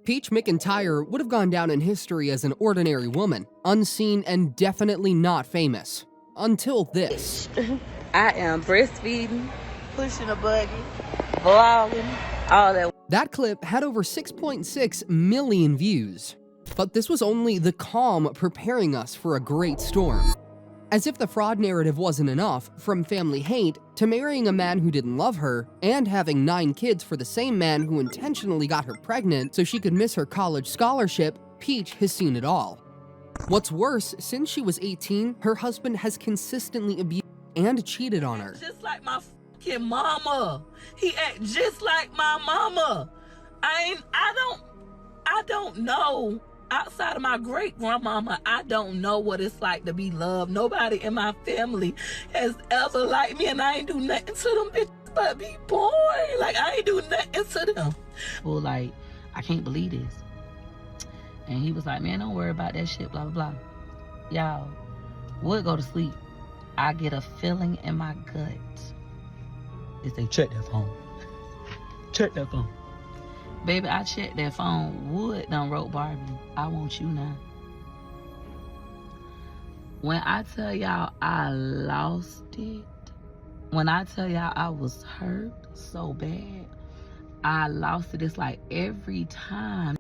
Peach McIntyre would have gone down in history as an ordinary woman, unseen and definitely not famous. Until this. I am breastfeeding, pushing a buggy, vlogging, all that. That clip had over 6.6 million views. But this was only the calm preparing us for a great storm. As if the fraud narrative wasn't enough, from family hate to marrying a man who didn't love her and having 9 kids for the same man who intentionally got her pregnant so she could miss her college scholarship, Peach has seen it all. What's worse, since she was 18, her husband has consistently abused and cheated on her. Just like my fucking mama. He act just like my mama. I don't know. Outside of my great-grandmama, I don't know what it's like to be loved. Nobody in my family has ever liked me, and I ain't do nothing to them bitches but be born. Like, I ain't do nothing to them. Well, like, I can't believe this. And he was like, man, don't worry about that shit, blah, blah, blah. Y'all, we'll go to sleep. I get a feeling in my gut. They say, check that phone. Check that phone. Baby, I checked that phone. Wood done wrote Barbie, I want you now. When I tell y'all I lost it, when I tell y'all I was hurt so bad, I lost it. It's like every time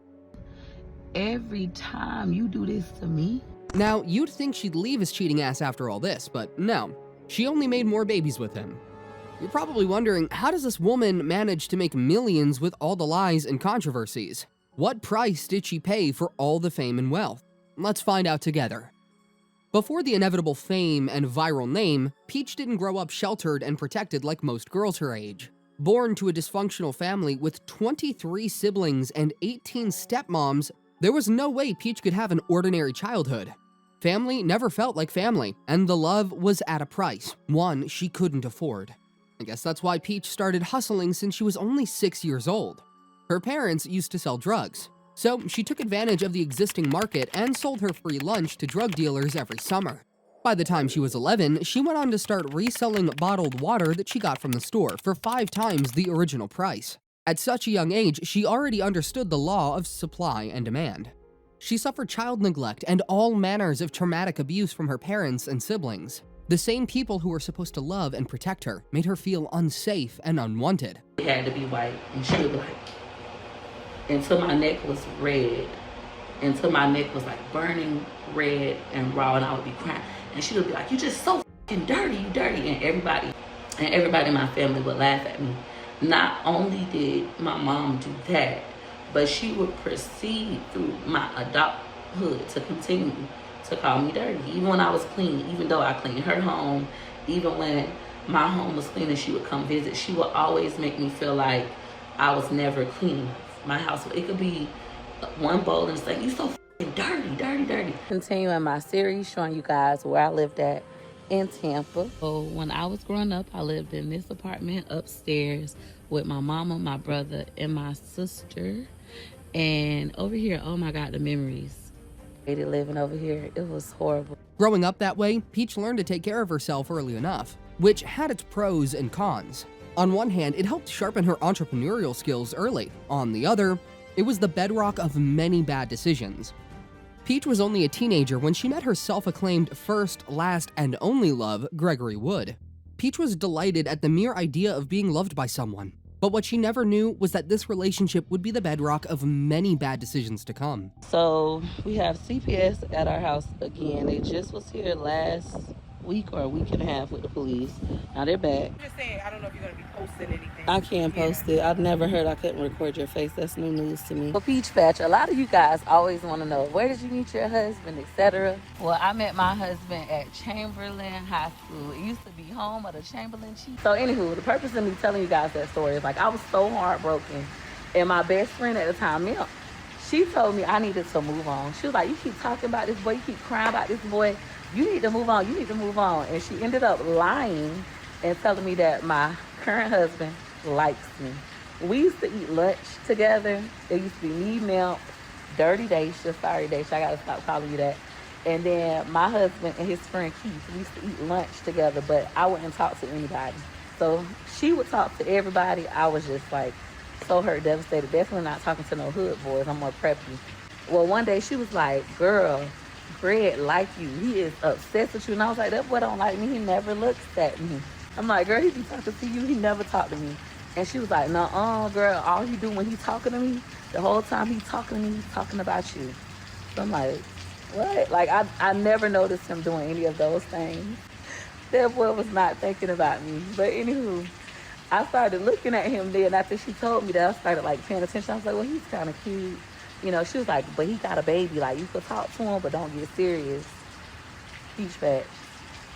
you do this to me. Now, you'd think she'd leave his cheating ass after all this, but no. She only made more babies with him. You're probably wondering, how does this woman manage to make millions with all the lies and controversies? What price did she pay for all the fame and wealth? Let's find out together. Before the inevitable fame and viral name, Peach didn't grow up sheltered and protected like most girls her age. Born to a dysfunctional family with 23 siblings and 18 stepmoms, there was no way Peach could have an ordinary childhood. Family never felt like family, and the love was at a price, one she couldn't afford. I guess that's why Peach started hustling since she was only 6 years old. Her parents used to sell drugs, so she took advantage of the existing market and sold her free lunch to drug dealers every summer. By the time she was 11, she went on to start reselling bottled water that she got from the store for 5 times the original price. At such a young age, she already understood the law of supply and demand. She suffered child neglect and all manners of traumatic abuse from her parents and siblings. The same people who were supposed to love and protect her made her feel unsafe and unwanted. It had to be white, and she would be like, until my neck was red, until my neck was like burning red and raw, and I would be crying. And she would be like, you just so fucking dirty, you dirty. And everybody in my family would laugh at me. Not only did my mom do that, but she would proceed through my adulthood to continue to call me dirty, even when I was clean, even though I cleaned her home, even when my home was clean and she would come visit, she would always make me feel like I was never clean. My house, it could be one bowl and say, you so fucking dirty, dirty, dirty. Continuing my series, showing you guys where I lived at in Tampa. So when I was growing up, I lived in this apartment upstairs with my mama, my brother, and my sister. And over here, oh my God, the memories. Living over here, it was horrible. Growing up that way, Peach learned to take care of herself early enough, which had its pros and cons. On one hand, it helped sharpen her entrepreneurial skills early. On the other, it was the bedrock of many bad decisions. Peach was only a teenager when she met her self-acclaimed first, last, and only love, Gregory Wood. Peach was delighted at the mere idea of being loved by someone. But what she never knew was that this relationship would be the bedrock of many bad decisions to come. So we have CPS at our house again. They just was here last week or a week and a half with the police. Now they're back. I'm just saying, I don't know if you're going to be posting anything. I can't post it. I've never heard I couldn't record your face. That's new news to me. For Peach Patch, a lot of you guys always want to know, where did you meet your husband, etc. Well, I met my husband at Chamberlain High School. It used to be home of the Chamberlain Chief. So anywho, the purpose of me telling you guys that story is like I was so heartbroken. And my best friend at the time, Milk, she told me I needed to move on. She was like, you keep talking about this boy, you keep crying about this boy. You need to move on, you need to move on. And she ended up lying and telling me that my current husband likes me. We used to eat lunch together. It used to be me, Milk, Dirty Daisha, sorry Daisha, I gotta stop calling you that. And then my husband and his friend Keith, we used to eat lunch together, but I wouldn't talk to anybody. So she would talk to everybody. I was just like so hurt, devastated. Definitely not talking to no hood boys. I'm more preppy. Well, one day she was like, girl, Greg like you. He is obsessed with you. And I was like, that boy don't like me. He never looks at me. I'm like, girl, he be talking to you. He never talked to me. And she was like, nuh-uh, girl. All he do when he talking to me, the whole time he talking to me, he's talking about you. So I'm like, what? Like, I never noticed him doing any of those things. That boy was not thinking about me. But anywho, I started looking at him then after she told me that. I started like paying attention. I was like, well, he's kind of cute. You know, she was like, but he got a baby. Like, you could talk to him, but don't get serious. Peach fat.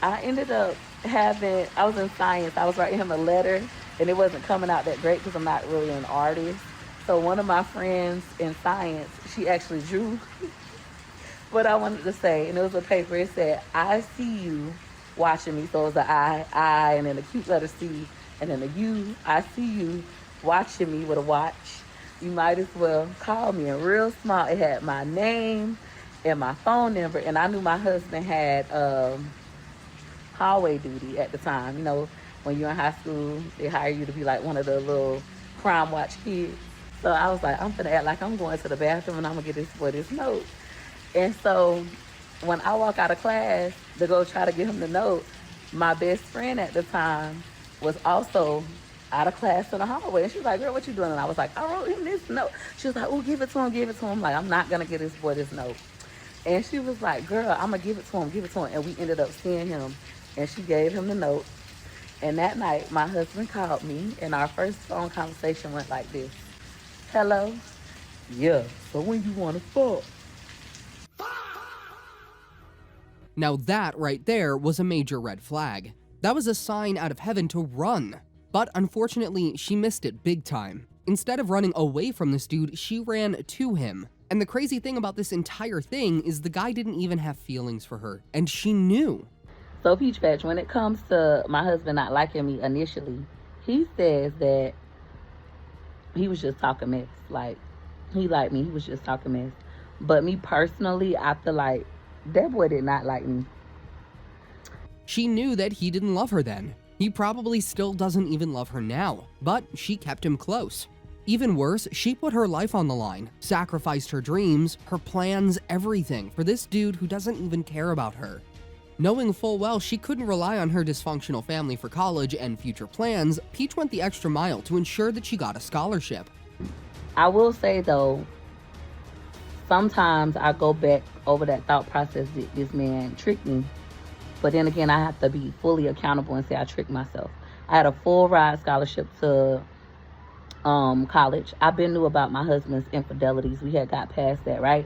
I ended up I was in science. I was writing him a letter, and it wasn't coming out that great because I'm not really an artist. So one of my friends in science, she actually drew what I wanted to say, and it was a paper. It said, I see you watching me. So it was an I, and then a cute letter C, and then a U. I see you watching me with a watch. You might as well call me. And real small, it had my name and my phone number. And I knew my husband had hallway duty at the time. You know, when you're in high school, they hire you to be like one of the little crime watch kids. So I was like, I'm gonna act like I'm going to the bathroom and I'm gonna get this boy this note. And so when I walk out of class to go try to give him the note, my best friend at the time was also out of class in the hallway. And she was like, girl, what you doing? And I was like, I wrote him this note. She was like, oh, give it to him, give it to him. I'm like, I'm not going to give this boy this note. And she was like, girl, I'm going to give it to him, give it to him. And we ended up seeing him. And she gave him the note. And that night, my husband called me. And our first phone conversation went like this. Hello? Yeah, so when you want to fuck? Now that right there was a major red flag. That was a sign out of heaven to run. But unfortunately, she missed it big time. Instead of running away from this dude, she ran to him. And the crazy thing about this entire thing is the guy didn't even have feelings for her, and she knew. So Peach Fetch, when it comes to my husband not liking me initially, he says that he was just talking mess. Like, he liked me, he was just talking mess. But me personally, I feel like that boy did not like me. She knew that he didn't love her then. He probably still doesn't even love her now, but she kept him close. Even worse, she put her life on the line, sacrificed her dreams, her plans, everything for this dude who doesn't even care about her. Knowing full well she couldn't rely on her dysfunctional family for college and future plans, Peach went the extra mile to ensure that she got a scholarship. I will say though, sometimes I go back over that thought process that this man tricked me. But then again, I have to be fully accountable and say I tricked myself. I had a full ride scholarship to college. I've been knew about my husband's infidelities. We had got past that, right?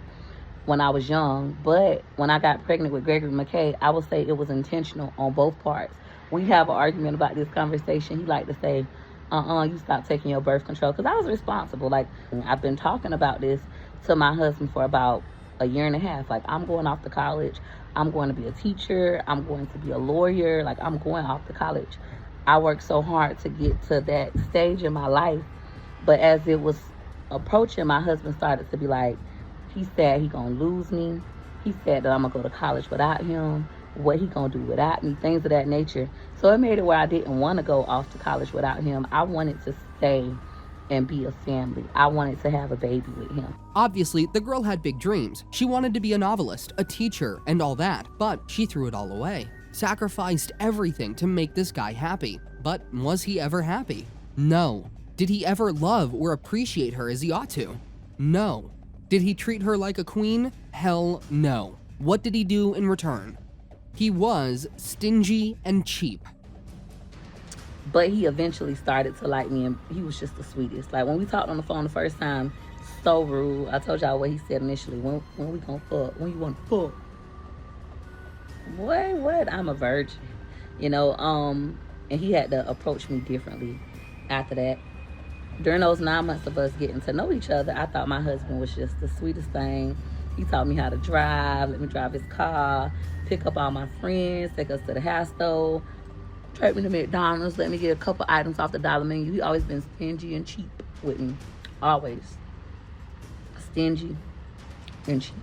When I was young. But when I got pregnant with Gregory McKay, I would say it was intentional on both parts. We have an argument about this conversation. He liked to say, you stop taking your birth control. Because I was responsible. Like, I've been talking about this to my husband for about a year and a half. Like, I'm going off to college. I'm going to be a teacher. I'm going to be a lawyer. Like, I'm going off to college. I worked so hard to get to that stage in my life. But as it was approaching, my husband started to be like, he said he gonna lose me. He said that I'm gonna go to college without him. What he gonna do without me? Things of that nature. So it made it where I didn't want to go off to college without him. I wanted to stay and be a family. I wanted to have a baby with him. Obviously, the girl had big dreams. She wanted to be a novelist, a teacher, and all that, but she threw it all away. Sacrificed everything to make this guy happy. But was he ever happy? No. Did he ever love or appreciate her as he ought to? No. Did he treat her like a queen? Hell no. What did he do in return? He was stingy and cheap. But he eventually started to like me, and he was just the sweetest. Like, when we talked on the phone the first time, so rude. I told y'all what he said initially. When we gonna fuck? When you want to fuck? Boy, what? I'm a virgin. You know, and he had to approach me differently after that. During those 9 months of us getting to know each other, I thought my husband was just the sweetest thing. He taught me how to drive, let me drive his car, pick up all my friends, take us to the house store, take me to McDonald's, let me get a couple items off the dollar menu. He always been stingy and cheap with me. Always. Stingy and cheap.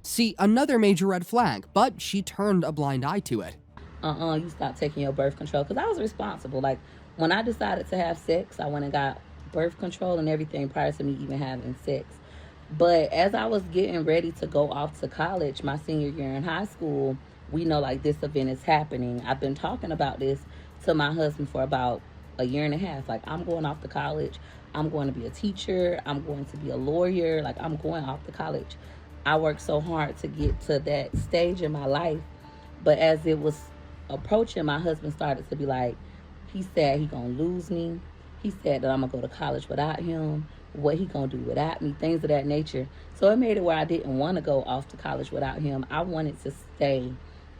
See, another major red flag, but she turned a blind eye to it. You stop taking your birth control. Because I was responsible. Like, when I decided to have sex, I went and got birth control and everything prior to me even having sex. But as I was getting ready to go off to college, my senior year in high school, we know like this event is happening. I've been talking about this to my husband for about a year and a half. Like, I'm going off to college. I'm going to be a teacher. I'm going to be a lawyer. Like, I'm going off to college. I worked so hard to get to that stage in my life. But as it was approaching, my husband started to be like, he said he gonna lose me. He said that I'm gonna go to college without him. What he gonna do without me, things of that nature. So it made it where I didn't want to go off to college without him. I wanted to stay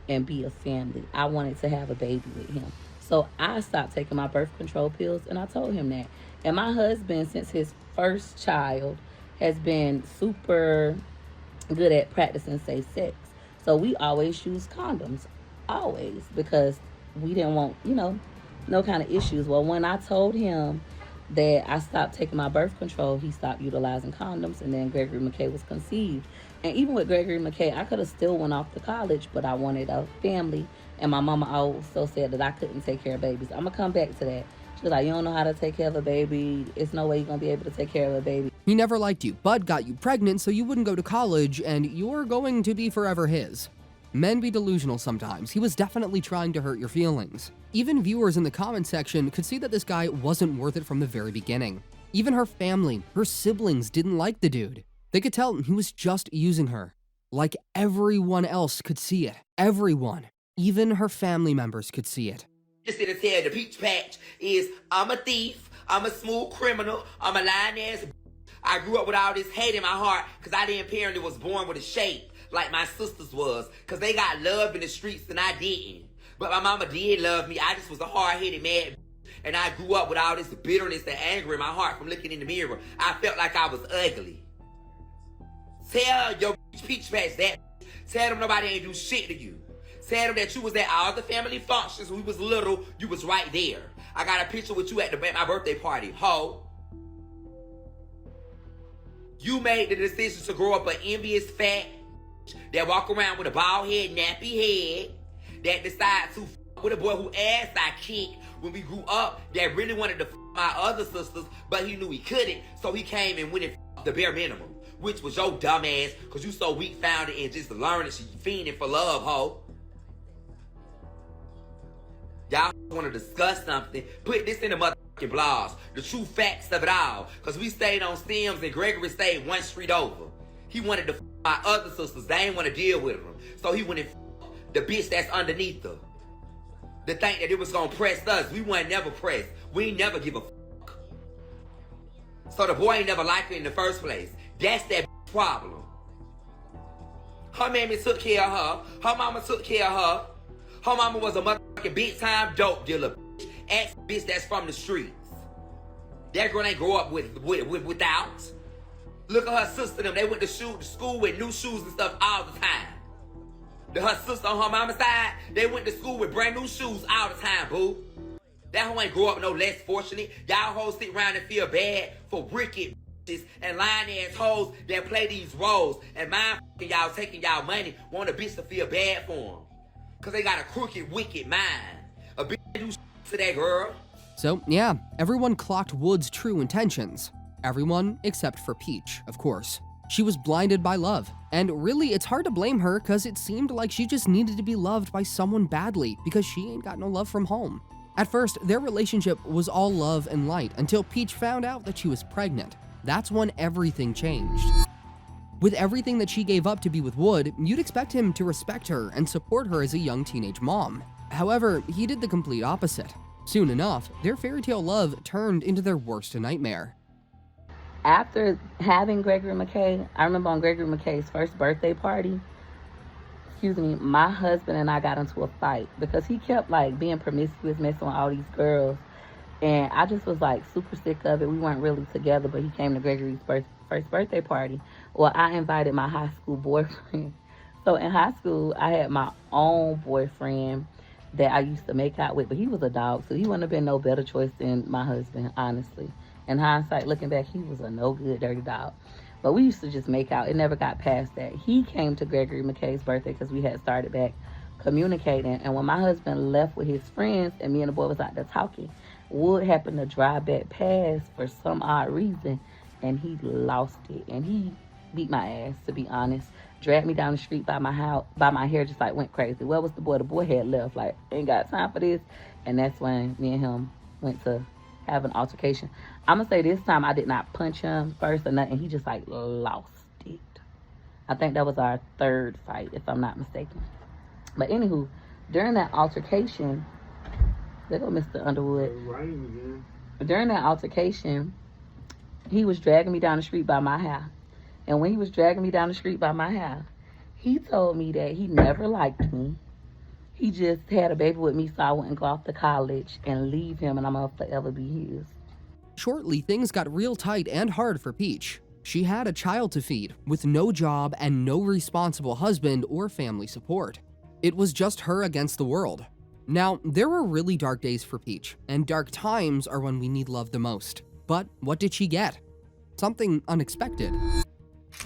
and be a family. I wanted to have a baby with him. So I stopped taking my birth control pills, and I told him that. And my husband, since his first child, has been super good at practicing safe sex. So we always use condoms, always, because we didn't want, no kind of issues. Well, when I told him that I stopped taking my birth control, he stopped utilizing condoms, and then Gregory McKay was conceived. And even with Gregory McKay, I could have still went off to college, but I wanted a family, and my mama also said that I couldn't take care of babies. I'm going to come back to that. She was like, you don't know how to take care of a baby. It's no way you're going to be able to take care of a baby. He never liked you, but got you pregnant so you wouldn't go to college, and you're going to be forever his. Men be delusional sometimes. He was definitely trying to hurt your feelings. Even viewers in the comment section could see that this guy wasn't worth it from the very beginning. Even her family, her siblings didn't like the dude. They could tell he was just using her. Like everyone else could see it. Everyone. Even her family members could see it. Just to tell the peach patch is, I'm a thief, I'm a smooth criminal, I'm a lying ass. I grew up with all this hate in my heart because I didn't apparently was born with a shape like my sisters was, because they got love in the streets and I didn't. But my mama did love me. I just was a hard-headed mad, and I grew up with all this bitterness and anger in my heart from looking in the mirror. I felt like I was ugly. Tell your peach patch that. Tell them nobody ain't do shit to you. Tell them that you was at all the family functions when we was little. You was right there. I got a picture with you at my birthday party. Ho. You made the decision to grow up an envious fat that walk around with a bald head, nappy head, that decides to f with a boy who ass I kicked when we grew up, that really wanted to f my other sisters, but he knew he couldn't, so he came and went and f the bare minimum, which was your dumb ass, because you so weak-founded and just learning she fiending for love, ho. Y'all want to discuss something, put this in the motherfucking blogs, the true facts of it all, because we stayed on Sims and Gregory stayed one street over. He wanted to f my other sisters. They ain't want to deal with them. So he went and f the bitch that's underneath her. To think that it was going to press us. We weren't never pressed. We ain't never give a fuck. So the boy ain't never liked her in the first place. That's that problem. Her mammy took care of her. Her mama took care of her. Her mama was a motherfucking big time dope dealer. Ass bitch that's from the streets. That girl ain't grow up without. Look at her sister, them. They went to school with new shoes and stuff all the time. Her sister on her mama's side, they went to school with brand new shoes all the time, boo. That hoe ain't grow up no less fortunate. Y'all hoes sit around and feel bad for wicked bitches and lying ass hoes that play these roles. And mind y'all taking y'all money, want a bitch to feel bad for them. Because they got a crooked, wicked mind. A bitch do to that girl. So, yeah, everyone clocked Wood's true intentions. Everyone except for Peach, of course. She was blinded by love. And really, it's hard to blame her because it seemed like she just needed to be loved by someone badly because she ain't got no love from home. At first, their relationship was all love and light until Peach found out that she was pregnant. That's when everything changed. With everything that she gave up to be with Wood, you'd expect him to respect her and support her as a young teenage mom. However, he did the complete opposite. Soon enough, their fairy tale love turned into their worst nightmare. After having Gregory McKay, I remember on Gregory McKay's first birthday party, my husband and I got into a fight because he kept being promiscuous, messing with all these girls. And I just was super sick of it. We weren't really together, but he came to Gregory's first birthday party. Well, I invited my high school boyfriend. So in high school, I had my own boyfriend that I used to make out with, but he was a dog, so he wouldn't have been no better choice than my husband, honestly. In hindsight, looking back, he was a no good, dirty dog. But we used to just make out. It never got past that. He came to Gregory McKay's birthday because we had started back communicating. And when my husband left with his friends and me and the boy was out there talking, Wood happened to drive back past for some odd reason, and he lost it. And he beat my ass, to be honest. Dragged me down the street by my house, by my hair, just like went crazy. Where was the boy? The boy had left, like, ain't got time for this. And that's when me and him went to have an altercation. I'm gonna say this time I did not punch him first or nothing. He just like lost it. I think that was our third fight, if I'm not mistaken. But anywho, during that altercation, there go Mr. Underwood. During that altercation, he was dragging me down the street by my house. And when he was dragging me down the street by my house, he told me that he never liked me. He just had a baby with me, so I wouldn't go off to college and leave him, and I'm gonna forever be his. Shortly, things got real tight and hard for Peach. She had a child to feed, with no job and no responsible husband or family support. It was just her against the world. Now, there were really dark days for Peach, and dark times are when we need love the most. But what did she get? Something unexpected.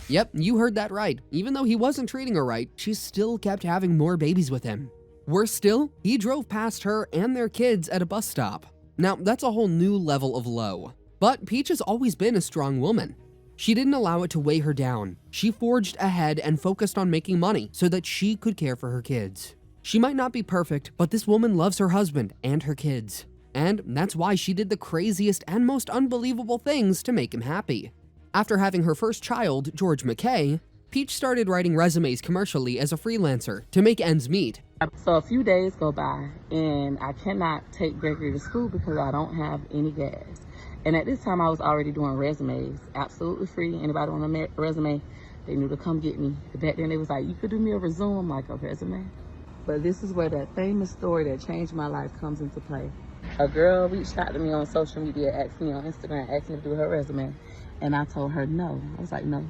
Yep, you heard that right. Even though he wasn't treating her right, she still kept having more babies with him. Worse still, he drove past her and their kids at a bus stop. Now, that's a whole new level of low. But Peach has always been a strong woman. She didn't allow it to weigh her down. She forged ahead and focused on making money so that she could care for her kids. She might not be perfect, but this woman loves her husband and her kids. And that's why she did the craziest and most unbelievable things to make him happy. After having her first child, George McKay, Peach started writing resumes commercially as a freelancer to make ends meet. So a few days go by, and I cannot take Gregory to school because I don't have any gas. And at this time, I was already doing resumes, absolutely free. Anybody want a resume, they knew to come get me. Back then, they was like, you could do me a resume. I'm like, a resume? But this is where that famous story that changed my life comes into play. A girl reached out to me on social media, asked me on Instagram, asked me to do her resume. And I told her no. I was like, no.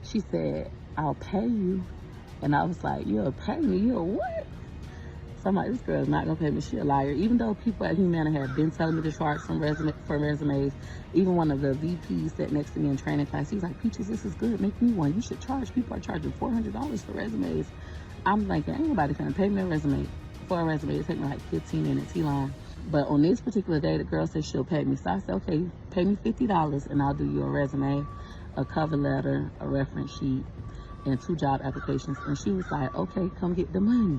She said, I'll pay you. And I was like, you'll pay me? You'll what? So I'm like, this girl's not gonna pay me. She a liar. Even though people at Humana have been telling me to charge for resumes, even one of the VPs sat next to me in training class, he was like, Peaches, this is good. Make me one. You should charge. People are charging $400 for resumes. I'm thinking, ain't nobody gonna pay me a resume. For a resume, it take me like 15 minutes, long. But on this particular day, the girl said she'll pay me. So I said, okay, pay me $50 and I'll do you a resume, a cover letter, a reference sheet, and 2 job applications. And she was like, okay, come get the money.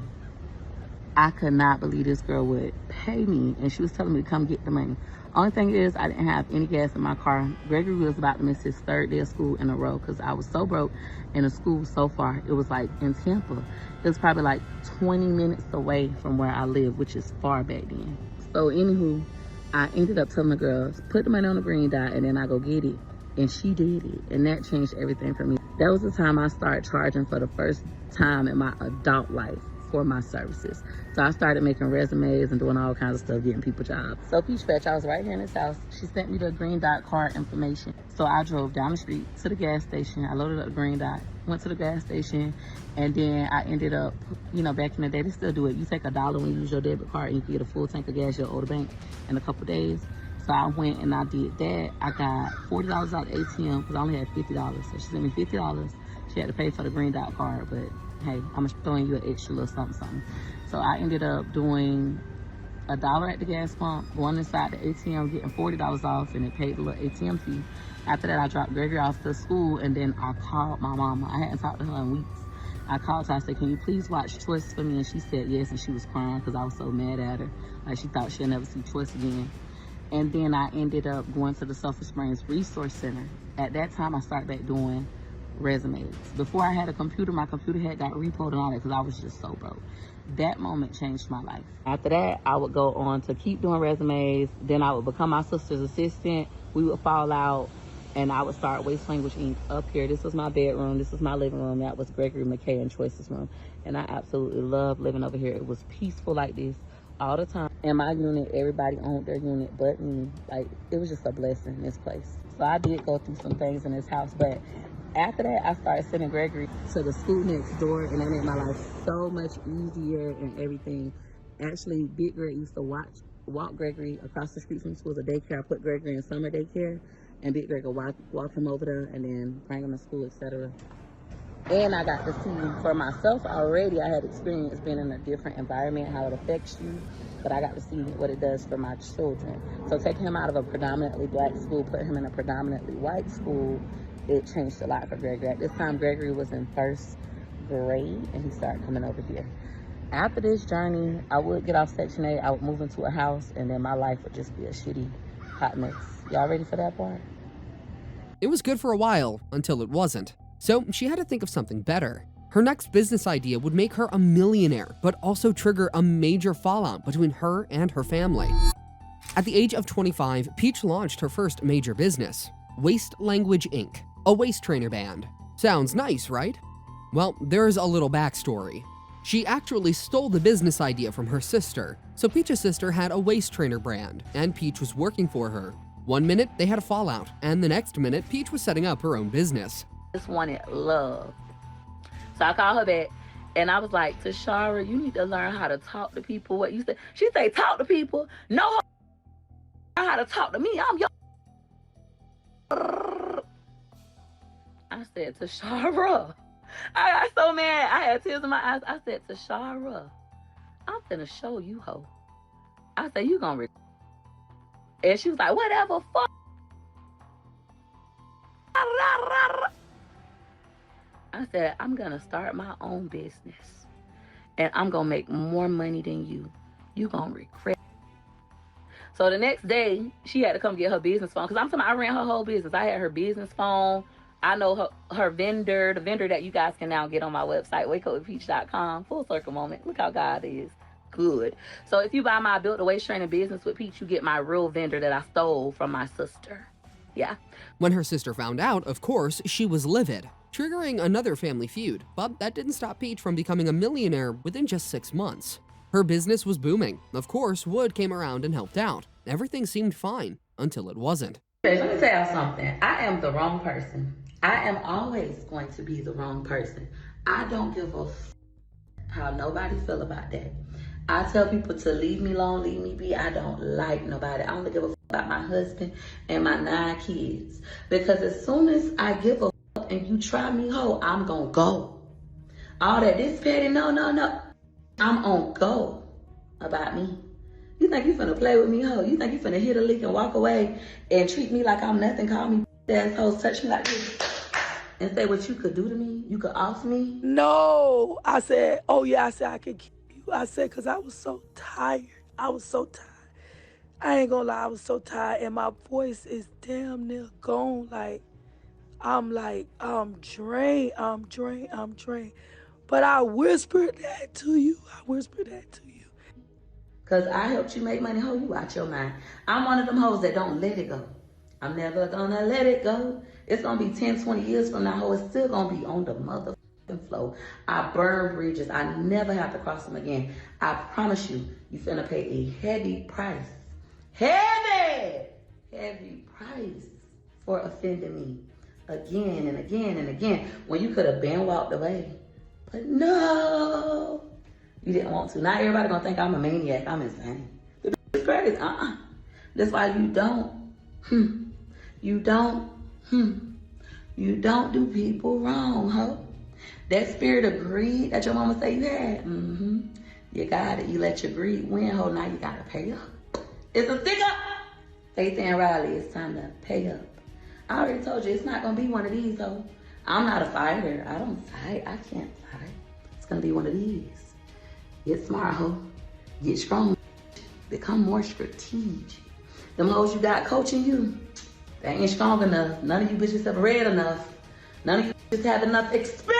I could not believe this girl would pay me, and she was telling me to come get the money. Only thing is, I didn't have any gas in my car. Gregory was about to miss his 3rd day of school in a row because I was so broke, and the school was so far. It was like in Tampa. It was probably like 20 minutes away from where I live, which is far back then. So anywho, I ended up telling the girls, put the money on the green dot, and then I go get it. And she did it, and that changed everything for me. That was the time I started charging for the first time in my adult life for my services. So I started making resumes and doing all kinds of stuff, getting people jobs. So Peach Fetch, I was right here in this house. She sent me the green dot card information. So I drove down the street to the gas station. I loaded up the green dot, went to the gas station, and then I ended up, you know, back in the day, they still do it. You take $1 when you use your debit card and you can get a full tank of gas you'll owe the bank in a couple days. So I went and I did that. I got $40 out of the ATM because I only had $50. So she sent me $50. She had to pay for the green dot card, but hey, I'm throwing you an extra little something. So I ended up doing $1 at the gas pump, going inside the ATM, getting $40 off, and it paid the little ATM fee. After that, I dropped Gregory off to school, and then I called my mama. I hadn't talked to her in weeks. I called her. I said, can you please watch Choice for me? And she said yes, and she was crying because I was so mad at her. Like, she thought she'd never see Choice again. And then I ended up going to the Sulphur Springs Resource Center. At that time, I started back doing resumes. Before I had a computer, my computer had got repoed and all that because I was just so broke. That moment changed my life. After that, I would go on to keep doing resumes. Then I would become my sister's assistant. We would fall out, and I would start Waste Language Inc. up here. This was my bedroom. This was my living room. That was Gregory McKay and Choice's room. And I absolutely loved living over here. It was peaceful like this all the time. In my unit, everybody owned their unit but me. Like, it was just a blessing, this place. So I did go through some things in this house, but after that, I started sending Gregory to the school next door, and that made my life so much easier and everything. Actually, Big Greg used to walk Gregory across the street from school to daycare. I put Gregory in summer daycare, and Big Greg would walk him over there and then bring him to school, etc. And I got to see for myself already. I had experience being in a different environment, how it affects you, but I got to see what it does for my children. So taking him out of a predominantly black school, put him in a predominantly white school, it changed a lot for Gregory. At this time, Gregory was in first grade, and he started coming over here. After this journey, I would get off Section 8, I would move into a house, and then my life would just be a shitty hot mess. Y'all ready for that part? It was good for a while, until it wasn't. So she had to think of something better. Her next business idea would make her a millionaire, but also trigger a major fallout between her and her family. At the age of 25, Peach launched her first major business, Waste Language Inc., a waist trainer band. Sounds nice, right? Well, there's a little backstory. She actually stole the business idea from her sister. So Peach's sister had a waist trainer brand, and Peach was working for her. One minute, they had a fallout, and the next minute, Peach was setting up her own business. Just wanted love. So I called her back, and I was like, Tashara, you need to learn how to talk to people. What you said? She say, talk to people. No, how to talk to me. I'm your. I said, Tashara. I got so mad. I had tears in my eyes. I said, Tashara, I'm finna show you, ho. I said, you gonna and she was like, whatever, fuck. I said, I'm gonna start my own business, and I'm gonna make more money than you. You gonna regret. So the next day, she had to come get her business phone, because I ran her whole business. I had her business phone. I know her vendor, the vendor that you guys can now get on my website, wakeupwithpeach.com. Full circle moment. Look how God is good. So if you buy my Built the Waist Training Business with Peach, you get my real vendor that I stole from my sister. Yeah. When her sister found out, of course, she was livid, triggering another family feud. But that didn't stop Peach from becoming a millionaire within just 6 months. Her business was booming. Of course, Wood came around and helped out. Everything seemed fine until it wasn't. Okay, let me tell you something. I am the wrong person. I am always going to be the wrong person. I don't give a how nobody feel about that. I tell people to leave me alone, leave me be. I don't like nobody. I only give a about my husband and my 9 kids. Because as soon as I give a and you try me, ho, I'm gonna go. All that this petty, no. I'm on go about me. You think you finna play with me, ho? You think you finna hit a lick and walk away and treat me like I'm nothing, call me assholes, touch me like this, and say what you could do to me? You could off me? No. I said, oh yeah, I said I could keep you. I said, because I was so tired. I was so tired. I ain't gonna lie, I was so tired, and my voice is damn near gone. I'm drained. But I whispered that to you. Because I helped you make money, ho, you out your mind. I'm one of them hoes that don't let it go. I'm never gonna let it go. It's gonna be 10, 20 years from now, ho, it's still gonna be on the motherfucking flow. I burn bridges. I never have to cross them again. I promise you, you finna pay a heavy price. Heavy price for offending me again and again and again when you could have been walked away. But no, you didn't want to. Not everybody gonna think I'm a maniac. I'm insane. It's crazy. That's why you don't do people wrong, ho. That spirit of greed that your mama say you had, you got it. You let your greed win, ho. Now you gotta pay up. It's a stick up. Faith and Riley, it's time to pay up. I already told you, it's not gonna be one of these, though. I'm not a fighter. I don't fight. I can't fight. It's gonna be one of these. Get smart, ho. Get strong. Become more strategic. Them hoes you got coaching you, they ain't strong enough. None of you bitches have read enough. None of you bitches have enough experience.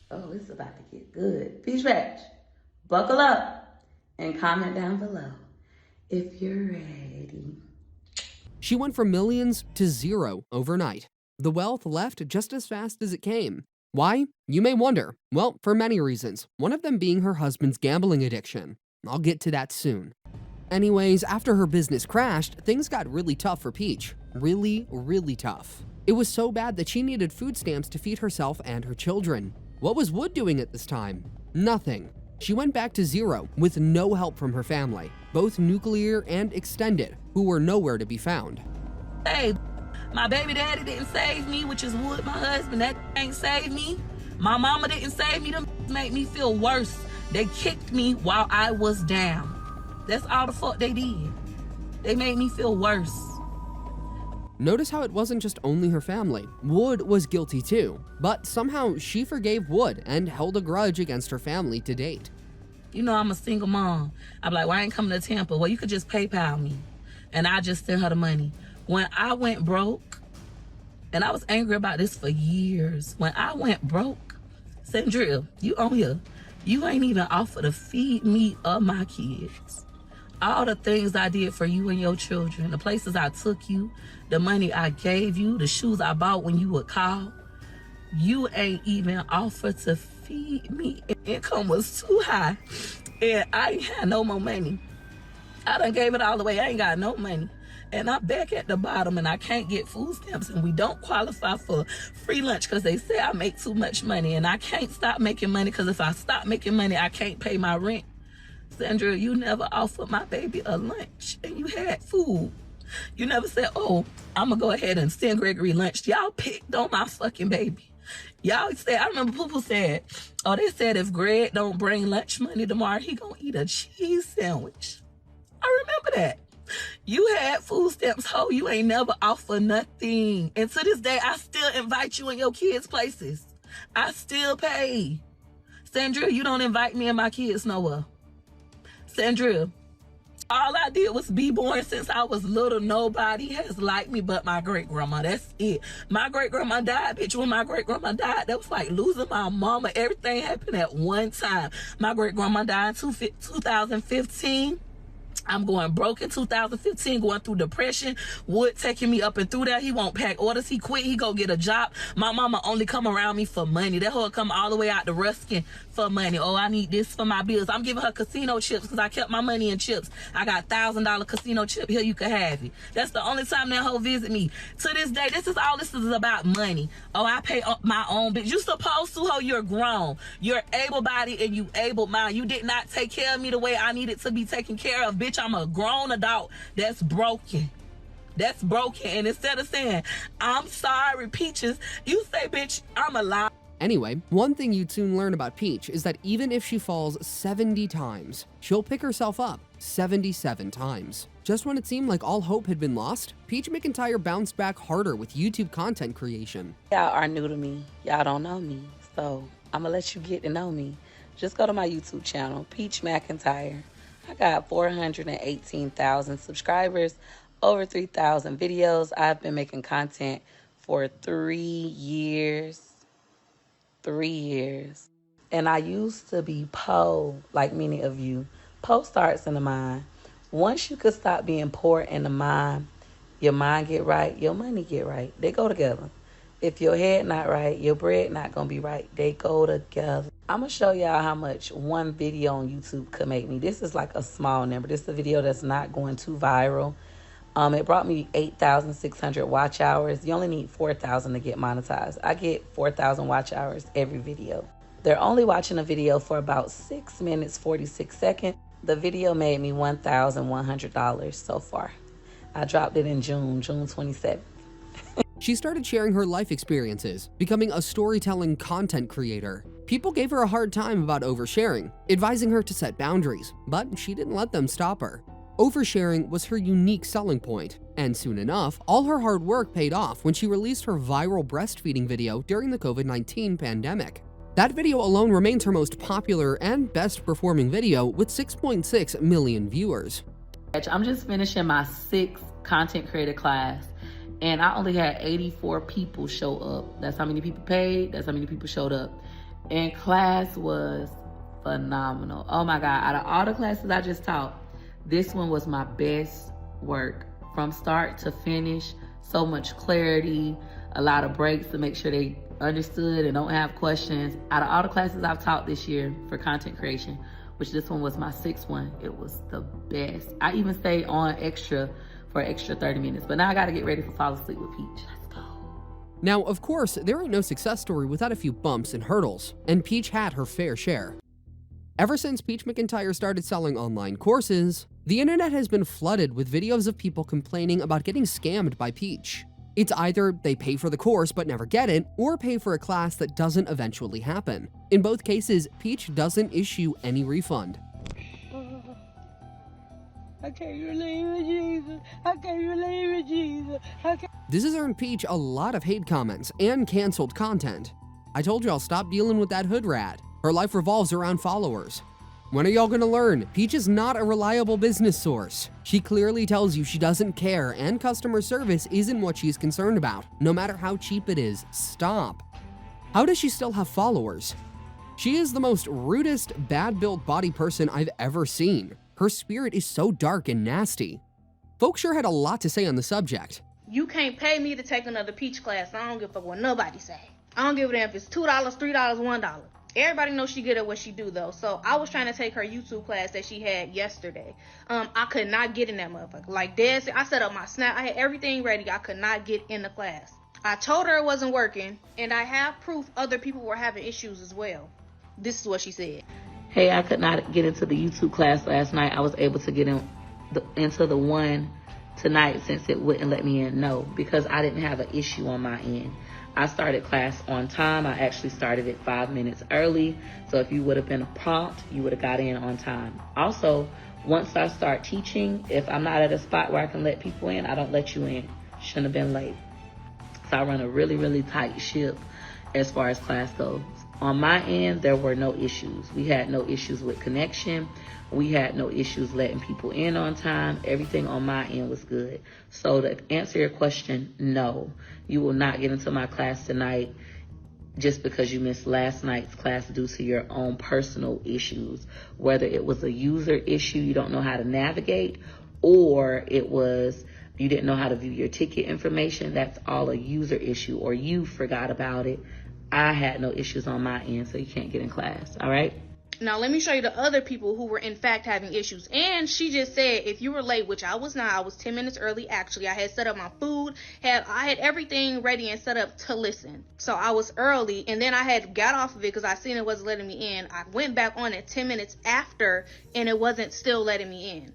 Oh, it's about to get good. Peach Patch, buckle up and comment down below if you're ready. She went from millions to zero overnight. The wealth left just as fast as it came. Why? You may wonder. Well, for many reasons, one of them being her husband's gambling addiction. I'll get to that soon. Anyways, after her business crashed, things got really tough for Peach. Really, really tough. It was so bad that she needed food stamps to feed herself and her children. What was Wood doing at this time? Nothing. She went back to zero with no help from her family, both nuclear and extended, who were nowhere to be found. Hey, My baby daddy didn't save me, which is Wood, my husband. That ain't saved me. My mama didn't save me. Them made me feel worse. They kicked me while I was down. That's all the fuck they did. They made me feel worse. Notice how it wasn't just only her family. Wood was guilty too, but somehow she forgave Wood and held a grudge against her family to date. You know I'm a single mom. I'm like, well, I ain't coming to Tampa. Well, you could just PayPal me, and I just send her the money. When I went broke, and I was angry about this for years. When I went broke, Sandria, you on here. You ain't even offered to feed me or my kids. All the things I did for you and your children, the places I took you, the money I gave you, the shoes I bought when you would call, you ain't even offered to feed me. Income was too high, and I ain't had no more money. I done gave it all away. I ain't got no money. And I'm back at the bottom, and I can't get food stamps, and we don't qualify for free lunch because they say I make too much money, and I can't stop making money because if I stop making money, I can't pay my rent. Sandra, you never offered my baby a lunch, and you had food. You never said, oh, I'm going to go ahead and send Gregory lunch. Y'all picked on my fucking baby. Y'all said, I remember people said, oh, they said if Greg don't bring lunch money tomorrow, he going to eat a cheese sandwich. I remember that. You had food stamps, ho. You ain't never offered nothing. And to this day, I still invite you in your kids' places. I still pay. Sandra, you don't invite me and my kids nowhere. Sandra, all I did was be born since I was little. Nobody has liked me but my great-grandma. That's it. My great-grandma died, bitch. When my great-grandma died, that was like losing my mama. Everything happened at one time. My great-grandma died in 2015. I'm going broke in 2015, going through depression. Wood taking me up and through that. He won't pack orders. He quit. He go get a job. My mama only come around me for money. That hoe come all the way out to Ruskin for money. Oh, I need this for my bills. I'm giving her casino chips because I kept my money in chips. I got $1,000 casino chip. Here, you can have it. That's the only time that hoe visit me. To this day, this is about money. Oh, I pay my own bills. You supposed to, hoe. You're grown. You're able-bodied and you able-minded. You did not take care of me the way I needed to be taken care of, bitch. I'm a grown adult that's broken. That's broken. And instead of saying, I'm sorry, Peaches, you say, bitch, I'm alive. Anyway, one thing you'd soon learn about Peach is that even if she falls 70 times, she'll pick herself up 77 times. Just when it seemed like all hope had been lost, Peach McIntyre bounced back harder with YouTube content creation. Y'all are new to me. Y'all don't know me. So I'm gonna let you get to know me. Just go to my YouTube channel, Peach McIntyre. I got 418,000 subscribers, over 3,000 videos. I've been making content for 3 years. 3 years. And I used to be poor, like many of you. Poor starts in the mind. Once you could stop being poor in the mind, your mind get right, your money get right. They go together. If your head not right, your bread not gonna be right. They go together. I'm gonna show y'all how much one video on YouTube could make me. This is like a small number. This is a video that's not going too viral. It brought me 8,600 watch hours. You only need 4,000 to get monetized. I get 4,000 watch hours every video. They're only watching a video for about 6 minutes, 46 seconds. The video made me $1,100 so far. I dropped it in June 27th. She started sharing her life experiences, becoming a storytelling content creator. People gave her a hard time about oversharing, advising her to set boundaries, but she didn't let them stop her. Oversharing was her unique selling point, and soon enough, all her hard work paid off when she released her viral breastfeeding video during the COVID-19 pandemic. That video alone remains her most popular and best performing video with 6.6 million viewers. I'm just finishing my 6th content creator class. And I only had 84 people show up. That's how many people paid. That's how many people showed up. And class was phenomenal. Oh my God, out of all the classes I just taught, this one was my best work. From start to finish, so much clarity, a lot of breaks to make sure they understood and don't have questions. Out of all the classes I've taught this year for content creation, which this one was my 6th one, it was the best. I even stayed on extra for an extra 30 minutes. But now I gotta get ready for Fall Asleep with Peach. Let's go. Now, of course, there ain't no success story without a few bumps and hurdles, and Peach had her fair share. Ever since Peach McIntyre started selling online courses, the internet has been flooded with videos of people complaining about getting scammed by Peach. It's either they pay for the course but never get it, or pay for a class that doesn't eventually happen. In both cases, Peach doesn't issue any refund. I can't believe it, Jesus. I can't believe it, Jesus. This has earned Peach a lot of hate comments and canceled content. I told y'all stop dealing with that hood rat. Her life revolves around followers. When are y'all gonna learn? Peach is not a reliable business source. She clearly tells you she doesn't care and customer service isn't what she's concerned about, no matter how cheap it is. Stop. How does she still have followers? She is the most rudest, bad-built body person I've ever seen. Her spirit is so dark and nasty. Folks sure had a lot to say on the subject. You can't pay me to take another Peach class. I don't give a fuck what nobody say. I don't give a damn if it's $2, $3, $1. Everybody knows she good at what she do though. So I was trying to take her YouTube class that she had yesterday. I could not get in that motherfucker. Like dead, I set up my Snap. I had everything ready. I could not get in the class. I told her it wasn't working, and I have proof other people were having issues as well. This is what she said. Hey, I could not get into the YouTube class last night. I was able to get into the one tonight since it wouldn't let me in. No, because I didn't have an issue on my end. I started class on time. I actually started it 5 minutes early. So if you would have been prompt, you would have got in on time. Also, once I start teaching, if I'm not at a spot where I can let people in, I don't let you in. Shouldn't have been late. So I run a really, really tight ship as far as class goes. On my end, there were no issues. We had no issues with connection. We had no issues letting people in on time. Everything on my end was good. So to answer your question, no. You will not get into my class tonight just because you missed last night's class due to your own personal issues. Whether it was a user issue, you don't know how to navigate, or it was you didn't know how to view your ticket information. That's all a user issue, or you forgot about it. I had no issues on my end, so you can't get in class, all right? Now, let me show you the other people who were, in fact, having issues. And she just said, if you were late, which I was not, I was 10 minutes early, actually. I had set up my food. I had everything ready and set up to listen. So I was early, and then I had got off of it because I seen it wasn't letting me in. I went back on it 10 minutes after, and it wasn't still letting me in.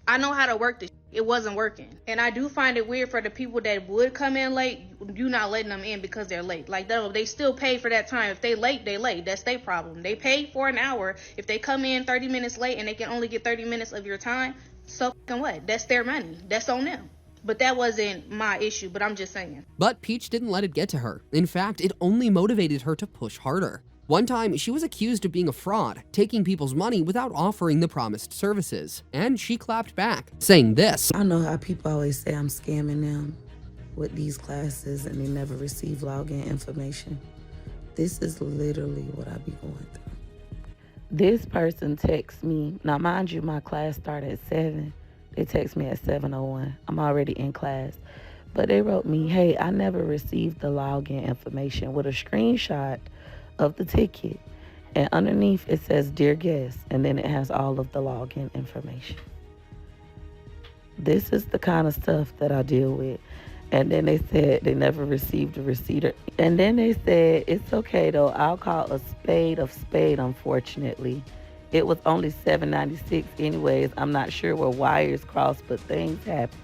I know how to work this. It wasn't working. And I do find it weird for the people that would come in late, you not letting them in because they're late. Like, they still pay for that time. If they late, they late. That's their problem. They pay for an hour. If they come in 30 minutes late and they can only get 30 minutes of your time, so fucking what? That's their money. That's on them. But that wasn't my issue, but I'm just saying. But Peach didn't let it get to her. In fact, it only motivated her to push harder. One time, she was accused of being a fraud, taking people's money without offering the promised services. And she clapped back, saying this. I know how people always say I'm scamming them with these classes and they never receive login information. This is literally what I be going through. This person texts me. Now, mind you, my class started at 7. They text me at 7:01. I'm already in class. But they wrote me, hey, I never received the login information, with a screenshot of the ticket, and underneath it says dear guest, and then it has all of the login information. This is the kind of stuff that I deal with. And then they said they never received a receipt, and then they said it's okay though, I'll call a spade of spade. Unfortunately, it was only $7.96 anyways. I'm not sure where wires crossed, but things happen.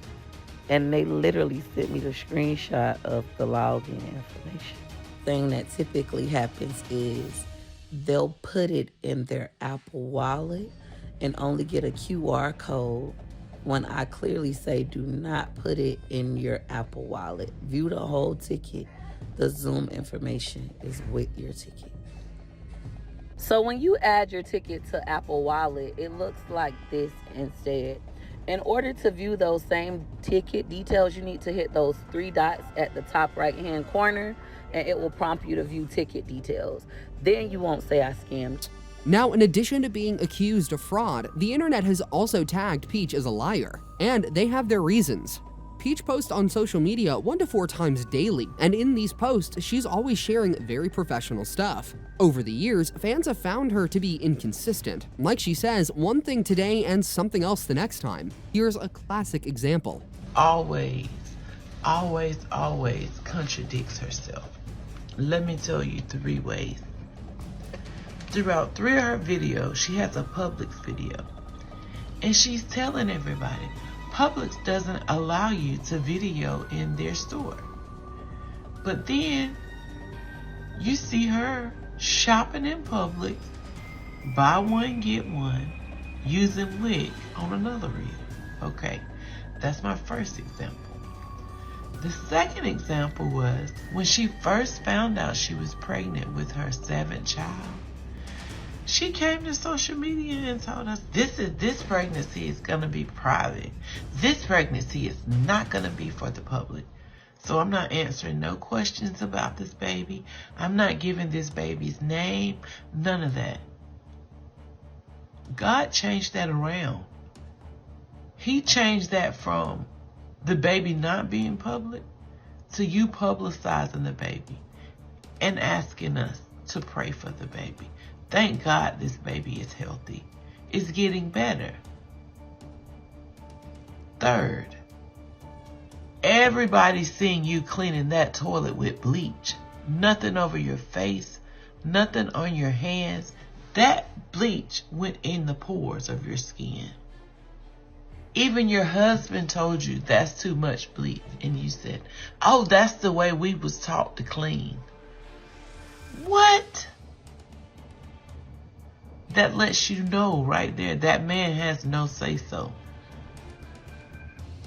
And they literally sent me the screenshot of the login information. Thing that typically happens is they'll put it in their Apple Wallet and only get a QR code when I clearly say do not put it in your Apple Wallet. View the whole ticket. The Zoom information is with your ticket. So when you add your ticket to Apple Wallet, it looks like this instead. In order to view those same ticket details, you need to hit those 3 dots at the top right-hand corner, and it will prompt you to view ticket details. Then you won't say I scammed. Now, in addition to being accused of fraud, the internet has also tagged Peach as a liar, and they have their reasons. Peach posts on social media 1 to 4 times daily, and in these posts, she's always sharing very professional stuff. Over the years, fans have found her to be inconsistent. Like she says, one thing today and something else the next time. Here's a classic example. Always contradicts herself. Let me tell you 3 ways. Throughout 3 of her videos, she has a Publix video. And she's telling everybody, Publix doesn't allow you to video in their store. But then you see her shopping in Publix, buy one, get one, using wig on another reel. Okay, that's my first example. The second example was when she first found out she was pregnant with her 7th child. She came to social media and told us, this pregnancy is going to be private. This pregnancy is not going to be for the public. So I'm not answering no questions about this baby. I'm not giving this baby's name. None of that. God changed that around. He changed that from the baby not being public to you publicizing the baby and asking us to pray for the baby. Thank God this baby is healthy. It's getting better. Third, everybody's seeing you cleaning that toilet with bleach. Nothing over your face, nothing on your hands. That bleach went in the pores of your skin. Even your husband told you that's too much bleach. And you said, oh, that's the way we was taught to clean. What? That lets you know right there that man has no say-so.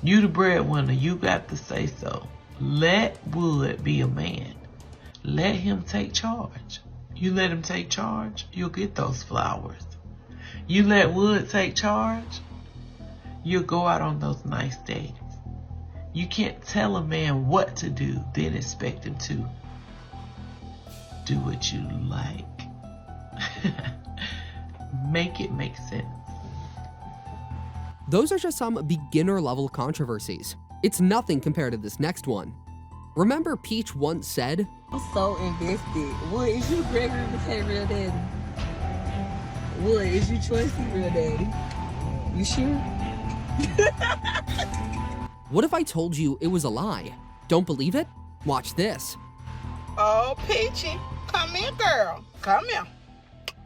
You the breadwinner, you got the say-so. Let Wood be a man. Let him take charge. You let him take charge, you'll get those flowers. You let Wood take charge, you'll go out on those nice dates. You can't tell a man what to do, then expect him to do what you like. Make it make sense. Those are just some beginner level controversies. It's nothing compared to this next one. Remember Peach once said, I'm so invested. Wood, is you Gregory McKay real daddy? Wood, is you Choicey real daddy? You sure? what if I told you it was a lie? Don't believe it? Watch this. Oh, Peachy, come here, girl. Come here.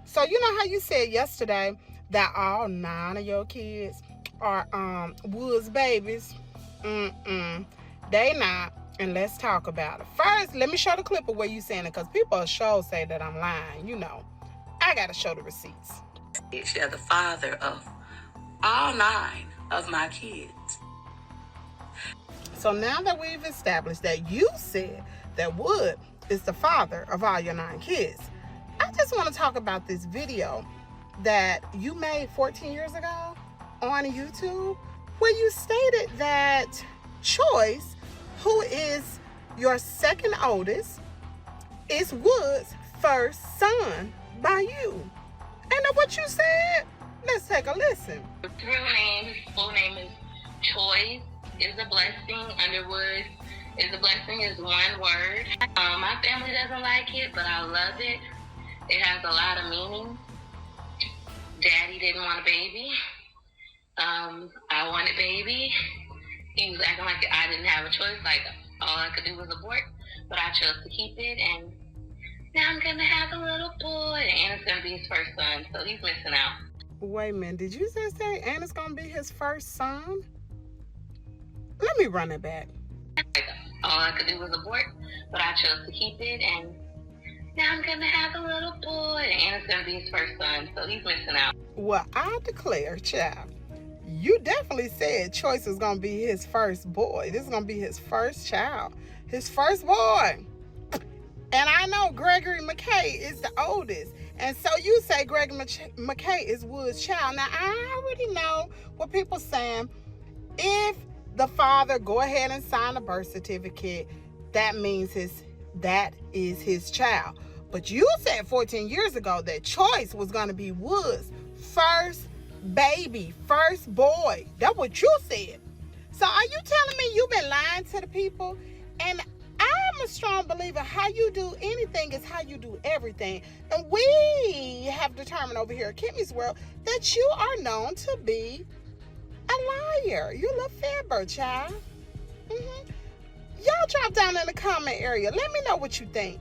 So you know how you said yesterday that all 9 of your kids are Wood's babies? They not. And let's talk about it. First, let me show the clip of where you saying it, because people sure say that I'm lying. You know, I gotta show the receipts. They're the father of all 9 of my kids. So now that we've established that you said that Wood is the father of all your 9 kids, I just want to talk about this video that you made 14 years ago on YouTube, where you stated that Choice, who is your second oldest, is Wood's first son by you. And what you said? Let's take a listen. The full name is Choice is a blessing. Underwood is a blessing is one word. My family doesn't like it, but I love it. It has a lot of meaning. Daddy didn't want a baby. I wanted baby. He was acting like I didn't have a choice, like all I could do was abort, but I chose to keep it, and now I'm gonna have a little boy, and it's gonna be his first son, so he's missing out. Wait a minute, did you just say Anna's gonna be his first son? Let me run it back. Like all I could do was abort, but I chose to keep it, and now I'm gonna have a little boy, and it's gonna be his first son, so he's missing out. Well, I declare, child, you definitely said Choice was gonna be his first boy. This is gonna be his first child, his first boy. And I know Gregory McKay is the oldest. And so you say Gregory McKay is Wood's child. Now, I already know what people saying. If the father go ahead and sign a birth certificate, that means that is his child. But you said 14 years ago that Choice was going to be Wood's first baby, first boy. That's what you said. So are you telling me you've been lying to the people? And I'm a strong believer, how you do anything is how you do everything. And we have determined over here at Kimmy's World that you are known to be a liar. You're a little fibber, child. Y'all drop down in the comment area. Let me know what you think.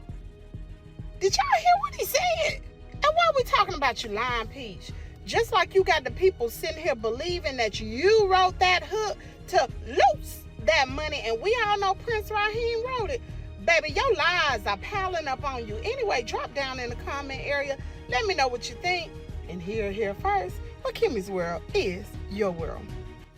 Did y'all hear what he said? And why are we talking about you lying, Peach? Just like you got the people sitting here believing that you wrote that hook to loose that money, and we all know Prince Raheem wrote it. Baby, your lies are piling up on you. Anyway, drop down in the comment area. Let me know what you think. And here first, well, Kimmy's world is your world.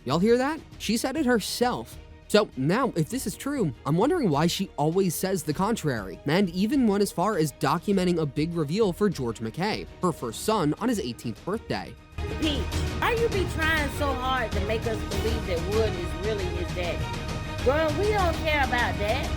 Y'all hear that? She said it herself. So now, if this is true, I'm wondering why she always says the contrary, and even went as far as documenting a big reveal for George McKay, her first son, on his 18th birthday. Pete, why you be trying so hard to make us believe that Wood is really his daddy? Girl, we don't care about that.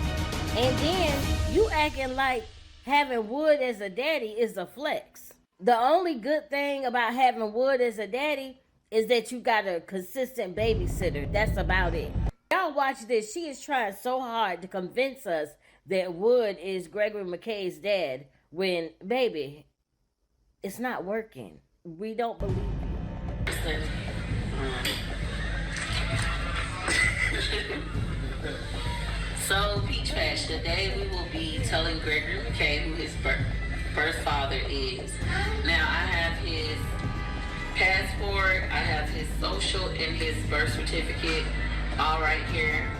And then you acting like having Wood as a daddy is a flex. The only good thing about having Wood as a daddy is that you got a consistent babysitter. That's about it. Y'all watch this. She is trying so hard to convince us that Wood is Gregory McKay's dad when, baby, it's not working. We don't believe you. So, Peach Patch, today we will be telling Gregory McKay who his birth father is. Now, I have his passport, I have his social, and his birth certificate all right here.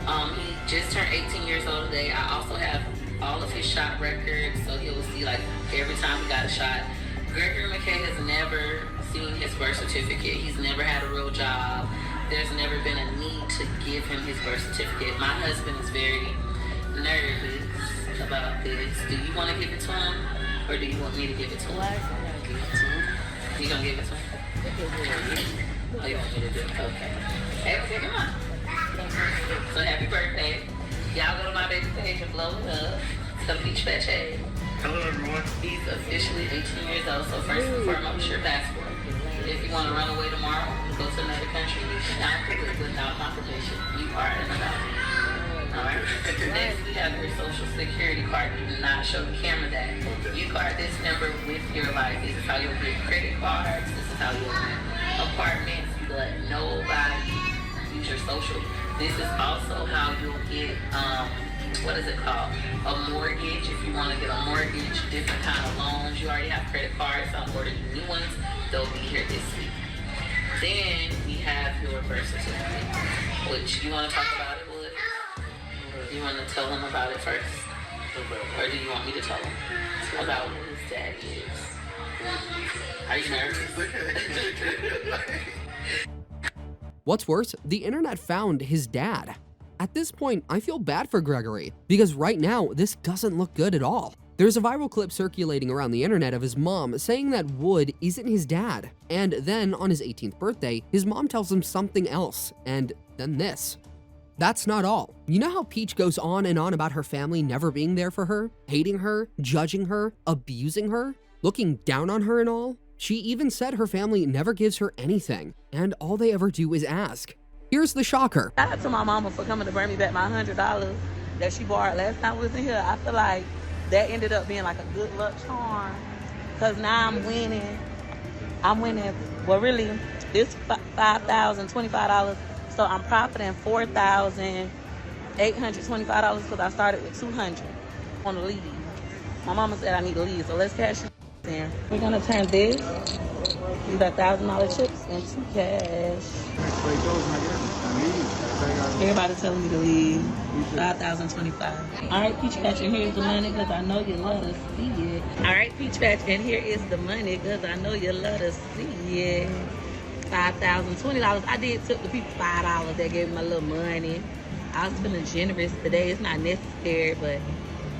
He just turned 18 years old today. I also have all of his shot records, so he will see like every time he got a shot. Gregory McKay has never seen his birth certificate. He's never had a real job. There's never been a need to give him his birth certificate. My husband is very nervous about this. Do you want to give it to him, or do you want me to give it to him? You gonna give it to him? Oh, you want me to do it? Okay. Hey, come on. So happy birthday. Y'all go to my baby page and blow it up. So Peach Patch. Hello everyone. He's officially 18 years old, so first and foremost, your passport. If you want to run away tomorrow and go to another country, you cannot do it without my permission. You are an adult. Alright? Next, we have your social security card. You do not show the camera that. You card this number with your life. This is how you'll get credit cards. This is how you'll get apartments. You let nobody use your social. This is also how you'll get, what is it called? A mortgage. If you want to get a mortgage, different kind of loans. You already have credit cards. I'm ordering new ones. They'll be here this week. Then we have your birth certificate, which you want to talk about it, Wood? You want to tell him about it first? Or do you want me to tell him about who his daddy is? Are you nervous? What's worse, the internet found his dad. At this point, I feel bad for Gregory, because right now, this doesn't look good at all. There's a viral clip circulating around the internet of his mom saying that Wood isn't his dad, and then on his 18th birthday, his mom tells him something else, and then this. That's not all. You know how Peach goes on and on about her family never being there for her, hating her, judging her, abusing her, looking down on her and all? She even said her family never gives her anything, and all they ever do is ask. Here's the shocker. Shout out to my mama for coming to bring me back my $100 that she borrowed last time I was in here. I feel like that ended up being like a good luck charm, because now I'm winning. Well, really, this $5,025, so I'm profiting $4,825 because I started with $200 on the lead. My mama said I need to leave, so let's cash it in. We're gonna turn these $1,000 chips into cash. Everybody telling me to leave. $5,025. All right, Peach Patch, and here's the money because I know you love to see it. All right, Peach Patch, and here is the money because I know you love to see it. $5,020. I did tip the people $5. They gave me a little money. I was feeling generous today. It's not necessary, but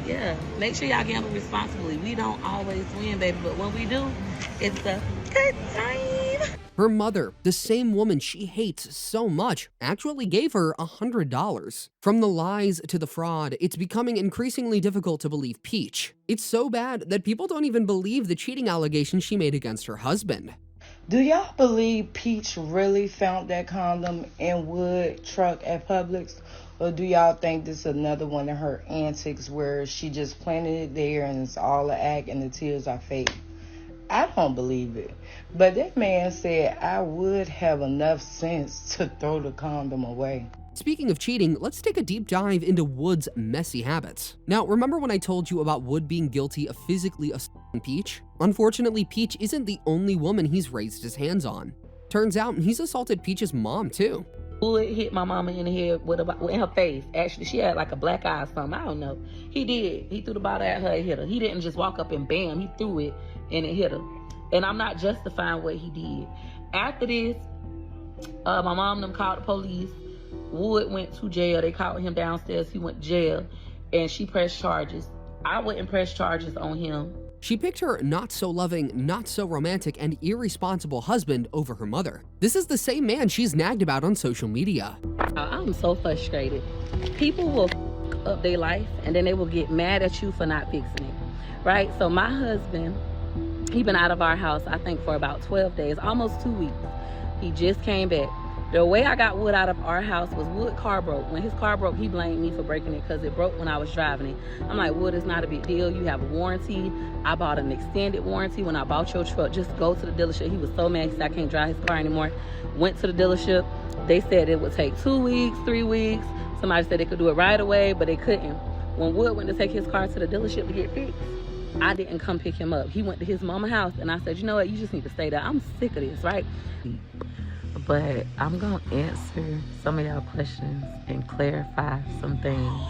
yeah, make sure y'all gamble responsibly. We don't always win, baby, but when we do, it's a good time. Her mother, the same woman she hates so much, actually gave her $100. From the lies to the fraud, it's becoming increasingly difficult to believe Peach. It's so bad that people don't even believe the cheating allegations she made against her husband. Do y'all believe Peach really found that condom in Wood truck at Publix? Or do y'all think this is another one of her antics where she just planted it there and it's all an act and the tears are fake? I don't believe it. But that man said I would have enough sense to throw the condom away. Speaking of cheating, let's take a deep dive into Wood's messy habits. Now, remember when I told you about Wood being guilty of physically assaulting Peach? Unfortunately, Peach isn't the only woman he's raised his hands on. Turns out he's assaulted Peach's mom too. Wood hit my mama in the head in her face. Actually, she had like a black eye or something. I don't know. He did. He threw the bottle at her and hit her. He didn't just walk up and bam. He threw it and it hit her. And I'm not justifying what he did. After this, my mom and them called the police. Wood went to jail. They called him downstairs. He went to jail, and she pressed charges. I wouldn't press charges on him. She picked her not so loving, not so romantic, and irresponsible husband over her mother. This is the same man she's nagged about on social media. I'm so frustrated. People will up their life, and then they will get mad at you for not fixing it, right? So my husband, he been out of our house, I think, for about 12 days, almost 2 weeks. He just came back. The way I got Wood out of our house was Wood car broke. When his car broke, he blamed me for breaking it because it broke when I was driving it. I'm like, Wood, it's not a big deal. You have a warranty. I bought an extended warranty when I bought your truck. Just go to the dealership. He was so mad because I can't drive his car anymore. Went to the dealership. They said it would take 2 weeks, 3 weeks. Somebody said they could do it right away, but they couldn't. When Wood went to take his car to the dealership to get fixed, I didn't come pick him up. He went to his mama's house, and I said, you know what? You just need to stay there. I'm sick of this, right? But I'm going to answer some of y'all questions and clarify some things.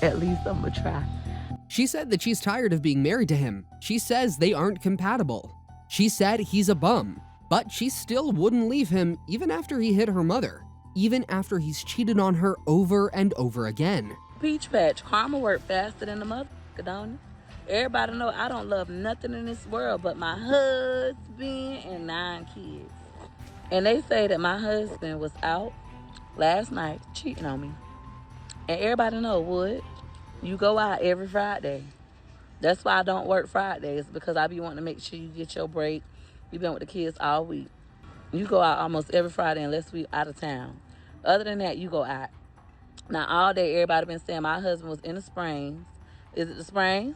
At least I'm going to try. She said that she's tired of being married to him. She says they aren't compatible. She said he's a bum, but she still wouldn't leave him even after he hit her mother, even after he's cheated on her over and over again. Peach Patch, karma work faster than the mother, don't it? Everybody know I don't love nothing in this world but my husband and 9 kids. And they say that my husband was out last night cheating on me. And everybody know, Wood, you go out every Friday. That's why I don't work Fridays, because I be wanting to make sure you get your break. You been with the kids all week. You go out almost every Friday unless we out of town. Other than that, you go out. Now, all day, everybody been saying my husband was in the Springs. Is it the Springs?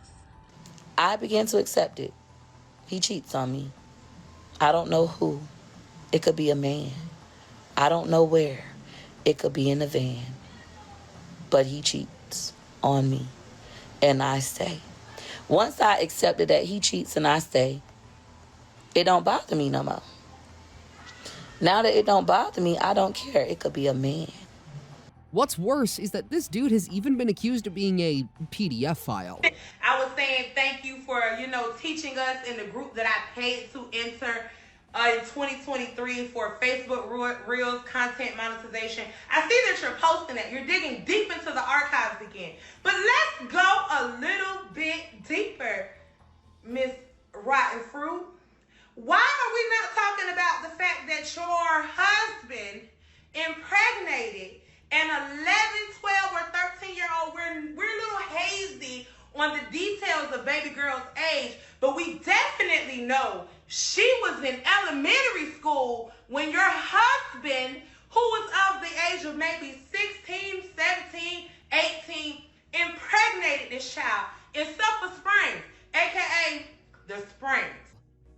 I began to accept it. He cheats on me. I don't know who. It could be a man. I don't know where. It could be in a van. But he cheats on me. And I stay. Once I accepted that he cheats and I stay, it don't bother me no more. Now that it don't bother me, I don't care. It could be a man. What's worse is that this dude has even been accused of being a PDF file. I was saying thank you for, teaching us in the group that I paid to enter in 2023 for Facebook Reels content monetization. I see that you're posting it. You're digging deep into the archives again. But let's go a little bit deeper, Miss Rotten Fruit. Why are we not talking about the fact that your husband impregnated an 11, 12, or 13-year-old? We're a little hazy on the details of baby girl's age, but we definitely know she was in elementary school when your husband, who was of the age of maybe 16, 17, 18, impregnated this child in Sulphur Springs, aka the Springs.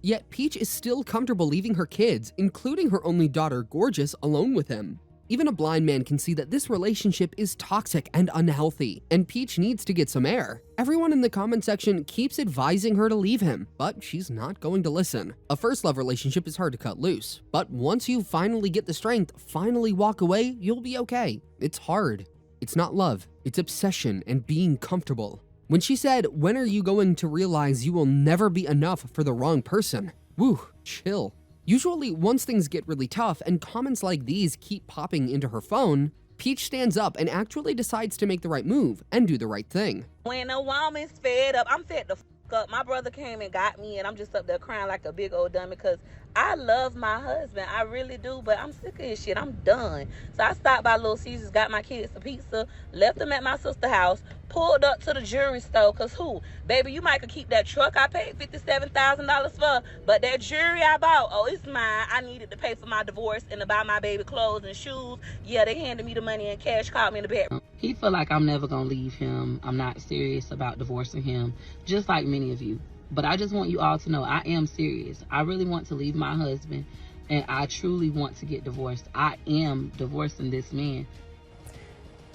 Yet Peach is still comfortable leaving her kids, including her only daughter, Gorgeous, alone with him. Even a blind man can see that this relationship is toxic and unhealthy, and Peach needs to get some air. Everyone in the comment section keeps advising her to leave him, but she's not going to listen. A first love relationship is hard to cut loose, but once you finally get the strength, finally walk away, you'll be okay. It's hard. It's not love, it's obsession and being comfortable. When she said, "When are you going to realize you will never be enough for the wrong person?" Woo, chill. Usually, once things get really tough and comments like these keep popping into her phone, Peach stands up and actually decides to make the right move and do the right thing. When a woman's fed up, I'm fed the f up. My brother came and got me, and I'm just up there crying like a big old dummy because I love my husband. I really do, but I'm sick of his shit. I'm done. So I stopped by Little Caesars, got my kids a pizza, left them at my sister's house, pulled up to the jewelry store, because who? Baby, you might could keep that truck I paid $57,000 for, but that jewelry I bought, oh, it's mine. I needed to pay for my divorce and to buy my baby clothes and shoes. Yeah, they handed me the money in cash, called me in the bedroom. He feel like I'm never going to leave him. I'm not serious about divorcing him, just like many of you. But I just want you all to know I am serious. I really want to leave my husband. and I truly want to get divorced. I am divorcing this man.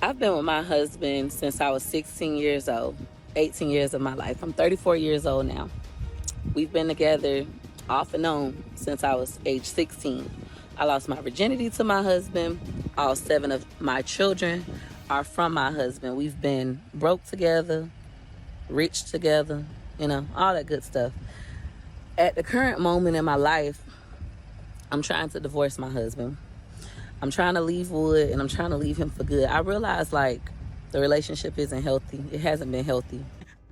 I've been with my husband since I was 16 years old, 18 years of my life. I'm 34 years old now. We've been together off and on since I was age 16. I lost my virginity to my husband. All 7 of my children are from my husband. We've been broke together, rich together, you know, all that good stuff. At the current moment in my life, I'm trying to divorce my husband. I'm trying to leave Wood, and I'm trying to leave him for good. I realize, like, the relationship isn't healthy. It hasn't been healthy.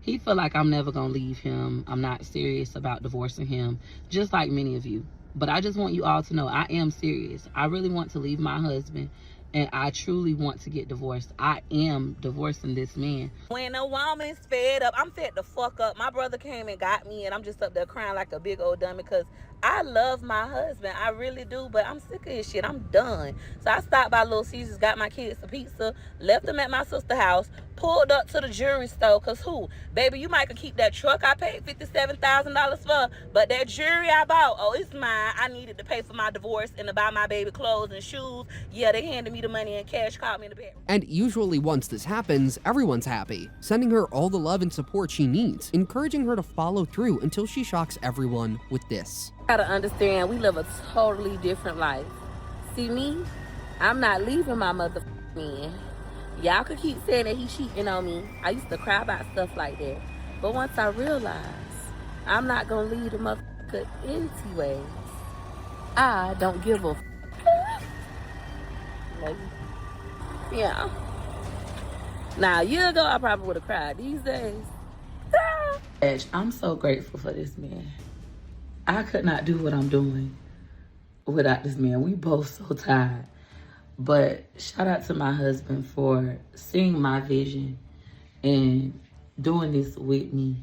He feel like I'm never gonna leave him. I'm not serious about divorcing him, just like many of you. But I just want you all to know I am serious. I really want to leave my husband, and I truly want to get divorced. I am divorcing this man. When a woman's fed up, I'm fed the fuck up. My brother came and got me, and I'm just up there crying like a big old dummy because I love my husband. I really do, but I'm sick of his shit. I'm done. So I stopped by Little Caesars, got my kids a pizza, left them at my sister's house, pulled up to the jewelry store, because who? Baby, you might could keep that truck I paid $57,000 for, but that jewelry I bought, oh, it's mine. I needed to pay for my divorce and to buy my baby clothes and shoes. Yeah, they handed me the money in cash, called me in the bedroom. And usually once this happens, everyone's happy, sending her all the love and support she needs, encouraging her to follow through until she shocks everyone with this. Gotta understand, we live a totally different life. See me? I'm not leaving my motherfucking man. Y'all could keep saying that he's cheating on me. I used to cry about stuff like that. But once I realized I'm not gonna leave the motherfucker anyways, I don't give a yeah. Now, a year ago, I probably would have cried. These days, I'm so grateful for this man. I could not do what I'm doing without this man. We both so tired. But shout out to my husband for seeing my vision and doing this with me.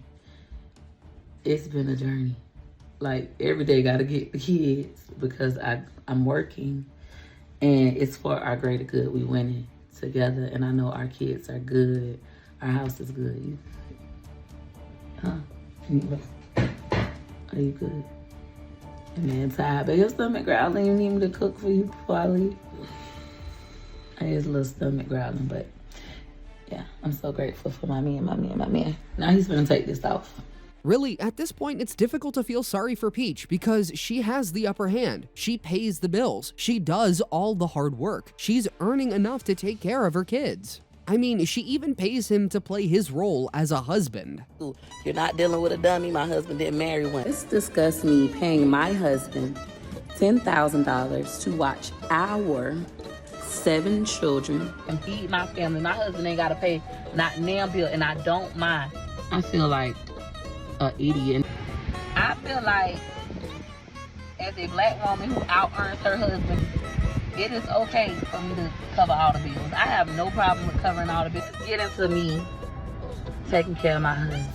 It's been a journey. Like, every day gotta get the kids because I'm working, and it's for our greater good. We winning together, and I know our kids are good. Our house is good. You good? Huh? Are you good? Man, tired, but your stomach growling. You need me to cook for you before I leave? I hear his little stomach growling, but yeah, I'm so grateful for my man. Now he's gonna take this off. Really, at this point, it's difficult to feel sorry for Peach because she has the upper hand. She pays the bills. She does all the hard work. She's earning enough to take care of her kids. I mean, she even pays him to play his role as a husband. You're not dealing with a dummy. My husband didn't marry one. Let's discuss me paying my husband $10,000 to watch our 7 children And feed my family. My husband ain't gotta pay not damn bill, and I don't mind. I feel like an idiot. I feel like, as a black woman who out-earns her husband, it is okay for me to cover all the bills. I have no problem with covering all the bills. Get into me taking care of my husband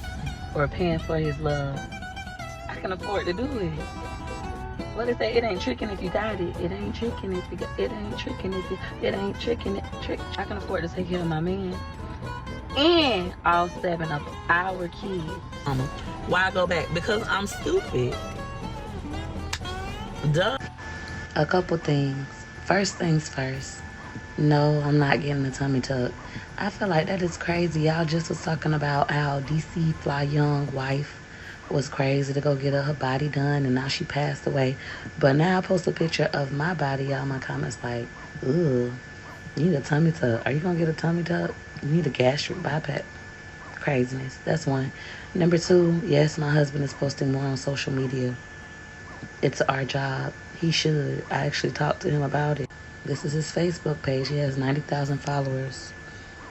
or paying for his love. I can afford to do it. What they say, it ain't tricking if you got it. It ain't tricking if you got it. Ain't tricking if you, it ain't tricking it. Trick. I can afford to take care of my man and all 7 of our kids. Why go back? Because I'm stupid. Duh. A couple things. First things first. No, I'm not getting a tummy tuck. I feel like that is crazy. Y'all just was talking about how DC Fly Young wife was crazy to go get her body done, and now she passed away. But now I post a picture of my body, y'all, my comments like, ooh, you need a tummy tuck. Are you gonna get a tummy tuck? You need a gastric bypass. Craziness. That's one. Number 2, yes, my husband is posting more on social media. It's our job. He should. I actually talked to him about it. This is his Facebook page. He has 90,000 followers.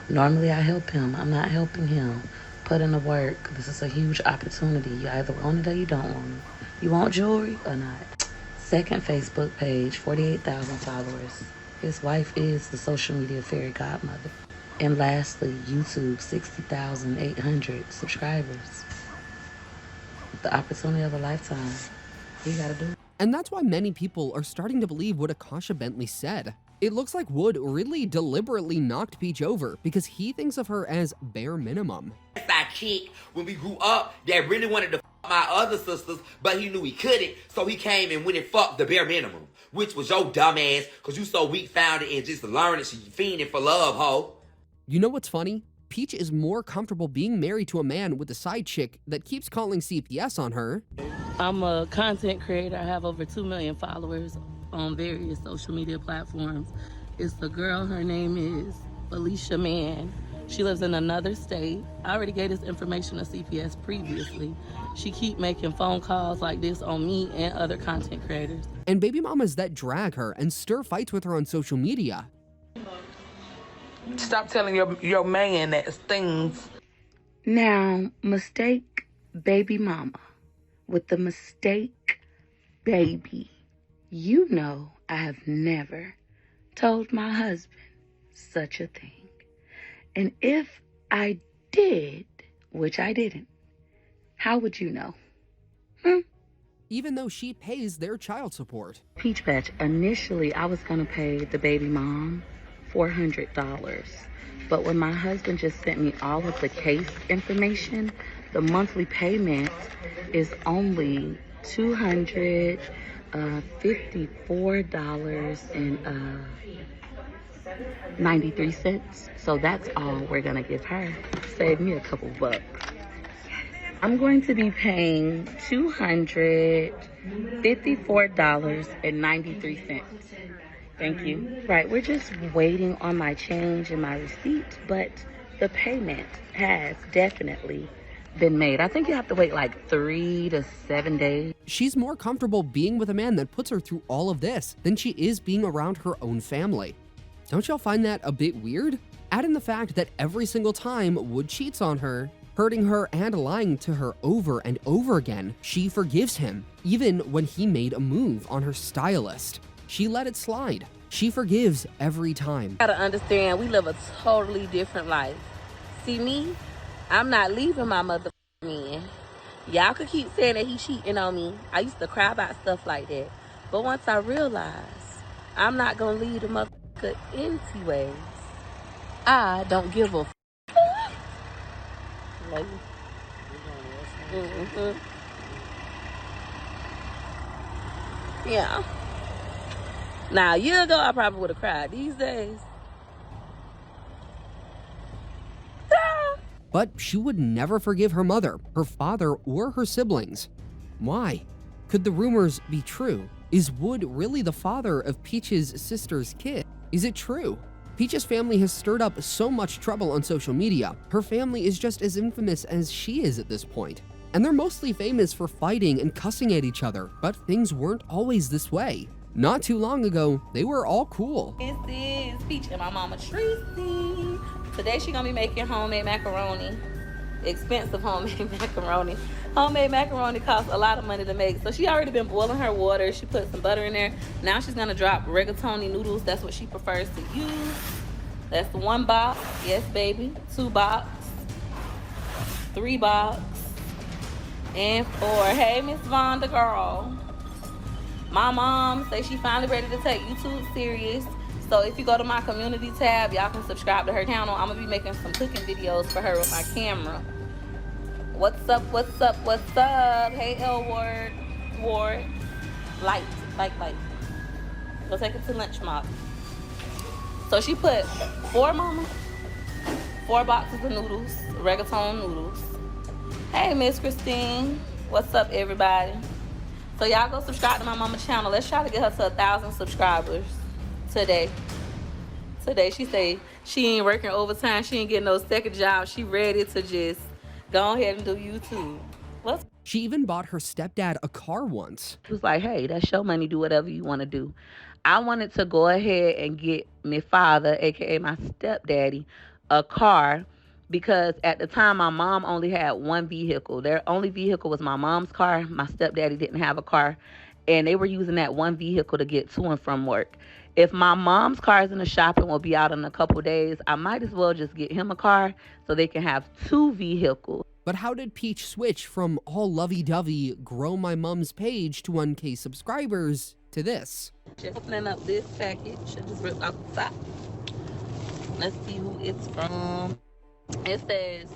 Normally I help him. I'm not helping him. Put in the work. This is a huge opportunity. You either want it or you don't want it. You want jewelry or not? Second Facebook page, 48,000 followers. His wife is the social media fairy godmother. And lastly, YouTube, 60,800 subscribers. The opportunity of a lifetime. You gotta do it. And that's why many people are starting to believe what Akasha Bentley said. It looks like Wood really deliberately knocked Peach over because he thinks of her as bare minimum. That chick when we grew up that really wanted to my other sisters, but he knew he couldn't, so he came and went and fucked the bare minimum, which was your dumb ass, because you so weak-founded and just learning she fiending for love, ho. You know what's funny? Peach is more comfortable being married to a man with a side chick that keeps calling CPS on her. I'm a content creator. I have over 2 million followers on various social media platforms. It's a girl, her name is Felicia Mann. She lives in another state. I already gave this information to CPS previously. She keep making phone calls like this on me and other content creators. And baby mamas that drag her and stir fights with her on social media. Stop telling your man that things. Now, mistake baby mama with the mistake baby. You know I have never told my husband such a thing. And if I did, which I didn't, how would you know? Even though she pays their child support. Peach Patch, initially I was gonna pay the baby mom $400. But when my husband just sent me all of the case information, the monthly payment is only $254.93. So that's all we're gonna give her. Save me a couple bucks. I'm going to be paying $254.93. Thank you. Right, we're just waiting on my change and my receipt, but the payment has definitely been made. I think you have to wait like 3 to 7 days. She's more comfortable being with a man that puts her through all of this than she is being around her own family. Don't y'all find that a bit weird? Add in the fact that every single time Wood cheats on her, hurting her and lying to her over and over again, she forgives him, even when he made a move on her stylist. She let it slide. She forgives every time. You gotta understand, we live a totally different life. See me? I'm not leaving my mother man. Y'all could keep saying that he cheating on me. I used to cry about stuff like that. But once I realized I'm not gonna leave the motherfucker anyways, I don't give a Yeah. Now, a year ago, I probably would have cried. These days, But she would never forgive her mother, her father, or her siblings. Why? Could the rumors be true? Is Wood really the father of Peach's sister's kid? Is it true? Peach's family has stirred up so much trouble on social media. Her family is just as infamous as she is at this point. And they're mostly famous for fighting and cussing at each other, but things weren't always this way. Not too long ago, they were all cool. this is Peach and my mama Tracy. Today she gonna be making homemade macaroni. Expensive homemade macaroni. Homemade macaroni costs a lot of money to make. So she already been boiling her water. She put some butter in there. Now she's gonna drop rigatoni noodles. That's what she prefers to use. That's 1 box. Yes, baby. 2 box. 3 box. And 4. Hey, Miss Vonda girl. My mom say she finally ready to take YouTube serious. So if you go to my community tab, y'all can subscribe to her channel. I'm gonna be making some cooking videos for her with my camera. What's up, what's up, what's up? Hey, L Ward. Light. Go take it to lunch, Mom. So she put 4 boxes of noodles, rigatoni noodles. Hey, Miss Christine. What's up, everybody? So y'all go subscribe to my mama's channel. Let's try to get her to 1,000 subscribers today. She say she ain't working overtime. She ain't getting no second job. She ready to just go ahead and do YouTube. She even bought her stepdad a car once. She was like, hey, that's your money. Do whatever you want to do. I wanted to go ahead and get my father, a.k.a. my stepdaddy, a car because at the time my mom only had 1 vehicle. Their only vehicle was my mom's car. My stepdaddy didn't have a car, and they were using that 1 vehicle to get to and from work. If my mom's car is in the shop and will be out in a couple days, I might as well just get him a car so they can have 2 vehicles. But how did Peach switch from all lovey-dovey grow my mom's page to 1K subscribers to this? Just opening up this package. I just ripped off the top. Let's see who it's from. It says,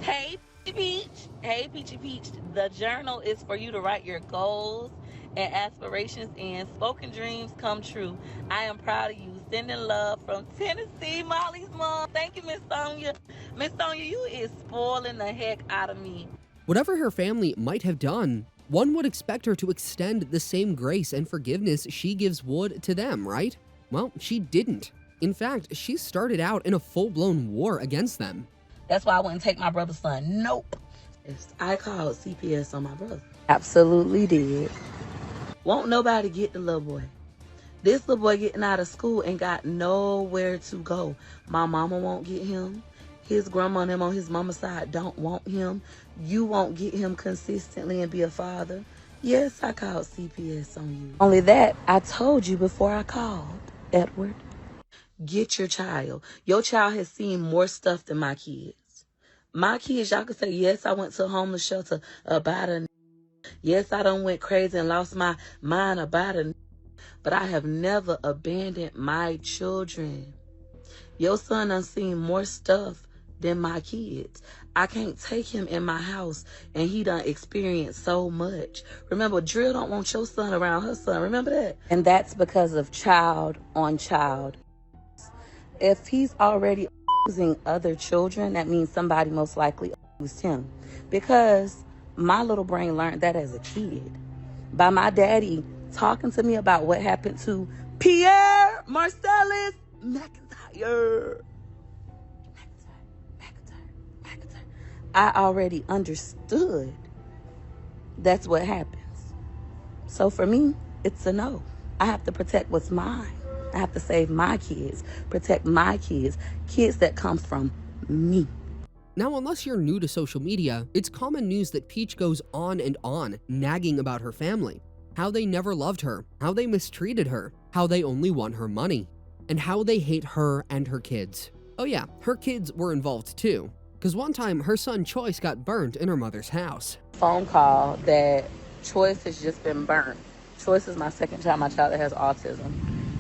hey, Peach. Hey, Peachy Peach. The journal is for you to write your goals and aspirations in. Spoken dreams come true. I am proud of you. Sending love from Tennessee, Molly's mom. Thank you, Miss Sonia. Miss Sonia, you is spoiling the heck out of me. Whatever her family might have done, one would expect her to extend the same grace and forgiveness she gives Wood to them, right? Well, she didn't. In fact, she started out in a full-blown war against them. That's why I wouldn't take my brother's son. Nope. I called CPS on my brother. Absolutely did. Won't nobody get the little boy. This little boy getting out of school ain't got nowhere to go. My mama won't get him. His grandma and them on his mama's side don't want him. You won't get him consistently and be a father. Yes, I called CPS on you. Only that, I told you before I called, Edward. Get your child. Your child has seen more stuff than my kids. My kids, y'all can say, yes, I went to a homeless shelter about a. Yes, I done went crazy and lost my mind about a. But I have never abandoned my children. Your son done seen more stuff than my kids. I can't take him in my house and he done experienced so much. Remember, Drill don't want your son around her son. Remember that? And that's because of child on child. If he's already abusing other children, that means somebody most likely abused him. Because my little brain learned that as a kid. By my daddy talking to me about what happened to Pierre Marcellus McIntyre. I already understood that's what happens. So for me, it's a no. I have to protect what's mine. I have to save my kids, protect my kids, kids that come from me. Now, unless you're new to social media, it's common news that Peach goes on and on, nagging about her family. How they never loved her, how they mistreated her, how they only want her money, and how they hate her and her kids. Oh yeah, her kids were involved too, because one time her son Choice got burnt in her mother's house. Phone call that Choice has just been burnt. Choice is my second child, my child that has autism.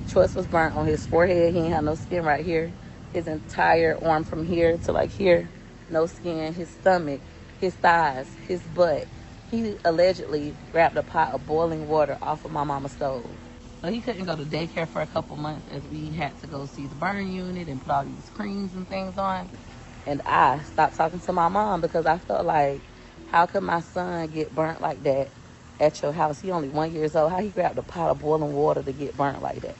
Choice was burnt on his forehead. He ain't had no skin right here. His entire arm from here to like here, no skin. His stomach, his thighs, his butt. He allegedly grabbed a pot of boiling water off of my mama's stove. So he couldn't go to daycare for a couple months as we had to go see the burn unit and put all these creams and things on. And I stopped talking to my mom because I felt like, how could my son get burnt like that at your house? He only 1 year old. How he grabbed a pot of boiling water to get burnt like that?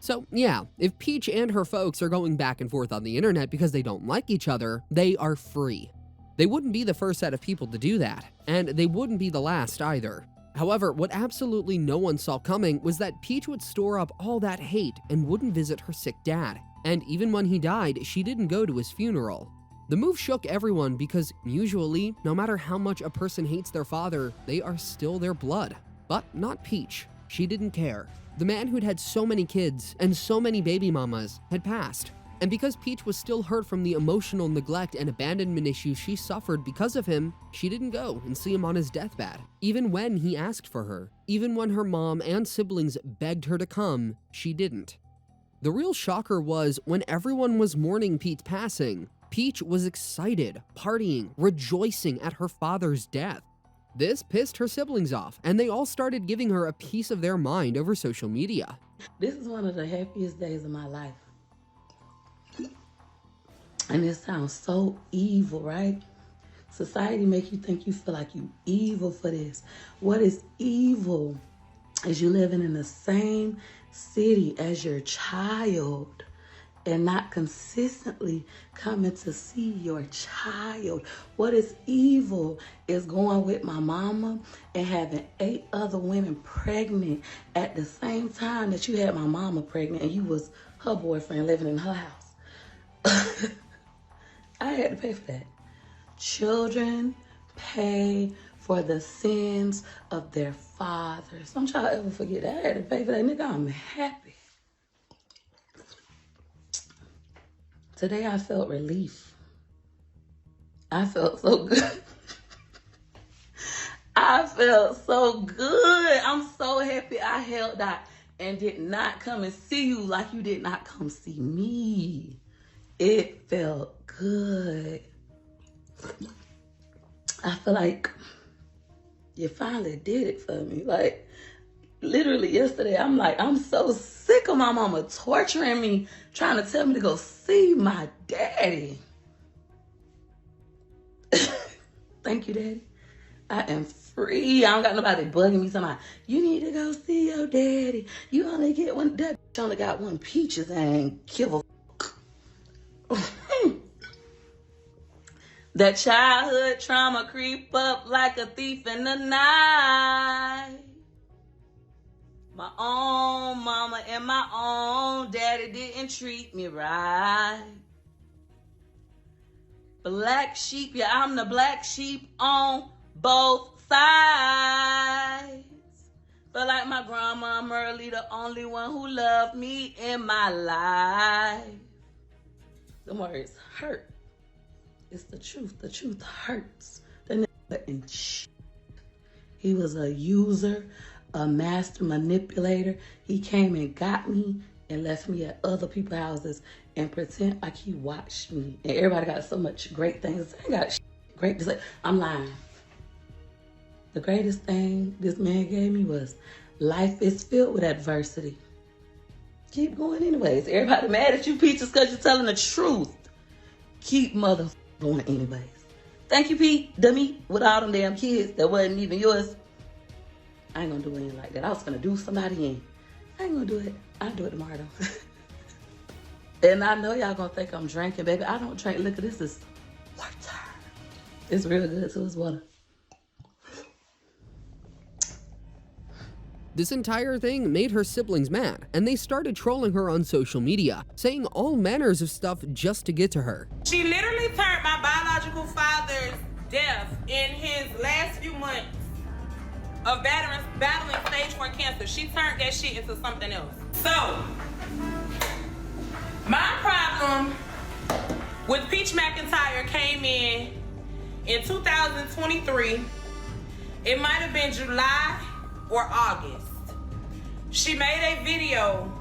So yeah, if Peach and her folks are going back and forth on the internet because they don't like each other, they are free. They wouldn't be the first set of people to do that, and they wouldn't be the last either. However, what absolutely no one saw coming was that Peach would store up all that hate and wouldn't visit her sick dad. And even when he died, she didn't go to his funeral. The move shook everyone because usually, no matter how much a person hates their father, they are still their blood. But not Peach. She didn't care. The man who'd had so many kids and so many baby mamas had passed. And because Peach was still hurt from the emotional neglect and abandonment issues she suffered because of him, she didn't go and see him on his deathbed. Even when he asked for her, even when her mom and siblings begged her to come, she didn't. The real shocker was when everyone was mourning Pete's passing, Peach was excited, partying, rejoicing at her father's death. This pissed her siblings off, and they all started giving her a piece of their mind over social media. This is one of the happiest days of my life. And it sounds so evil, right? Society make you think you feel like you evil for this. What is evil is you living in the same city as your child and not consistently coming to see your child. What is evil is going with my mama and having 8 other women pregnant at the same time that you had my mama pregnant and you was her boyfriend living in her house. I had to pay for that. Children pay for the sins of their fathers. Don't y'all ever forget that. I had to pay for that. Nigga, I'm happy. Today I felt relief. I felt so good. I felt so good. I'm so happy I held out and did not come and see you like you did not come see me. It felt good. I feel like you finally did it for me. Like, literally yesterday, I'm like, I'm so sick of my mama torturing me, trying to tell me to go see my daddy. Thank you, Daddy. I am free. I don't got nobody bugging me talking about, you need to go see your daddy. You only get one. That bitch only got one peaches and give a fuck. That childhood trauma creep up like a thief in the night. My own mama and my own daddy didn't treat me right. Black sheep, yeah, I'm the black sheep on both sides. Feel like my grandma Merle, the only one who loved me in my life. The words hurt. It's the truth. The truth hurts. The nigga and shit. He was a user, a master manipulator. He came and got me and left me at other people's houses and pretend like he watched me. And everybody got so much great things. I got shit great to say. I'm lying. The greatest thing this man gave me was life is filled with adversity. Keep going anyways. Everybody mad at you, Peaches, because you're telling the truth. Keep mother going anyways. Thank you, Pete, dummy, with all them damn kids that wasn't even yours. I ain't gonna do anything like that. I was gonna do somebody in. I ain't gonna do it. I'll do it tomorrow though. And I know y'all gonna think I'm drinking, baby. I don't drink liquor. This is water. It's real good too. It's water. This entire thing made her siblings mad, and they started trolling her on social media, saying all manners of stuff just to get to her. She literally turned my biological father's death in his last few months of battling stage 4 cancer. She turned that shit into something else. So, my problem with Peach McIntyre came in 2023. It might have been July or August. She made a video,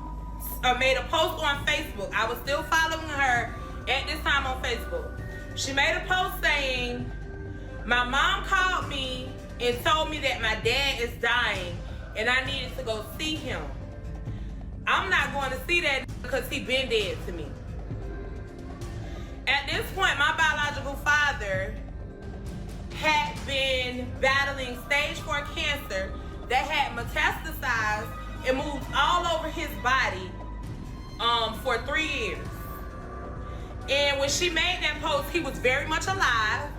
made a post on Facebook. I was still following her at this time on Facebook. She made a post saying, my mom called me and told me that my dad is dying and I needed to go see him. I'm not going to see that because he been dead to me. At this point, my biological father had been battling stage 4 cancer that had metastasized and moved all over his body for 3 years. And when she made that post, he was very much alive.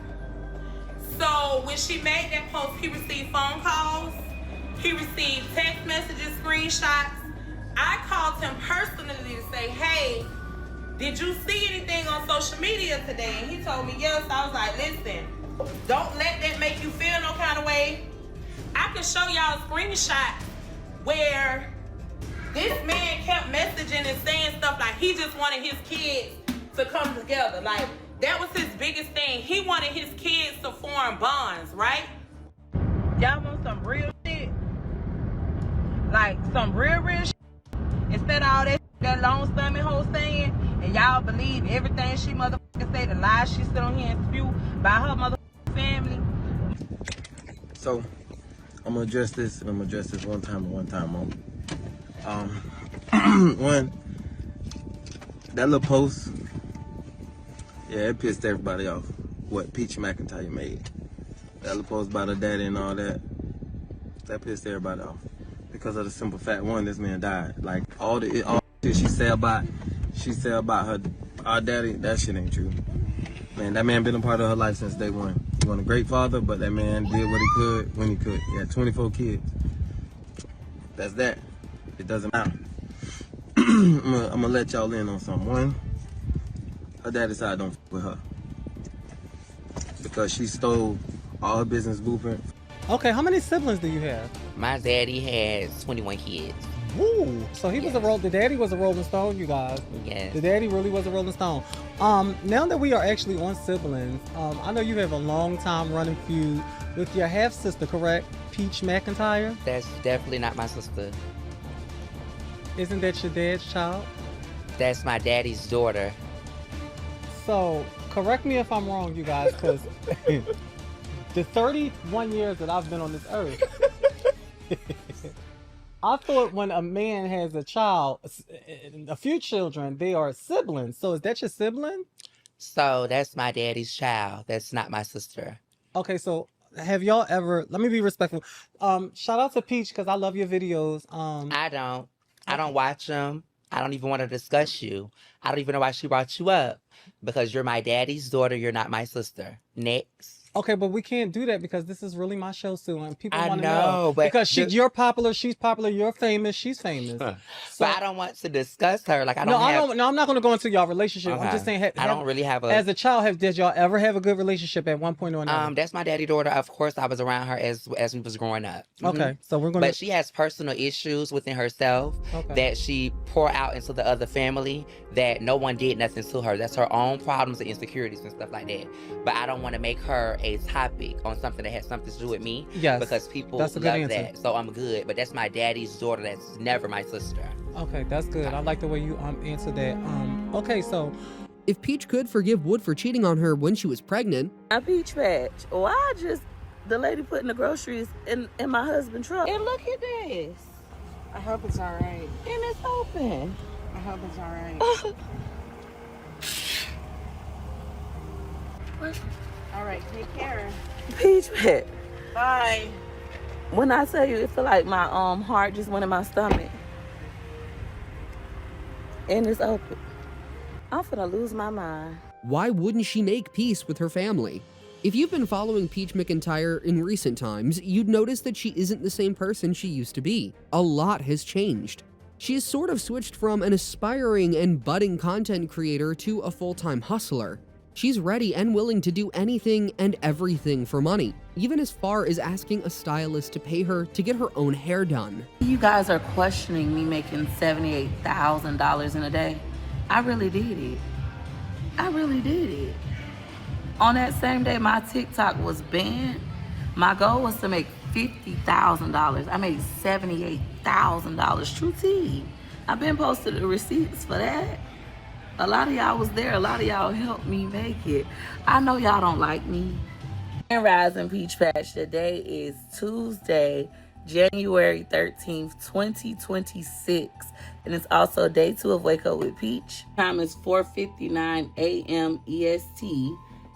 So when she made that post, he received phone calls, he received text messages, screenshots. I called him personally to say, hey, did you see anything on social media today? And he told me yes. I was like, listen, don't let that make you feel no kind of way. I can show y'all screenshots where this man kept messaging and saying stuff like he just wanted his kids to come together. Like, that was his biggest thing. He wanted his kids to form bonds, right? Y'all want some real shit? Like, some real shit? Instead of all that long stomach hoe saying, and y'all believe everything she motherfucking say, the lies she sit on here and spew by her motherfucking family. So, I'm gonna address this, and I'm gonna address this one time only. One, that little post, yeah, it pissed everybody off. What Peach McIntyre made. That little post about her daddy and all that pissed everybody off. Because of the simple fact, one, this man died. Like, all the shit she said about our daddy, that shit ain't true. Man, that man been a part of her life since day one. He wasn't a great father, but that man did what he could when he could. He had 24 kids. That's that. It doesn't matter. I'm gonna let y'all in on something. One, her dad decided don't f with her. Because she stole all her business blueprint. Okay, how many siblings do you have? My daddy has 21 kids. Woo! So he was the daddy was a Rolling Stone, you guys. Yes. The daddy really was a Rolling Stone. Now that we are actually on siblings, I know you have a long time running feud with your half sister, correct? Peach McIntyre? That's definitely not my sister. Isn't that your dad's child? That's my daddy's daughter. So, correct me if I'm wrong, you guys, because the 31 years that I've been on this earth, I thought when a man has a child, a few children, they are siblings. So is that your sibling? So that's my daddy's child. That's not my sister. Okay, so have y'all ever, let me be respectful. Shout out to Peach because I love your videos. I don't watch them. I don't even want to discuss you. I don't even know why she brought you up. Because you're my daddy's daughter, you're not my sister. Next. Okay, but we can't do that because this is really my show, Sue, and people I want to know, but because you're popular, she's popular, you're famous, she's famous. So, but I don't want to discuss her. Like I'm not going to go into y'all relationship. Okay. I'm just saying, I don't really have a. As a child, did y'all ever have a good relationship at one point or another? That's my daddy daughter. Of course, I was around her as we was growing up. Okay, so we're gonna. But she has personal issues within herself that she pour out into the other family that no one did nothing to her. That's her own problems and insecurities and stuff like that. But I don't want to make her a topic on something that has something to do with me. Yes, because people love that. So I'm good. But that's my daddy's daughter. That's never my sister. Okay, that's good. I like the way you answer that. Okay, so if Peach could forgive Wood for cheating on her when she was pregnant, a peach patch. Why just the lady putting the groceries in my husband's truck? And look at this. I hope it's all right. And it's open. I hope it's all right. All right, take care. Peach patch. Bye. When I tell you, it feel like my heart just went in my stomach. And it's open. I'm finna lose my mind. Why wouldn't she make peace with her family? If you've been following Peach McIntyre in recent times, you'd notice that she isn't the same person she used to be. A lot has changed. She has sort of switched from an aspiring and budding content creator to a full-time hustler. She's ready and willing to do anything and everything for money, even as far as asking a stylist to pay her to get her own hair done. You guys are questioning me making $78,000 in a day. I really did it. I really did it. On that same day my TikTok was banned, my goal was to make $50,000. I made $78,000. True tea. I've been posted the receipts for that. A lot of y'all was there. A lot of y'all helped me make it. I know y'all don't like me. And Rising Peach Patch. Today is Tuesday, January 13th, 2026. And it's also day 2 of Wake Up with Peach. Time is 4:59 a.m. EST.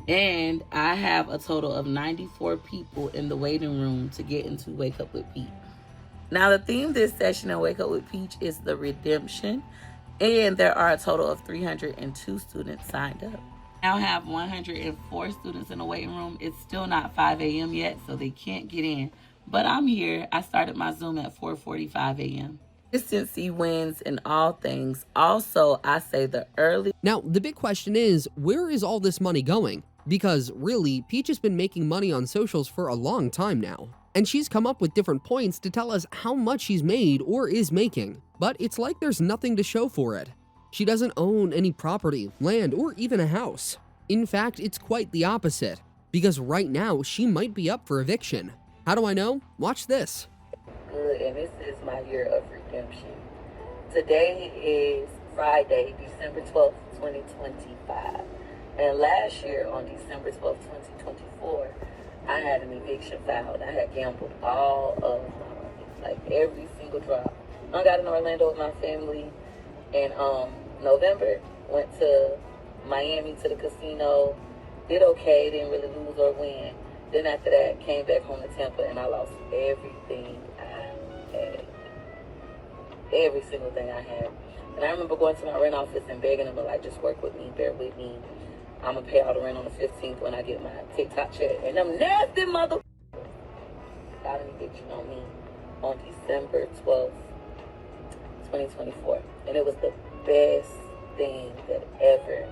And I have a total of 94 people in the waiting room to get into Wake Up with Peach. Now the theme this session in Wake Up with Peach is the redemption. And there are a total of 302 students signed up. I now have 104 students in the waiting room. It's still not 5 a.m. yet, so they can't get in. But I'm here. I started my Zoom at 4:45 a.m. Consistency wins in all things. Also, I say the early... Now, the big question is, where is all this money going? Because, really, Peach has been making money on socials for a long time now. And she's come up with different points to tell us how much she's made or is making. But it's like there's nothing to show for it. She doesn't own any property, land, or even a house. In fact, it's quite the opposite. Because right now, she might be up for eviction. How do I know? Watch this. Good, and this is my year of redemption. Today is Friday, December 12th, 2025. And last year, on December 12th, 2024, I had an eviction filed. I had gambled all of my money, like every single drop. I got in Orlando with my family in November. Went to Miami to the casino. Did okay, didn't really lose or win. Then after that, came back home to Tampa and I lost everything I had. Every single thing I had. And I remember going to my rent office and begging them to like, just work with me, bear with me. I'm gonna pay all the rent on the 15th when I get my TikTok check. And them nasty mother got an eviction on me on December 12th, 2024. And it was the best thing that ever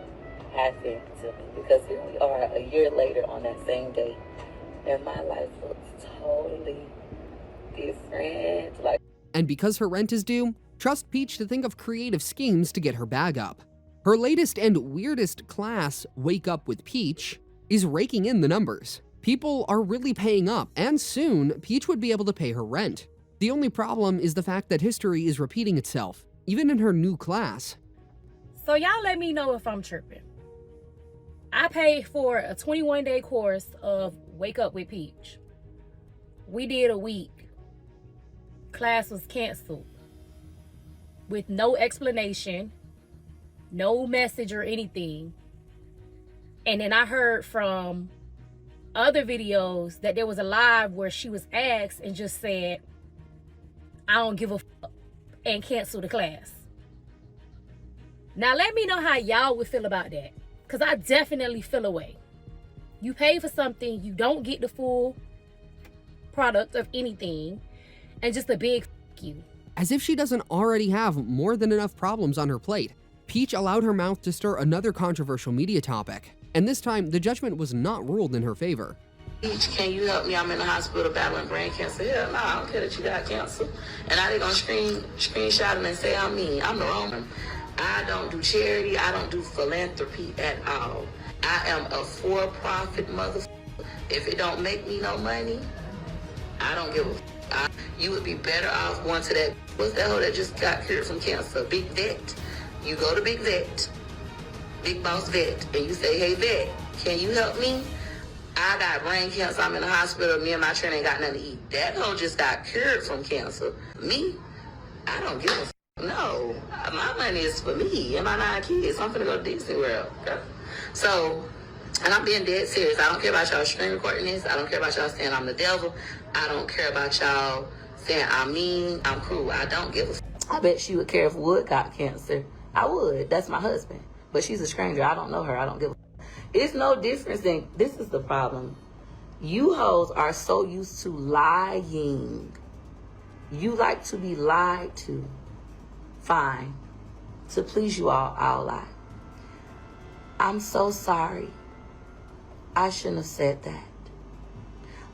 happened to me. Because here we are a year later on that same day. And my life looks totally different. Like, and because her rent is due, trust Peach to think of creative schemes to get her bag up. Her latest and weirdest class, Wake Up with Peach, is raking in the numbers. People are really paying up, and soon, Peach would be able to pay her rent. The only problem is the fact that history is repeating itself, even in her new class. So y'all let me know if I'm tripping. I paid for a 21-day course of Wake Up with Peach. We did a week. Class was canceled with no explanation, no message or anything. And then I heard from other videos that there was a live where she was asked and just said, I don't give a fuck, and canceled the class. Now let me know how y'all would feel about that, because I definitely feel away. You pay for something, you don't get the full product of anything, and just a big fuck you. As if she doesn't already have more than enough problems on her plate, Peach allowed her mouth to stir another controversial media topic, and this time the judgment was not ruled in her favor. Peach, can you help me? I'm in the hospital battling brain cancer. Hell no, I don't care that you got cancer. And I didn't gonna screenshot them and say I'm mean. I'm the wrong one. I don't do charity. I don't do philanthropy at all. I am a for-profit motherfucker. If it don't make me no money, I don't give a fuck. You would be better off going to that, what's that hoe that just got cured from cancer? Big Vet. You go to Big Vet, Big Boss Vet, and you say, hey vet, can you help me? I got brain cancer, I'm in the hospital, me and my trainer ain't got nothing to eat. That hoe just got cured from cancer. Me? I don't give a fuck. No, my money is for me and my 9 kids. I'm finna go to Disney World, okay? So, and I'm being dead serious. I don't care about y'all screen recording this. I don't care about y'all saying I'm the devil. I don't care about y'all saying I'm mean, I'm cruel. I don't give a fuck. I bet she would care if Wood got cancer. I would. That's my husband. But she's a stranger. I don't know her. I don't give a fuck. It's no difference than, this is the problem. You hoes are so used to lying. You like to be lied to. Fine. To please you all, I'll lie. I'm so sorry. I shouldn't have said that.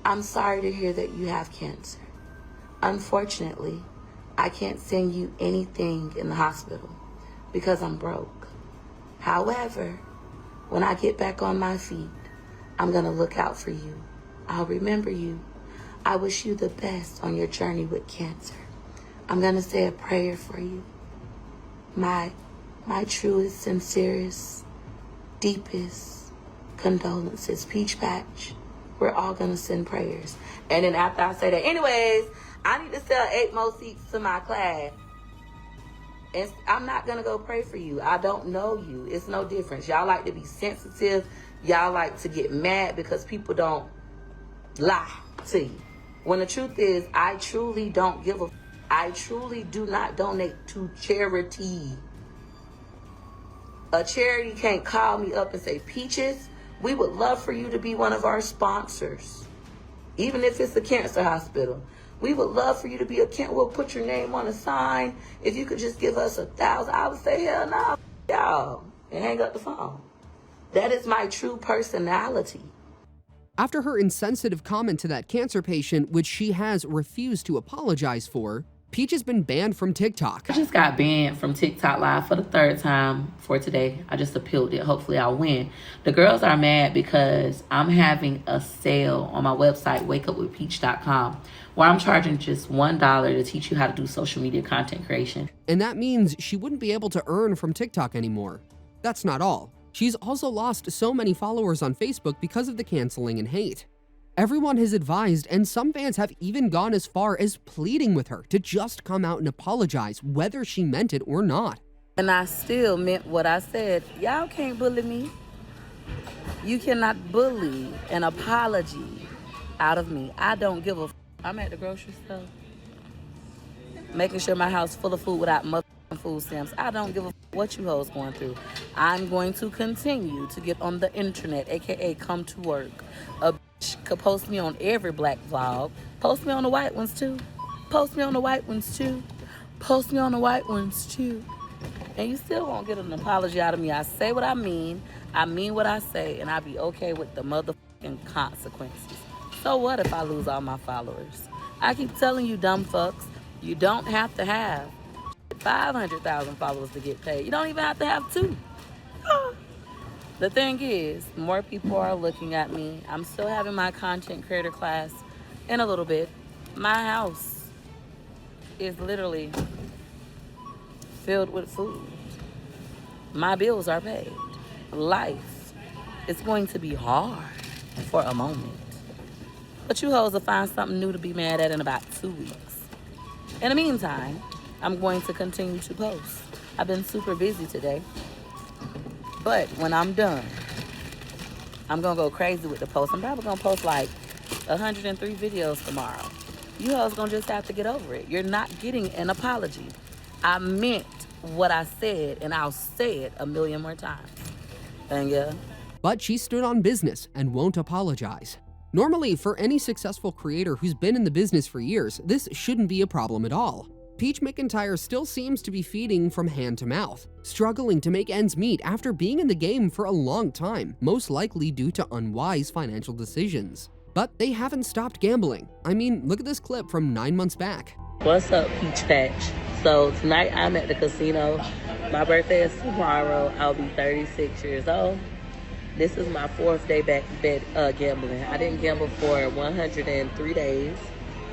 I'm sorry to hear that you have cancer. Unfortunately, I can't send you anything in the hospital because I'm broke. However, when I get back on my feet, I'm gonna look out for you. I'll remember you. I wish you the best on your journey with cancer. I'm gonna say a prayer for you. My truest, sincerest, deepest condolences. Peach Patch, we're all gonna send prayers. And then after I say that, anyways, I need to sell 8 more seats to my class. And I'm not gonna go pray for you. I don't know you. It's no difference. Y'all like to be sensitive. Y'all like to get mad because people don't lie to you. When the truth is, I truly don't give a I truly do not donate to charity. A charity can't call me up and say, Peaches, we would love for you to be one of our sponsors. Even if it's a cancer hospital. We would love for you to be we'll put your name on a sign. If you could just give us $1,000, I would say, hell no, y'all, and hang up the phone. That is my true personality. After her insensitive comment to that cancer patient, which she has refused to apologize for, Peach has been banned from TikTok. I just got banned from TikTok Live for the 3rd time for today. I just appealed it. Hopefully I'll win. The girls are mad because I'm having a sale on my website, wakeupwithpeach.com, where I'm charging just $1 to teach you how to do social media content creation. And that means she wouldn't be able to earn from TikTok anymore. That's not all. She's also lost so many followers on Facebook because of the canceling and hate. Everyone has advised, and some fans have even gone as far as pleading with her to just come out and apologize, whether she meant it or not. And I still meant what I said. Y'all can't bully me. You cannot bully an apology out of me. I don't give a f. I'm at the grocery store, making sure my house full of food without motherfucking food stamps. I don't give a f what you hoes going through. I'm going to continue to get on the internet, aka come to work. A bitch could post me on every black vlog. Post me on the white ones too. Post me on the white ones too. Post me on the white ones too. And you still won't get an apology out of me. I say what I mean what I say, and I be okay with the motherfucking consequences. So what if I lose all my followers? I keep telling you dumb fucks, you don't have to have 500,000 followers to get paid. You don't even have to have 2. The thing is, more people are looking at me. I'm still having my content creator class in a little bit. My house is literally filled with food. My bills are paid. Life is going to be hard for a moment. But you hoes will find something new to be mad at in about 2 weeks. In the meantime, I'm going to continue to post. I've been super busy today. But when I'm done, I'm going to go crazy with the post. I'm probably going to post like 103 videos tomorrow. You hoes going to just have to get over it. You're not getting an apology. I meant what I said, and I'll say it a million more times. Thank you. But she stood on business and won't apologize. Normally, for any successful creator who's been in the business for years, this shouldn't be a problem at all. Peach McIntyre still seems to be feeding from hand to mouth, struggling to make ends meet after being in the game for a long time, most likely due to unwise financial decisions. But they haven't stopped gambling. I mean, look at this clip from 9 months back. What's up, Peach Patch? So tonight I'm at the casino. My birthday is tomorrow. I'll be 36 years old. This is my 4th day back gambling. I didn't gamble for 103 days.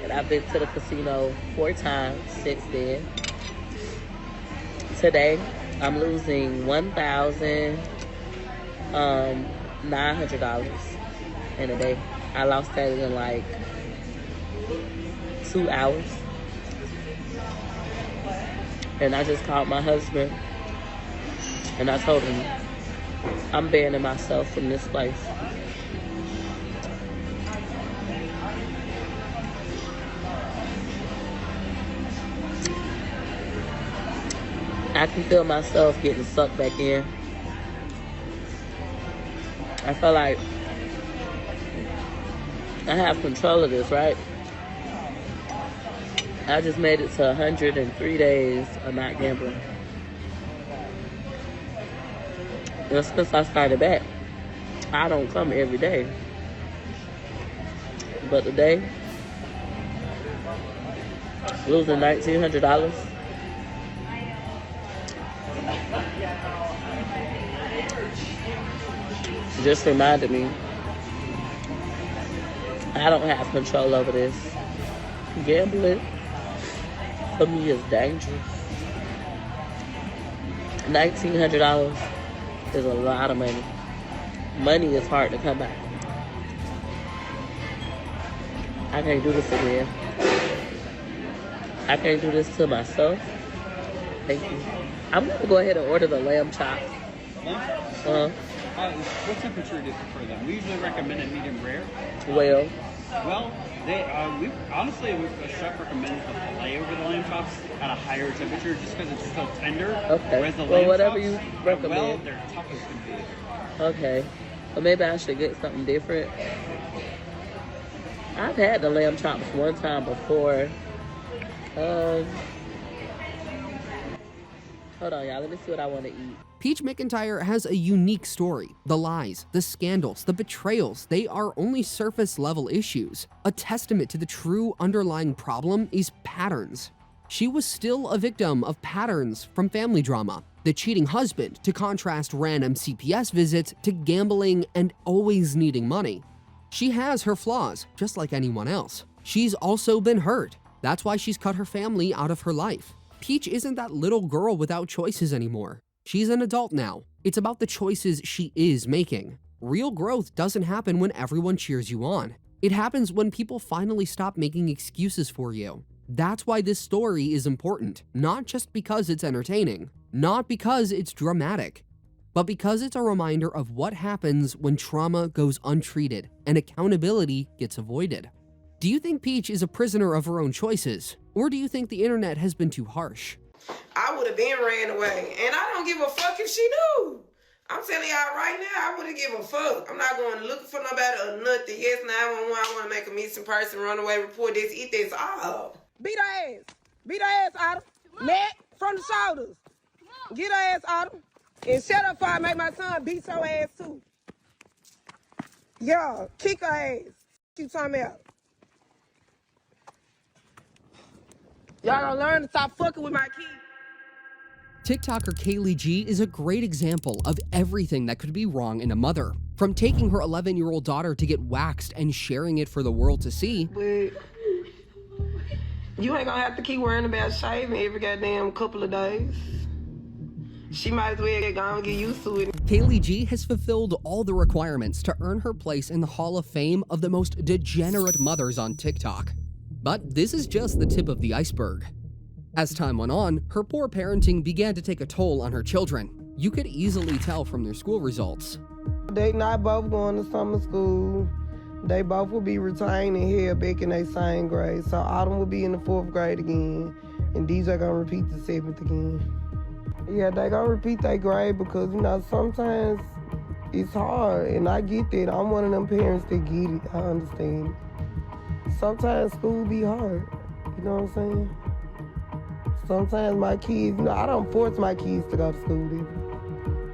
And I've been to the casino 4 times since then. Today, I'm losing $1,900 in a day. I lost that in like 2 hours. And I just called my husband and I told him, I'm banning myself from this place. I can feel myself getting sucked back in. I feel like I have control of this, right? I just made it to 103 days of not gambling. And since I started back, I don't come every day. But today, losing $1,900. Just reminded me, I don't have control over this. Gambling, for me, is dangerous. $1,900 is a lot of money. Money is hard to come by. I can't do this again. I can't do this to myself. Thank you. I'm gonna go ahead and order the lamb chops. What temperature do you prefer them? We usually recommend a medium rare. Well, the chef recommends the filet over the lamb chops at a higher temperature just because it's still tender. Okay. Whereas the well, lamb whatever chops, you recommend. they're tough as can be. Okay. Well, maybe I should get something different. I've had the lamb chops one time before. Hold on, y'all. Let me see what I want to eat. Peach McIntyre has a unique story. The lies, the scandals, the betrayals, they are only surface level issues. A testament to the true underlying problem is patterns. She was still a victim of patterns from family drama. The cheating husband, to contrast random CPS visits to gambling and always needing money. She has her flaws, just like anyone else. She's also been hurt. That's why she's cut her family out of her life. Peach isn't that little girl without choices anymore. She's an adult now. It's about the choices she is making. Real growth doesn't happen when everyone cheers you on. It happens when people finally stop making excuses for you. That's why this story is important, not just because it's entertaining, not because it's dramatic, but because it's a reminder of what happens when trauma goes untreated and accountability gets avoided. Do you think Peach is a prisoner of her own choices, or do you think the internet has been too harsh? I would have been ran away, and I don't give a fuck if she knew. I'm telling y'all right now, I wouldn't give a fuck. I'm not going looking for nobody or nothing. Yes, 911, I want to make a missing person, runaway report, this, eat this, all. Beat her ass. Beat her ass, Autumn. Neck from the shoulders. Get her ass, Autumn. And shut up before I make my son beat your ass, too. Yeah, kick her ass. You talking about? Y'all gonna learn to stop fucking with my kids. TikToker Kaylee G is a great example of everything that could be wrong in a mother. From taking her 11-year-old daughter to get waxed and sharing it for the world to see. But you ain't gonna have to keep worrying about shaving every goddamn couple of days. She might as well go and get used to it. Kaylee G has fulfilled all the requirements to earn her place in the Hall of Fame of the most degenerate mothers on TikTok. But this is just the tip of the iceberg. As time went on, her poor parenting began to take a toll on her children. You could easily tell from their school results. They not both going to summer school. They both will be retained and held back in their same grade. So Autumn will be in the 4th grade again, and DJ gonna repeat the 7th again. Yeah, they gonna repeat their grade because, you know, sometimes it's hard, and I get that. I'm one of them parents that get it. I understand it. Sometimes school be hard. You know what I'm saying? Sometimes my kids, you know, I don't force my kids to go to school either.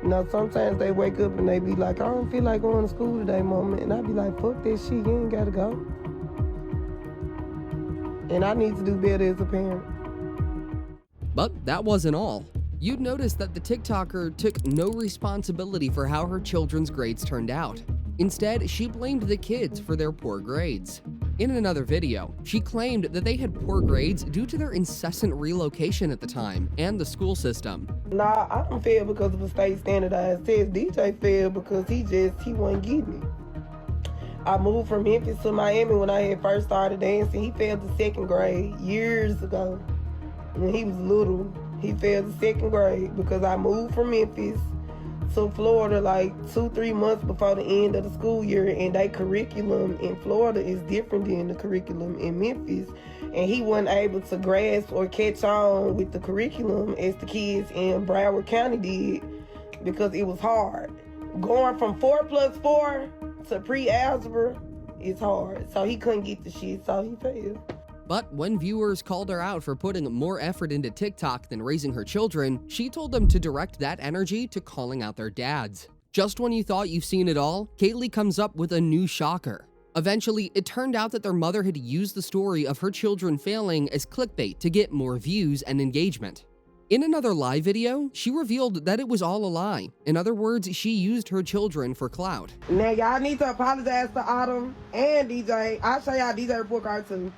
You know, sometimes they wake up and they be like, I don't feel like going to school today, Mama. And I be like, fuck that shit, you ain't gotta go. And I need to do better as a parent. But that wasn't all. You'd notice that the TikToker took no responsibility for how her children's grades turned out. Instead, she blamed the kids for their poor grades. In another video, she claimed that they had poor grades due to their incessant relocation at the time and the school system. Nah, I don't fail because of a state standardized test. DJ failed because he wasn't getting it. I moved from Memphis to Miami when I had first started dancing. He failed the 2nd grade years ago. When he was little, he failed the 2nd grade because I moved from Memphis to Florida like 2-3 months before the end of the school year, and their curriculum in Florida is different than the curriculum in Memphis, and he wasn't able to grasp or catch on with the curriculum as the kids in Broward County did because it was hard. Going from 4+4 to pre-algebra is hard, so he couldn't get the shit, so he failed. But when viewers called her out for putting more effort into TikTok than raising her children, she told them to direct that energy to calling out their dads. Just when you thought you've seen it all, Kaylee comes up with a new shocker. Eventually, it turned out that their mother had used the story of her children failing as clickbait to get more views and engagement. In another live video, she revealed that it was all a lie. In other words, she used her children for clout. Now, y'all need to apologize to Autumn and DJ. I'll show y'all DJ report card too.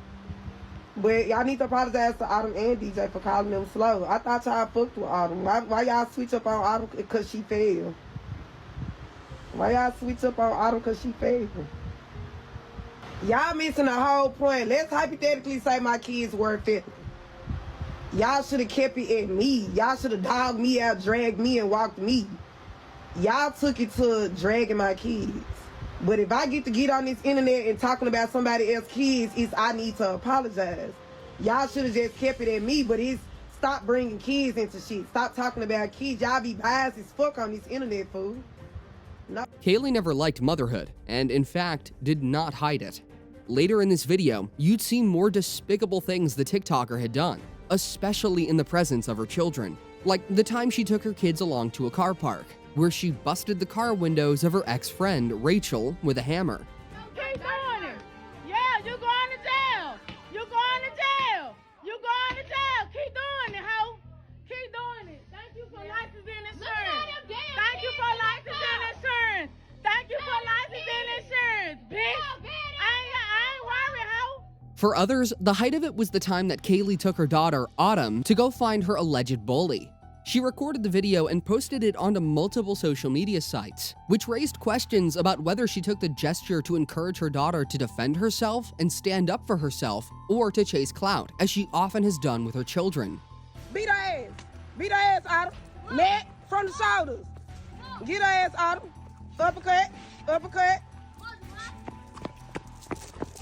But y'all need to apologize to Autumn and DJ for calling them slow. I thought y'all fucked with Autumn. Why y'all switch up on Autumn because she failed? Why y'all switch up on Autumn because she failed? Y'all missing the whole point. Let's hypothetically say my kids were 50. Y'all should have kept it at me. Y'all should have dogged me out, dragged me, and walked me. Y'all took it to dragging my kids. But if I get to get on this internet and talking about somebody else's kids, I need to apologize. Y'all should have just kept it at me, but it's stop bringing kids into shit. Stop talking about kids. Y'all be biased as fuck on this internet, fool. No. Kaylee never liked motherhood, and in fact, did not hide it. Later in this video, you'd see more despicable things the TikToker had done, especially in the presence of her children. Like the time she took her kids along to a car park, where she busted the car windows of her ex-friend, Rachel, with a hammer. Keep doing it. Yeah, you're going to jail. You're going to jail. You're going to jail. Keep doing it, ho. Keep doing it. Thank you for license and insurance. Thank you for license and insurance. Thank you for license and insurance, bitch. I ain't worried, ho. For others, the height of it was the time that Kaylee took her daughter, Autumn, to go find her alleged bully. She recorded the video and posted it onto multiple social media sites, which raised questions about whether she took the gesture to encourage her daughter to defend herself and stand up for herself, or to chase clout, as she often has done with her children. Beat her ass. Beat her ass, Autumn. Neck from the shoulders. Get her ass, Autumn. Uppercut. Uppercut.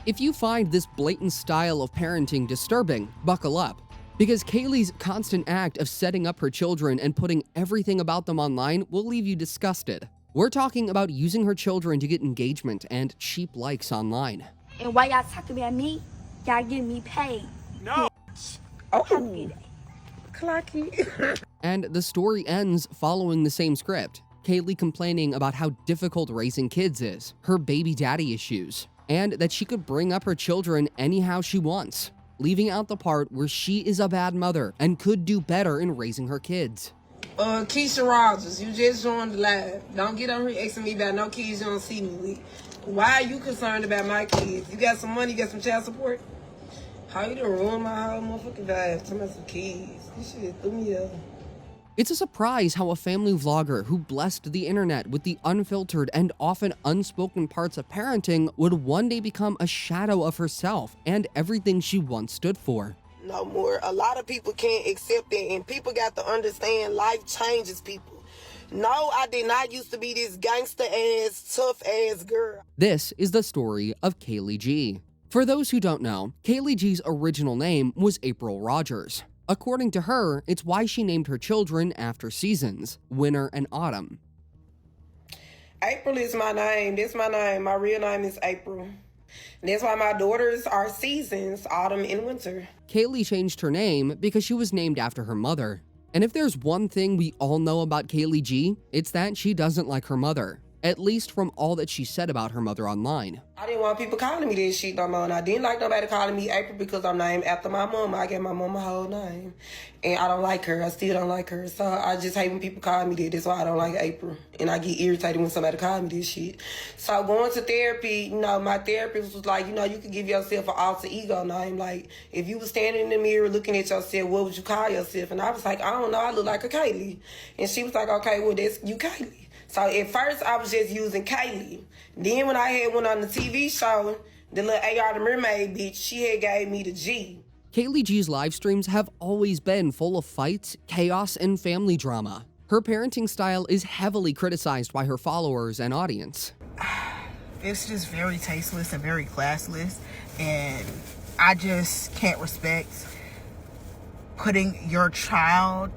If you find this blatant style of parenting disturbing, buckle up. Because Kaylee's constant act of setting up her children and putting everything about them online will leave you disgusted. We're talking about using her children to get engagement and cheap likes online. And while y'all talking about me, y'all getting me paid. No. Oh. Clocky. And the story ends following the same script. Kaylee complaining about how difficult raising kids is, her baby daddy issues, and that she could bring up her children anyhow she wants, leaving out the part where she is a bad mother and could do better in raising her kids. Keisha Rogers, you just joined the live. Don't get on here asking me about no kids you don't see me with. Why are you concerned about my kids? You got some money, you got some child support? How you done ruin my whole motherfucking vibe? Talking about some kids. This shit threw me up. It's a surprise how a family vlogger who blessed the internet with the unfiltered and often unspoken parts of parenting would one day become a shadow of herself and everything she once stood for. No more. A lot of people can't accept that, and people got to understand life changes people. No, I did not used to be this gangster ass, tough ass girl. This is the story of Kaylee G. For those who don't know, Kaylee G's original name was April Rogers. According to her, it's why she named her children after seasons, winter and autumn. April is my name. That's my name. My real name is April. And that's why my daughters are seasons, autumn and winter. Kaylee changed her name because she was named after her mother. And if there's one thing we all know about Kaylee G, it's that she doesn't like her mother. At least from all that she said about her mother online. I didn't want people calling me this shit no more, and I didn't like nobody calling me April because I'm named after my mom. I gave my mom a whole name, and I don't like her. I still don't like her, so I just hate when people call me that. That's why I don't like April, and I get irritated when somebody calls me this shit. So going to therapy, my therapist was like, you could give yourself an alter ego name. Like, if you was standing in the mirror looking at yourself, what would you call yourself? And I was like, I don't know, I look like a Kaylee. And she was like, okay, well, that's you Kaylee. So at first I was just using Kaylee. Then when I had went on the TV show, the little AR the Mermaid bitch, she had gave me the G. Kaylee G's live streams have always been full of fights, chaos, and family drama. Her parenting style is heavily criticized by her followers and audience. It's just very tasteless and very classless, and I just can't respect putting your child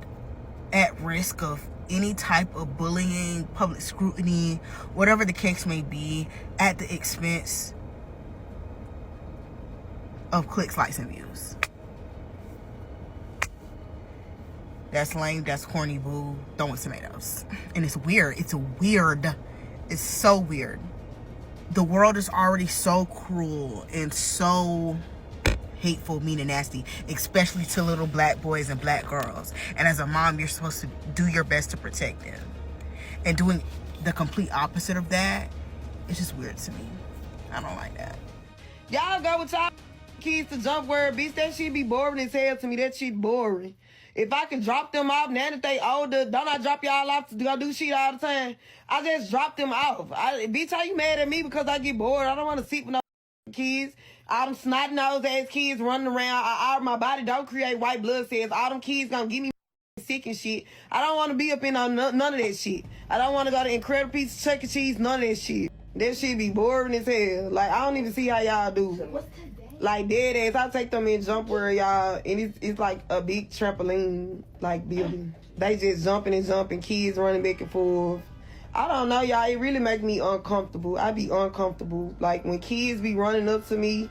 at risk of any type of bullying, public scrutiny, whatever the case may be, at the expense of clicks, likes, and views. That's lame, that's corny, boo, throwing tomatoes. And it's weird, it's so weird. The world is already so cruel and so hateful, mean, and nasty, especially to little black boys and black girls. And as a mom, you're supposed to do your best to protect them. And doing the complete opposite of that, it's just weird to me. I don't like that. Y'all go with y'all kids to jump where, bitch, that shit be boring as hell to me. That shit boring. If I can drop them off now that they older, don't I drop y'all off to go do shit all the time? I just drop them off. Bitch, how you mad at me because I get bored? I don't want to sit with no kids. All them snot nose ass kids running around. My body don't create white blood cells. All them kids gonna give me sick and shit. I don't want to be up in on none of that shit. I don't want to go to Incredible Pizza, Chuck E. Cheese, none of that shit. That shit be boring as hell. Like, I don't even see how y'all do. Like, dead ass, I take them in jump where y'all, and it's like a big trampoline, like, building. They just jumping and jumping, kids running back and forth. I don't know, y'all, it really make me uncomfortable. I be uncomfortable. Like, when kids be running up to me,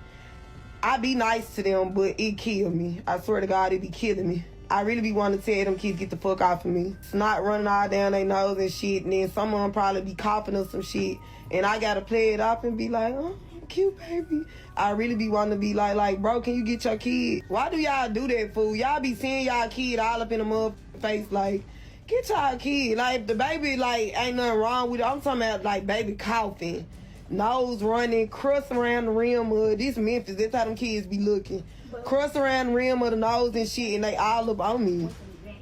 I be nice to them, but it kill me. I swear to God, it be killing me. I really be wanting to tell them kids, get the fuck off of me. It's not running all down their nose and shit, and then some of them probably be coughing or some shit, and I gotta play it off and be like, oh, cute baby. I really be wanting to be like, bro, can you get your kid? Why do y'all do that, fool? Y'all be seeing y'all kid all up in the motherfucking face, like, get y'all kid. Like, the baby, like, ain't nothing wrong with it. I'm talking about, like, baby coughing, nose running, crust around the rim of this Memphis. That's how them kids be looking. Crust around the rim of the nose and shit, and they all up on me.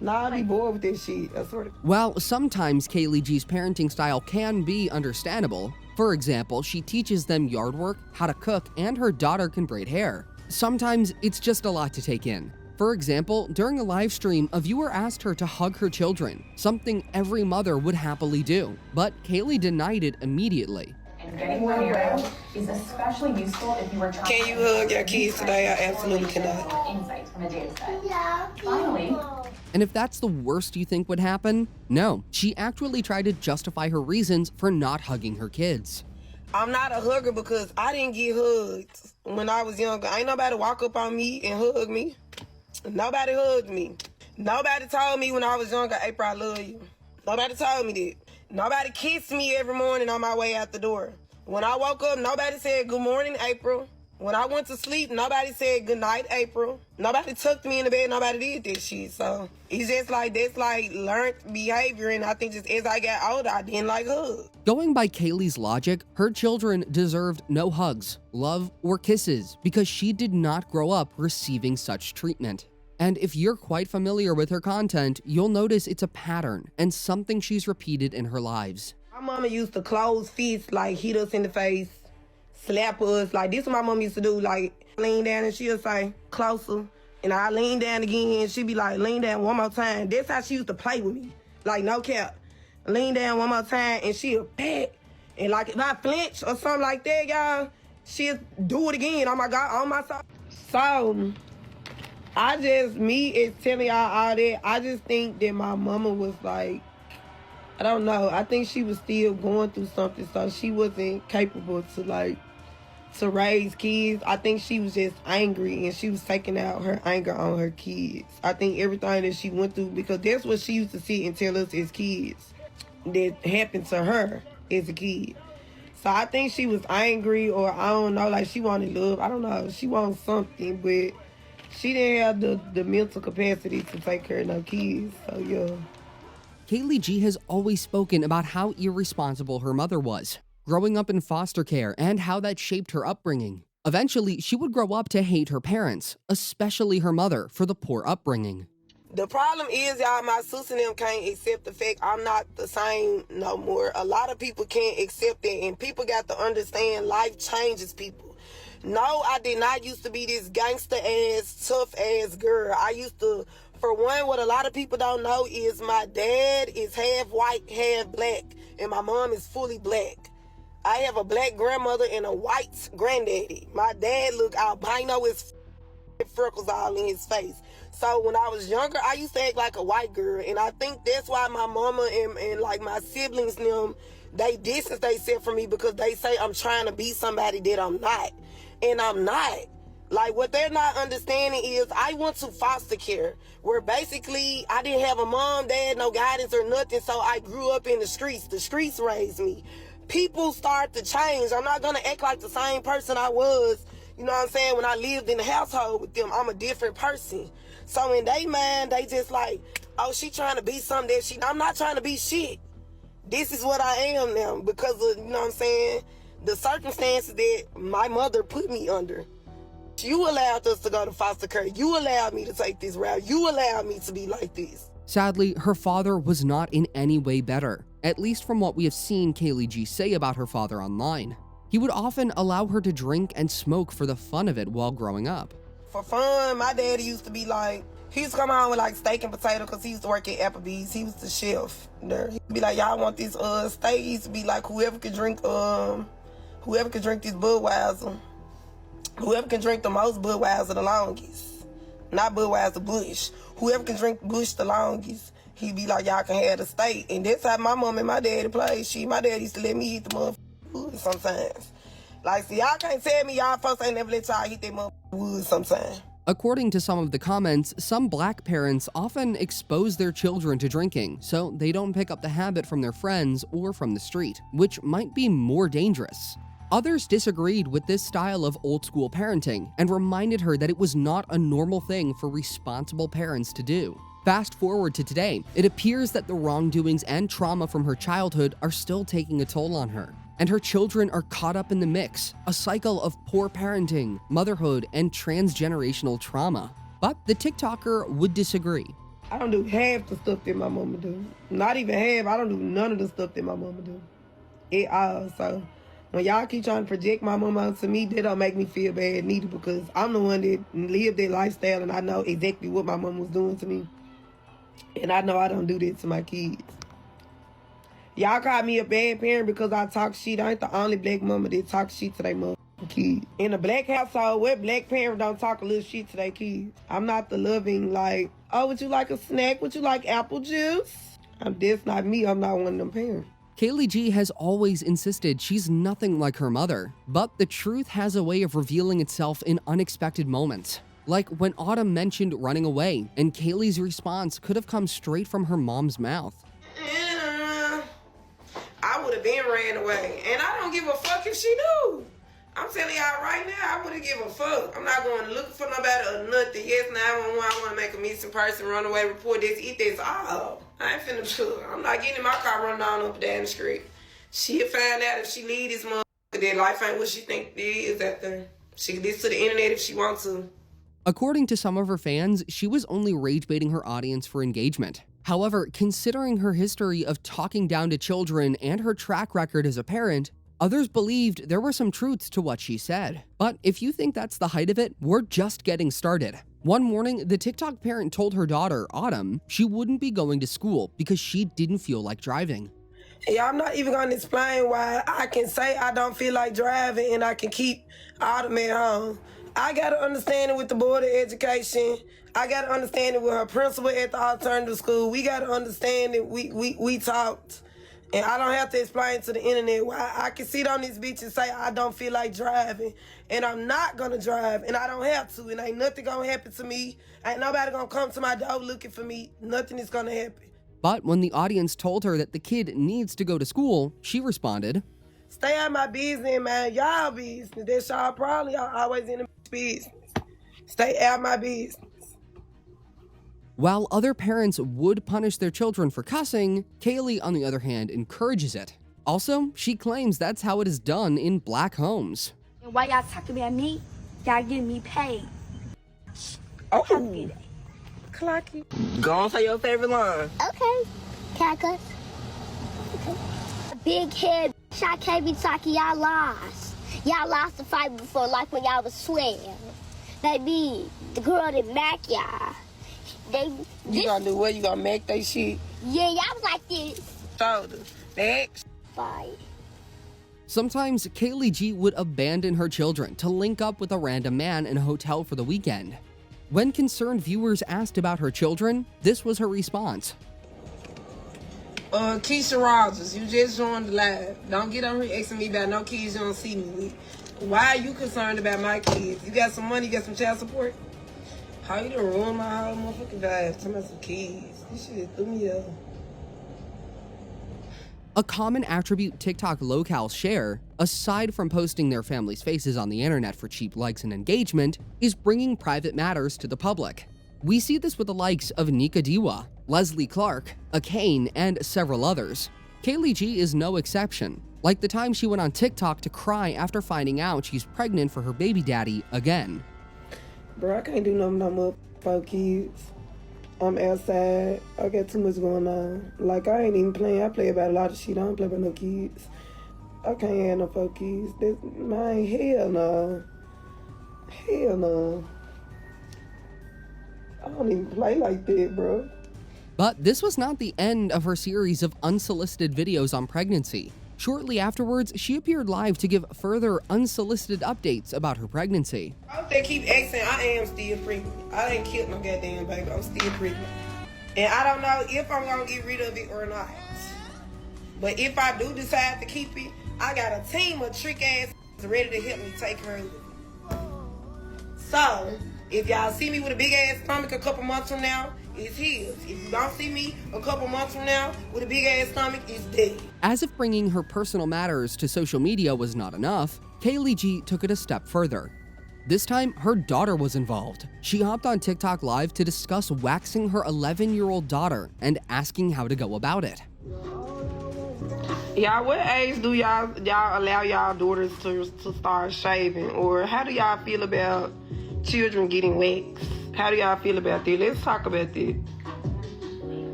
Nah, I be bored with this shit. I swear to God. While sometimes Kaylee G's parenting style can be understandable, for example, she teaches them yard work, how to cook, and her daughter can braid hair. Sometimes it's just a lot to take in. For example, during a live stream, a viewer asked her to hug her children, something every mother would happily do, but Kaylee denied it immediately. Getting one of your own is especially useful if you are trying. Can you hug your kids today? I absolutely cannot. Insights from a data set. Finally. And if that's the worst you think would happen, no, she actually tried to justify her reasons for not hugging her kids. I'm not a hugger because I didn't get hugged when I was younger. Ain't nobody walk up on me and hug me. Nobody hugged me. Nobody told me when I was younger, April, I love you. Nobody told me that. Nobody kissed me every morning on my way out the door. When I woke up, nobody said, good morning, April. When I went to sleep, nobody said, good night, April. Nobody tucked me in the bed. Nobody did this shit. So it's just like, that's like learned behavior. And I think just as I got older, I didn't like hugs. Going by Kaylee's logic, her children deserved no hugs, love, or kisses because she did not grow up receiving such treatment. And if you're quite familiar with her content, you'll notice it's a pattern and something she's repeated in her lives. My mama used to close fists, like hit us in the face, slap us. Like this is what my mom used to do, like lean down and she'll say, closer. And I lean down again and she'd be like, lean down one more time. That's how she used to play with me. Like no cap. Lean down one more time and she'll back. And like if I flinch or something like that, y'all, she'll do it again. Oh my God, on my side. So me is telling y'all all that. I just think that my mama was like, I don't know. I think she was still going through something, so she wasn't capable to raise kids. I think she was just angry and she was taking out her anger on her kids. I think everything that she went through, because that's what she used to sit and tell us as kids that happened to her as a kid. So I think she was angry, or I don't know, like she wanted love. I don't know. She wanted something, but she didn't have the mental capacity to take care of no kids. So yeah. Kaylee G has always spoken about how irresponsible her mother was, growing up in foster care and how that shaped her upbringing. Eventually, she would grow up to hate her parents, especially her mother, for the poor upbringing. The problem is, y'all, my sister and them can't accept the fact I'm not the same no more. A lot of people can't accept that, and people got to understand life changes people. No, I did not used to be this gangster-ass, tough-ass girl. I used to, for one, what a lot of people don't know is my dad is half white, half black, and my mom is fully black. I have a black grandmother and a white granddaddy. My dad look albino as freckles all in his face. So when I was younger, I used to act like a white girl, and I think that's why my mama and like my siblings and them, they distance themselves from me, because they say I'm trying to be somebody that I'm not, and I'm not. Like, what they're not understanding is I went to foster care, where basically I didn't have a mom, dad, no guidance or nothing, so I grew up in the streets. The streets raised me. People start to change. I'm not gonna act like the same person I was, you know what I'm saying, when I lived in the household with them. I'm a different person. So in their mind, they just like, oh, she trying to be something that I'm not trying to be shit. This is what I am now because of, you know what I'm saying, the circumstances that my mother put me under. You allowed us to go to foster care. You allowed me to take this route. You allowed me to be like this. Sadly, her father was not in any way better, at least from what we have seen Kaylee G say about her father online. He would often allow her to drink and smoke for the fun of it while growing up. For fun, my daddy used to be like, he used to come home with like steak and potato because he used to work at Applebee's. He was the chef there. He'd be like, y'all want this steak? He used to be like, whoever could drink this Budweiser. Whoever can drink the most Budweiser the longest. Not Budweiser, Bush. Whoever can drink Bush the longest, he'd be like, y'all can have the steak. And that's how my mom and my daddy played. My daddy used to let me eat the motherfucking wood sometimes. Like, see, y'all can't tell me y'all folks ain't never let y'all eat that motherfucking wood sometimes. According to some of the comments, some black parents often expose their children to drinking, so they don't pick up the habit from their friends or from the street, which might be more dangerous. Others disagreed with this style of old-school parenting and reminded her that it was not a normal thing for responsible parents to do. Fast forward to today, it appears that the wrongdoings and trauma from her childhood are still taking a toll on her, and her children are caught up in the mix, a cycle of poor parenting, motherhood, and transgenerational trauma. But the TikToker would disagree. I don't do half the stuff that my mama do. Not even half. I don't do none of the stuff that my mama do at all. So when y'all keep trying to project my mama onto me, that don't make me feel bad neither, because I'm the one that lived that lifestyle and I know exactly what my mama was doing to me. And I know I don't do that to my kids. Y'all call me a bad parent because I talk shit. I ain't the only black mama that talk shit to their motherfucking kids. In a black household, where black parents don't talk a little shit to their kids. I'm not the loving, like, oh, would you like a snack? Would you like apple juice? That's not me. I'm not one of them parents. Kaylee G has always insisted she's nothing like her mother, but the truth has a way of revealing itself in unexpected moments. Like when Autumn mentioned running away, and Kaylee's response could have come straight from her mom's mouth. I would have been ran away, and I don't give a fuck if she do. I'm telling y'all right now, I wouldn't give a fuck. I'm not going to look for nobody or nothing. Yes, 911, I want to make a missing person, runaway report, that's it, that's all. I ain't finna do it. I'm not getting in my car running on up and down the street. She'll find out if she leave this motherfucker that life ain't what she think it is out there. She can listen to the internet if she wants to. According to some of her fans, she was only rage baiting her audience for engagement. However, considering her history of talking down to children and her track record as a parent, others believed there were some truths to what she said. But if you think that's the height of it, we're just getting started. One morning, the TikTok parent told her daughter, Autumn, she wouldn't be going to school because she didn't feel like driving. Yeah, I'm not even going to explain why I can say I don't feel like driving and I can keep Autumn at home. I got to understand it with the Board of Education. I got to understand it with her principal at the alternative school. We got to understand it. We talked. And I don't have to explain to the internet why I can sit on this bitch and say I don't feel like driving. And I'm not going to drive. And I don't have to. And ain't nothing going to happen to me. Ain't nobody going to come to my door looking for me. Nothing is going to happen. But when the audience told her that the kid needs to go to school, she responded, "Stay out of my business, man. Y'all business. That's y'all probably always in the business. Stay out of my business." While other parents would punish their children for cussing, Kaylee, on the other hand, encourages it. Also, she claims that's how it is done in black homes. And why y'all talking about me? Y'all getting me paid. Oh, Clocky. Go on, say your favorite line. Okay. Can I cuss? Okay. Big head. I can't be talking. Y'all lost. Y'all lost the fight before, like when y'all was 12. Baby, the girl that mac y'all. You gonna do what? You gonna make that shit? Yeah, y'all was like this. Shoulder. Back. Fight. Sometimes Kaylee G would abandon her children to link up with a random man in a hotel for the weekend. When concerned viewers asked about her children, this was her response. Keisha Rogers, you just joined the live. Don't get on here asking me about no kids you don't see me with. Why are you concerned about my kids? You got some money, you got some child support? How you done ruin my whole motherfucking vibe? Talking about some kids. This shit threw me off. A common attribute TikTok locals share, aside from posting their family's faces on the internet for cheap likes and engagement, is bringing private matters to the public. We see this with the likes of Nika Diwa, Leslie Clark, Akane, and several others. Kaylee G is no exception, like the time she went on TikTok to cry after finding out she's pregnant for her baby daddy again. Bro, I can't do no more for kids. I'm outside. I got too much going on. Like, I ain't even playing. I play about a lot of shit. I don't play about no kids. I can't have no 4 kids. That's mine. Hell no. Hell no. I don't even play like that, bro. But this was not the end of her series of unsolicited videos on pregnancy. Shortly afterwards, she appeared live to give further unsolicited updates about her pregnancy. I hope they keep asking, I am still pregnant. I didn't kill no goddamn baby. I'm still pregnant. And I don't know if I'm going to get rid of it or not. But if I do decide to keep it, I got a team of trick ass ready to help me take care of it. So, if y'all see me with a big ass stomach a couple months from now, it's his. If you don't see me a couple months from now with a big ass stomach, it's dead. As if bringing her personal matters to social media was not enough, Kaylee G took it a step further. This time, her daughter was involved. She hopped on TikTok Live to discuss waxing her 11-year-old daughter and asking how to go about it. Y'all, what age do y'all allow y'all daughters to start shaving? Or how do y'all feel about children getting waxed? How do y'all feel about that? Let's talk about that.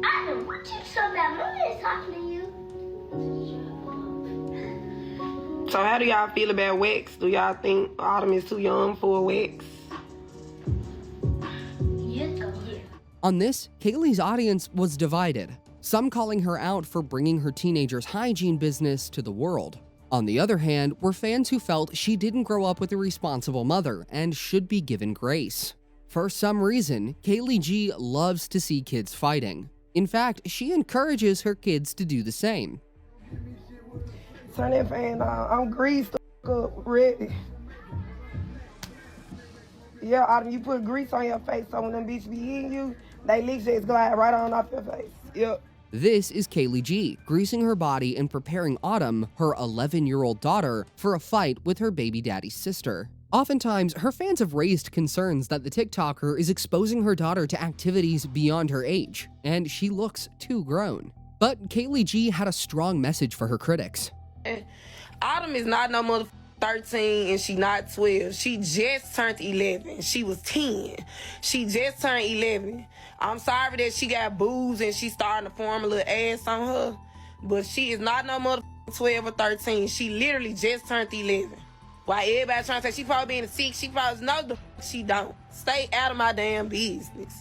Adam, what you so about? Mommy is talking to you. So how do y'all feel about wax? Do y'all think Autumn is too young for a wax? On this, Kaylee's audience was divided, some calling her out for bringing her teenager's hygiene business to the world. On the other hand, were fans who felt she didn't grow up with a responsible mother and should be given grace. For some reason, Kaylee G loves to see kids fighting. In fact, she encourages her kids to do the same. Turn that fan on. I'm greased up, ready. Yeah, Autumn, you put grease on your face so when them bitches be eating you, they leaks just glide right on off your face. Yep. This is Kaylee G, greasing her body and preparing Autumn, her 11-year-old daughter, for a fight with her baby daddy's sister. Oftentimes, her fans have raised concerns that the TikToker is exposing her daughter to activities beyond her age, and she looks too grown. But Kaylee G had a strong message for her critics. Autumn is not no 13 and she not 12. She just turned 11. She was 10. She just turned 11. I'm sorry that she got boobs and she starting to form a little ass on her, but she is not no motherfucking 12 or 13. She literally just turned 11. Why everybody trying to say she probably being a 6, she probably know the she don't. Stay out of my damn business.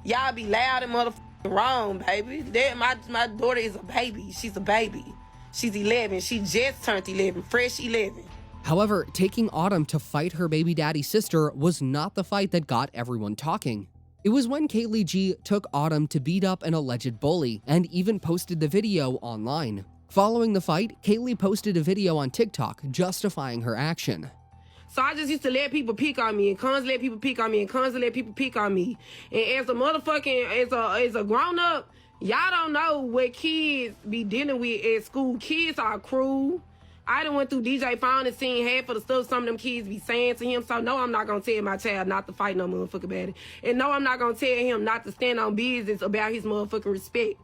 Y'all be loud and motherfucking wrong, baby. That my daughter is a baby. She's a baby. She's 11. She just turned 11. Fresh 11. However, taking Autumn to fight her baby daddy's sister was not the fight that got everyone talking. It was when Kaylee G took Autumn to beat up an alleged bully and even posted the video online. Following the fight, Kaylee posted a video on TikTok justifying her action. So I just used to let people pick on me and constantly let people pick on me and constantly let people pick on me. And as a motherfucking, as a grown up, y'all don't know what kids be dealing with at school. Kids are cruel. I done went through DJ phone and seen half of the stuff some of them kids be saying to him. So no, I'm not gonna tell my child not to fight no motherfucking baddie. And no, I'm not gonna tell him not to stand on business about his motherfucking respect.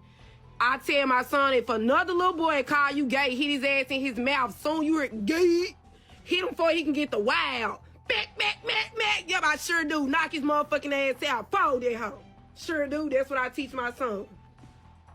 I tell my son, if another little boy call you gay, hit his ass in his mouth, soon you are gay, hit him before he can get the wild. Back. Yep, I sure do. Knock his motherfucking ass out. Fold that hoe. Sure do. That's what I teach my son.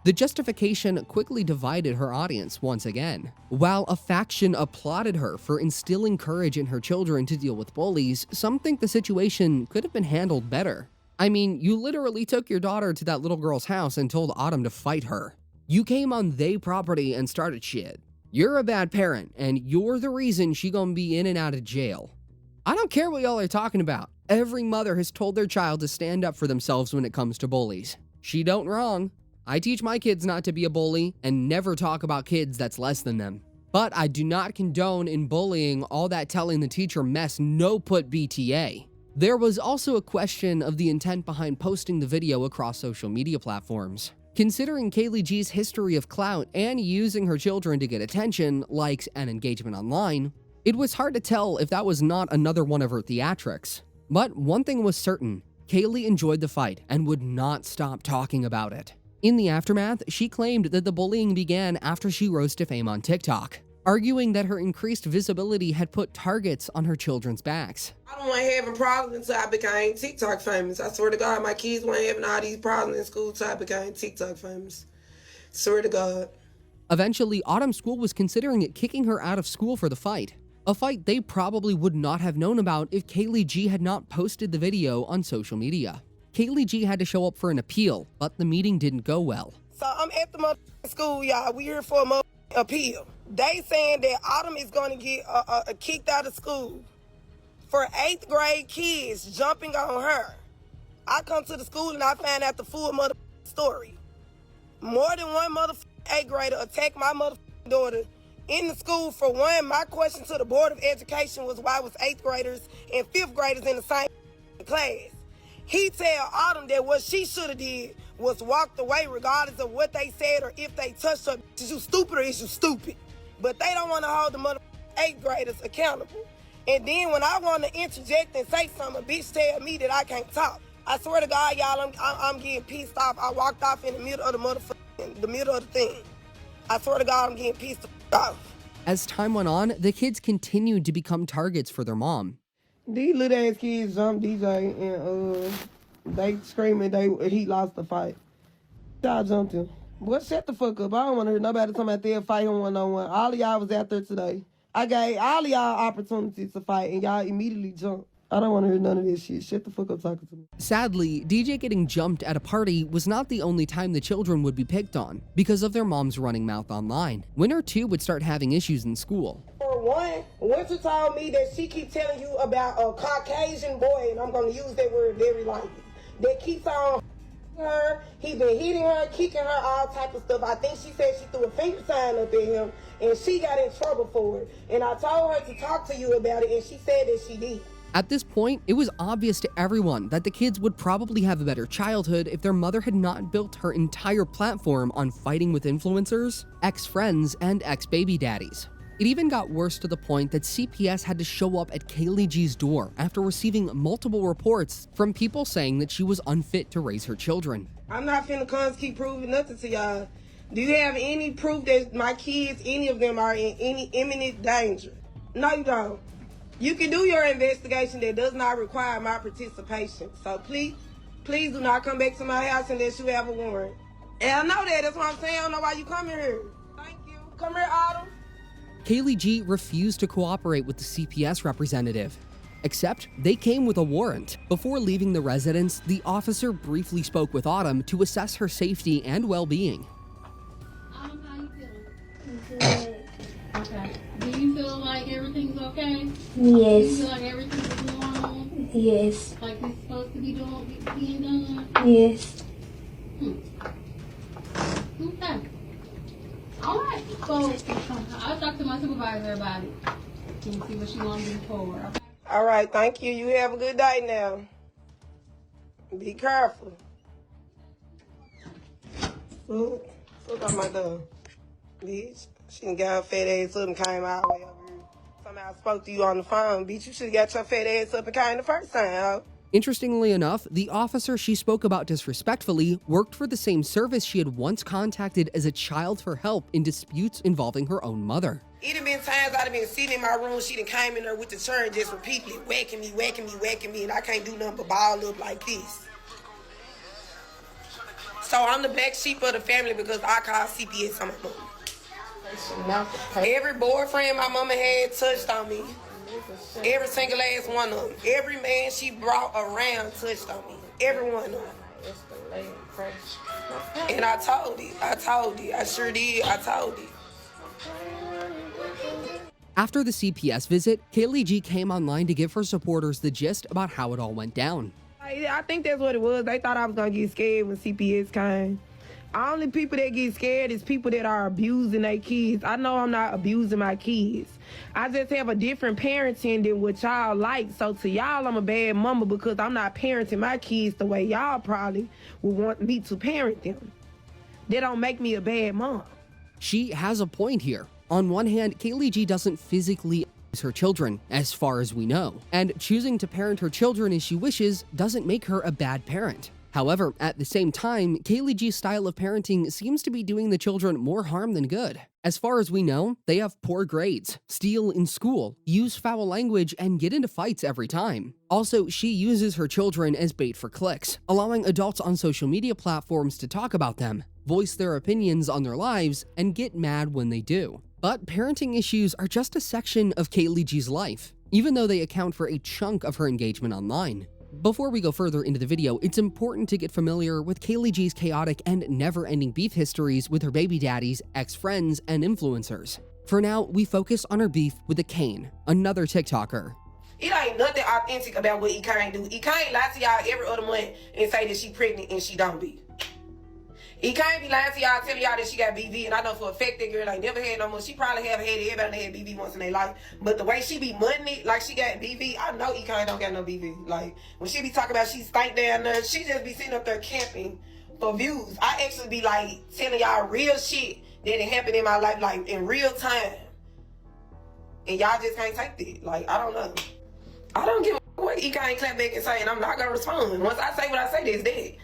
The justification quickly divided her audience once again. While a faction applauded her for instilling courage in her children to deal with bullies, some think the situation could have been handled better. I mean, you literally took your daughter to that little girl's house and told Autumn to fight her. You came on they property and started shit. You're a bad parent, and you're the reason she gonna be in and out of jail. I don't care what y'all are talking about. Every mother has told their child to stand up for themselves when it comes to bullies. She don't wrong. I teach my kids not to be a bully and never talk about kids that's less than them. But I do not condone in bullying all that telling the teacher mess no put BTA. There was also a question of the intent behind posting the video across social media platforms. Considering Kaylee G's history of clout and using her children to get attention, likes, and engagement online, it was hard to tell if that was not another one of her theatrics. But one thing was certain, Kaylee enjoyed the fight and would not stop talking about it. In the aftermath, she claimed that the bullying began after she rose to fame on TikTok, arguing that her increased visibility had put targets on her children's backs. I don't want having problems until I became TikTok famous. I swear to God, my kids weren't having all these problems in school until I became TikTok famous. Swear to God. Eventually, Autumn's school was considering kicking her out of school for the fight. A fight they probably would not have known about if Kaylee G had not posted the video on social media. Kaylee G had to show up for an appeal, but the meeting didn't go well. So I'm at the school, y'all. We here for a appeal. They saying that Autumn is going to get kicked out of school for 8th grade kids jumping on her. I come to the school and I find out the full story. More than one 8th grader attacked my daughter in the school. For one, my question to the Board of Education was why was 8th graders and 5th graders in the same class? He tell Autumn that what she should have did was walked away regardless of what they said or if they touched her. Is you stupid or is you stupid? But they don't want to hold the 8th graders accountable. And then when I want to interject and say something, a bitch tell me that I can't talk. I swear to God, y'all, I'm getting pissed off. I walked off in the middle of the middle of the thing. I swear to God, I'm getting pissed off. As time went on, the kids continued to become targets for their mom. These little ass kids jumped DJ and they screaming he lost the fight. Y'all jumped him. Boy, shut the fuck up. I don't want to hear nobody talking about they'll fight him one-on-one. All of y'all was out there today. I gave all of y'all opportunities to fight and y'all immediately jumped. I don't want to hear none of this shit. Shut the fuck up talking to me. Sadly, DJ getting jumped at a party was not the only time the children would be picked on because of their mom's running mouth online. Winter 2 would start having issues in school. For one, Winter told me that she keeps telling you about a Caucasian boy, and I'm going to use that word very lightly, that keeps on her. He been hitting her, kicking her, all type of stuff. I think she said she threw a finger sign up at him, and she got in trouble for it. And I told her to talk to you about it, and she said that she did. At this point, it was obvious to everyone that the kids would probably have a better childhood if their mother had not built her entire platform on fighting with influencers, ex-friends, and ex-baby daddies. It even got worse to the point that CPS had to show up at Kaylee G's door after receiving multiple reports from people saying that she was unfit to raise her children. I'm not finna keep proving nothing to y'all. Do you have any proof that my kids, any of them, are in any imminent danger? No, you don't. You can do your investigation that does not require my participation. So please do not come back to my house unless you have a warrant. And I know that. That's what I'm saying. I don't know why you coming here. Thank you. Come here, Autumn. Kaylee G refused to cooperate with the CPS representative. Except they came with a warrant. Before leaving the residence, the officer briefly spoke with Autumn to assess her safety and well-being. Autumn, how you feeling? Good. Okay. Do you feel like everything's okay? Yes. Do you feel like everything's normal? Yes. Like it's supposed to be being done? Yes. Okay. All right. So I'll talk to my supervisor about it and see what she wants to do forward. Okay? All right, thank you. You have a good day now. Be careful. Look on my door. Bitch, she done got her fat ass up and came all the way over here. Somehow I spoke to you on the phone. Bitch, you should have got your fat ass up and came the first time, ho. Interestingly enough, the officer she spoke about disrespectfully worked for the same service she had once contacted as a child for help in disputes involving her own mother. It done been times I done been sitting in my room, she done came in there with the chair and just repeatedly whacking me, and I can't do nothing but ball up like this. So I'm the black sheep of the family because I call CPS on my mama. Every boyfriend my mama had touched on me. Every single last one of them. Every man she brought around touched on me. Every one of them. And I told it. I sure did. I told it. After the CPS visit, Kaylee G came online to give her supporters the gist about how it all went down. I think that's what it was. They thought I was going to get scared when CPS came. Only people that get scared is people that are abusing their kids. I know I'm not abusing my kids. I just have a different parenting than what y'all like. So to y'all, I'm a bad mama because I'm not parenting my kids the way y'all probably would want me to parent them. They don't make me a bad mom. She has a point here. On one hand, Kaylee G doesn't physically abuse her children, as far as we know, and choosing to parent her children as she wishes doesn't make her a bad parent. However, at the same time, Kaylee G's style of parenting seems to be doing the children more harm than good. As far as we know, they have poor grades, steal in school, use foul language, and get into fights every time. Also, she uses her children as bait for clicks, allowing adults on social media platforms to talk about them, voice their opinions on their lives, and get mad when they do. But parenting issues are just a section of Kaylee G's life, even though they account for a chunk of her engagement online. Before we go further into the video, it's important to get familiar with Kaylee G's chaotic and never-ending beef histories with her baby daddies, ex-friends, and influencers. For now, we focus on her beef with Accusations, another TikToker. It ain't nothing authentic about what Accusations do. Accusations lie to y'all every other month and say that she pregnant and she don't be. Accusations be lying to y'all, telling y'all that she got BV, and I know for a fact that girl ain't never had no more. She probably have had it. Everybody had BV once in their life. But the way she be mudding it like she got BV, I know Accusations don't got no BV. Like, when she be talking about she stank down there, she just be sitting up there camping for views. I actually be like telling y'all real shit that it happened in my life, like in real time. And y'all just can't take that. Like, I don't know. I don't give a what Accusations clap back and say, and I'm not gonna respond. Once I say what I say, that's dead.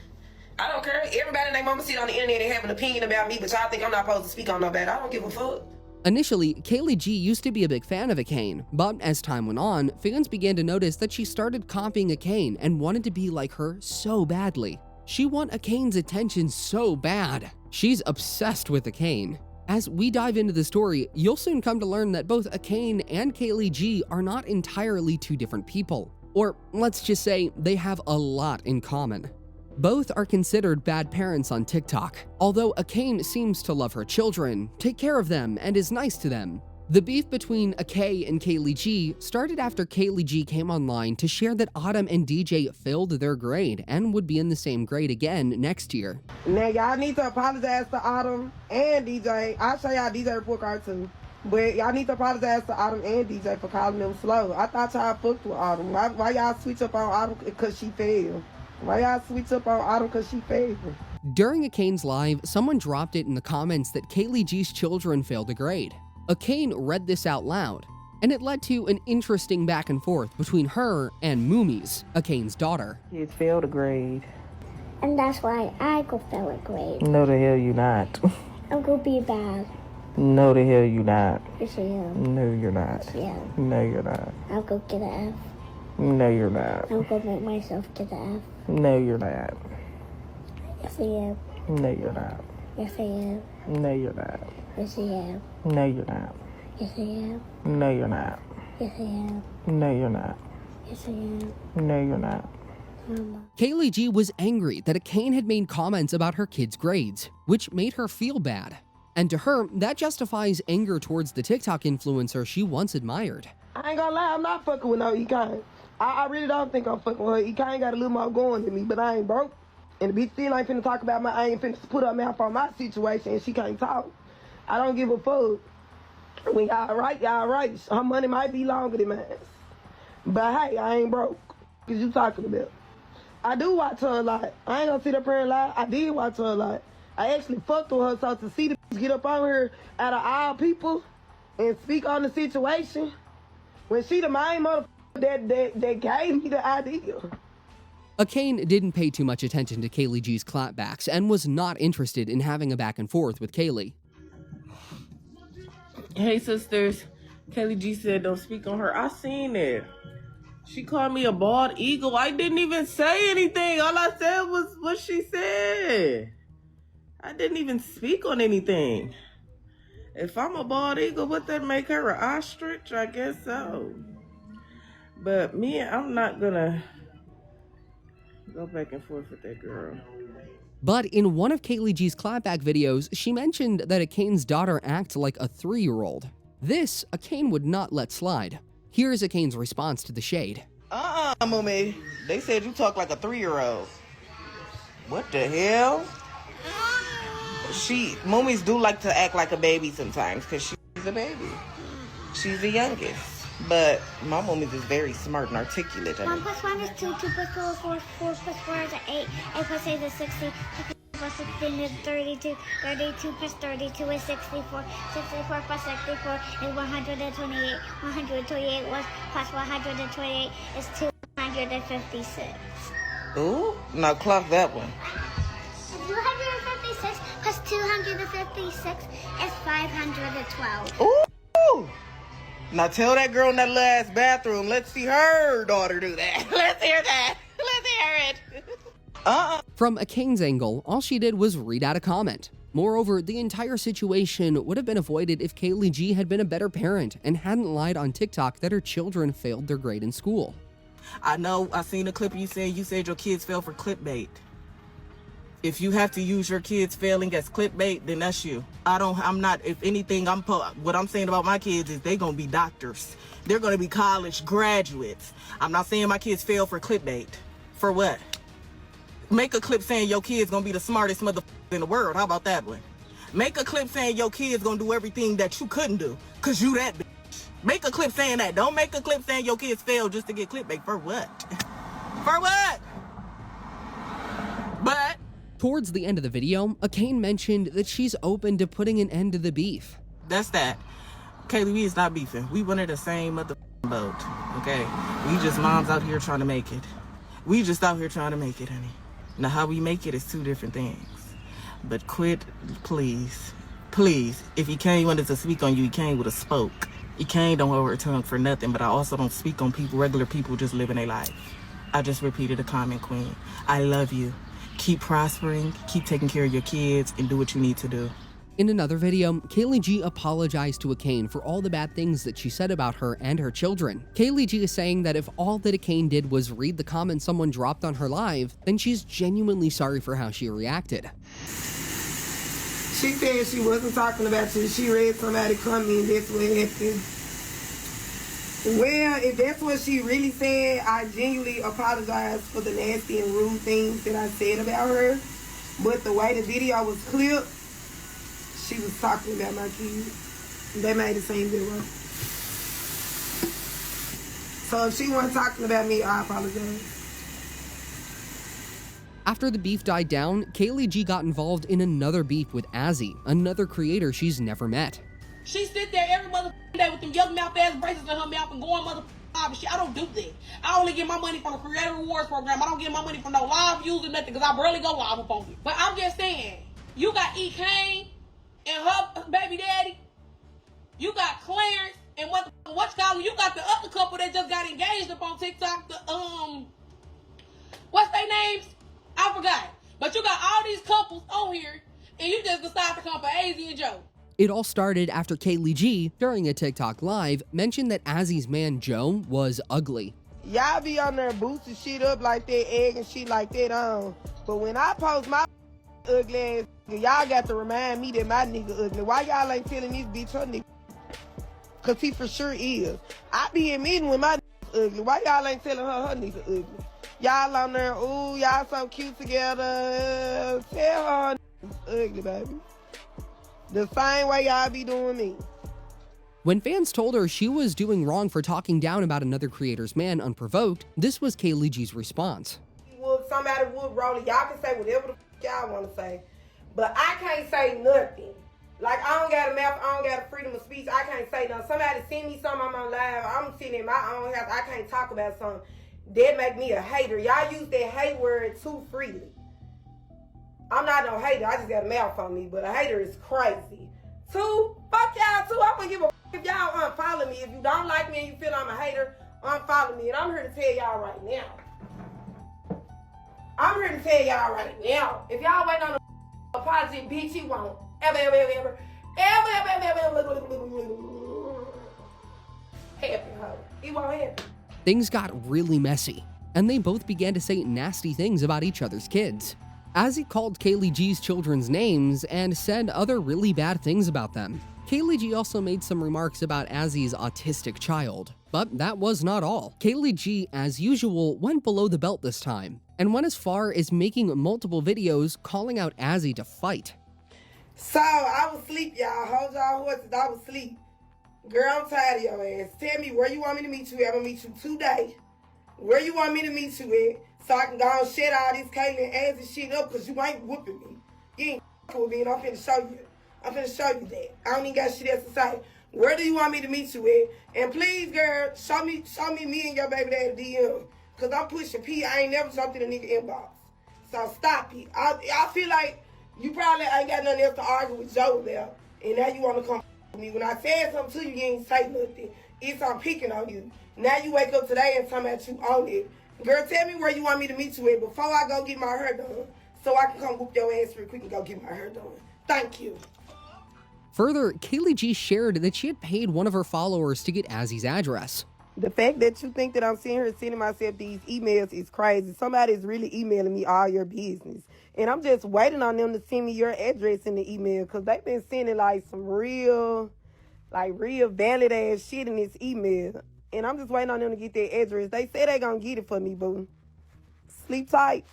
I don't care. Everybody and their mama sit on the internet and have an opinion about me, but y'all think I'm not supposed to speak on nobody. I don't give a fuck. Initially, Kaylee G used to be a big fan of Accusations, but as time went on, fans began to notice that she started copying Accusations and wanted to be like her so badly. She wants Accusations' attention so bad. She's obsessed with Accusations. As we dive into the story, you'll soon come to learn that both Accusations and Kaylee G are not entirely two different people. Or let's just say they have a lot in common. Both are considered bad parents on TikTok, although Accusations seems to love her children, take care of them, and is nice to them. The beef between Accusations and Kaylee G started after Kaylee G came online to share that Autumn and DJ failed their grade and would be in the same grade again next year. Now y'all need to apologize to Autumn and DJ. I'll show y'all DJ report card too. But y'all need to apologize to Autumn and DJ for calling them slow. I thought y'all fucked with Autumn. Why y'all switch up on Autumn because she failed? Why y'all switch up on Autumn because she failed? During Accusations live, someone dropped it in the comments that Kaylee G's children failed a grade. Accusations read this out loud, and it led to an interesting back and forth between her and Moomies, Accusations' daughter. Kids failed a grade. And that's why I go fail a grade. No, the hell you not. I'm gonna be bad. No, the hell you not. Yes, I am. No, you're not. Yes, I am. No, you're not. I'll go get an F. No, you're not. I'll go make myself get an F. No, you're not. Yes, I am. No, you're not. Yes, I am. No, you're not. Yes, I am. No, you're not. Yes, I am. No, you're not. Yes, I am. No, you're not. Yes, I am. No, you're not. Kaylee G was angry that Acane had made comments about her kids' grades, which made her feel bad. And to her, that justifies anger towards the TikTok influencer she once admired. I ain't gonna lie, I'm not fucking with no Ekine. I really don't think I'm fucking with her. Ekine got a little more going than me, but I ain't broke. And the bitch still ain't finna talk about I ain't finna put her mouth on my situation and she can't talk. I don't give a fuck. When y'all right, y'all right. Her money might be longer than mine. But hey, I ain't broke. Cause you talking about. I do watch her a lot. I ain't gonna sit up here and lie. I did watch her a lot. I actually fucked with her, so to see the bitch get up on her out of all people and speak on the situation, when she the main motherfucker that gave me the idea. Acane didn't pay too much attention to Kaylee G's clapbacks and was not interested in having a back and forth with Kaylee. Hey sisters, Kaylee G said don't speak on her. I seen it. She called me a bald eagle. I didn't even say anything. All I said was what she said. I didn't even speak on anything. If I'm a bald eagle, would that make her an ostrich? I guess so. But me, I'm not gonna go back and forth with that girl. But in one of Kaylee G's clapback videos, she mentioned that Acane's daughter acts like a 3-year-old. This, Acane would not let slide. Here's Acane's response to the shade. Mommy. They said you talk like a 3-year-old. What the hell? Mommies do like to act like a baby sometimes because she's a baby. She's the youngest. But my mommies is very smart and articulate. 1 plus 1 is 2, 2 plus 2 is 4, 4 plus 4 is 8, 8 plus 8 is 60, 60 plus 16 is 32, 32 plus 32 is 64, 64 plus 64 is 128, 128 plus 128 is 256. Ooh, now clock that one. 256 plus 256 is 512. Ooh! Now tell that girl in that little ass bathroom, let's see her daughter do that. Let's hear that. Let's hear it. From Acane's angle, all she did was read out a comment. Moreover, the entire situation would have been avoided if Kaylee G had been a better parent and hadn't lied on TikTok that her children failed their grade in school. I know, I seen a clip you said your kids fell for clickbait. If you have to use your kids failing as clickbait, then that's you. I'm not, if anything, what I'm saying about my kids is they gonna be doctors. They're gonna be college graduates. I'm not saying my kids fail for clickbait. For what? Make a clip saying your kid's gonna be the smartest motherfucker in the world. How about that one? Make a clip saying your kid's gonna do everything that you couldn't do, cause you that bitch. Make a clip saying that. Don't make a clip saying your kids failed just to get clickbait. For what? For what? But towards the end of the video, Acane mentioned that she's open to putting an end to the beef. That's that. Kaylee, we is not beefing. We one of the same motherfucking boat, okay? We just moms out here trying to make it. We just out here trying to make it, honey. Now, how we make it is 2 different things. But quit, please. Please. If Ekane wanted to speak on you, Ekane would have spoke. Ekane don't hold her tongue for nothing, but I also don't speak on people, regular people just living their life. I just repeated a comment, queen. I love you. Keep prospering, keep taking care of your kids, and do what you need to do. In another video, Kaylee G apologized to Acane for all the bad things that she said about her and her children. Kaylee G is saying that if all that Acane did was read the comments someone dropped on her live, then she's genuinely sorry for how she reacted. She said she wasn't talking about you. She read somebody comment and that's what happened. Well, if that's what she really said, I genuinely apologize for the nasty and rude things that I said about her. But the way the video was clipped, she was talking about my kids. They made the same video. So if she wasn't talking about me, I apologize. After the beef died down, Kaylee G got involved in another beef with Azzy, another creator she's never met. She sit there every motherfucking day with them young mouth ass braces in her mouth and going motherfucking live and shit. I don't do that. I only get my money from the Creator Rewards program. I don't get my money from no live views or nothing because I barely go live up on it. But I'm just saying, you got Ekane and her baby daddy You got Clarence and what you call it? You got the other couple that just got engaged up on TikTok. What's their names? I forgot. But you got all these couples on here, and you just decide to come for Azzy and Joe. It all started after Kaylee G, during a TikTok live, mentioned that Azzy's man Joe was ugly. Y'all be on there boosting shit up like that, egg and shit like that on. But when I post my ugly ass, y'all got to remind me that my nigga ugly. Why y'all ain't telling this bitch her nigga? Cause he for sure is. I be admitting when my nigga ugly. Why y'all ain't telling her nigga ugly? Y'all on there, ooh, y'all so cute together. Tell her ugly, baby. The same way y'all be doing me. When fans told her she was doing wrong for talking down about another creator's man unprovoked, this was Kaylee G's response. Somebody would roll it. Y'all can say whatever the y'all want to say. But I can't say nothing. Like, I don't got a mouth, I don't got a freedom of speech. I can't say nothing. Somebody send me something, I'm on live. I'm sitting in my own house. I can't talk about something. That make me a hater. Y'all use that hate word too freely. I'm not no hater. I just got a mouth on me. But a hater is crazy. Two, fuck y'all too. I wouldn't give a if y'all unfollow me. If you don't like me and you feel I'm a hater, unfollow me. And I'm here to tell y'all right now. I'm here to tell y'all right now. If y'all waiting on a apology, bitch, he won't. Ever happen, ho. He won't happen. Things got really messy, and they both began to say nasty things about each other's kids. Azzy called Kaylee G's children's names and said other really bad things about them. Kaylee G also made some remarks about Azzy's autistic child. But that was not all. Kaylee G, as usual, went below the belt this time, and went as far as making multiple videos calling out Azzy to fight. So, I was asleep, y'all. Hold y'all horses. I was asleep. Girl, I'm tired of your ass. Tell me where you want me to meet you at. I'm going to meet you today. Where you want me to meet you at, so I can go and shut all this Caitlyn ass and shit up, because you ain't whooping me. You ain't with me, and I'm finna show you. I'm finna show you that. I don't even got shit else to say. Where do you want me to meet you at? And please, girl, show me me and your baby daddy DM. Because I'm pushing P. I ain't never jumped in a nigga inbox. So stop it. I feel like you probably ain't got nothing else to argue with Joe there. And now you want to come with me. When I said something to you, you ain't say nothing. It's I'm picking on you. Now you wake up today and talking about you on it. Girl, tell me where you want me to meet you at before I go get my hair done. So I can come whoop your ass real quick and go get my hair done. Thank you. Further, Kaylee G shared that she had paid one of her followers to get Azzy's address. The fact that you think that I'm sitting here sending myself these emails is crazy. Somebody's really emailing me all your business. And I'm just waiting on them to send me your address in the email, because they've been sending like some real valid ass shit in this email. And I'm just waiting on them to get their address. They say they gonna get it for me, boo. Sleep tight.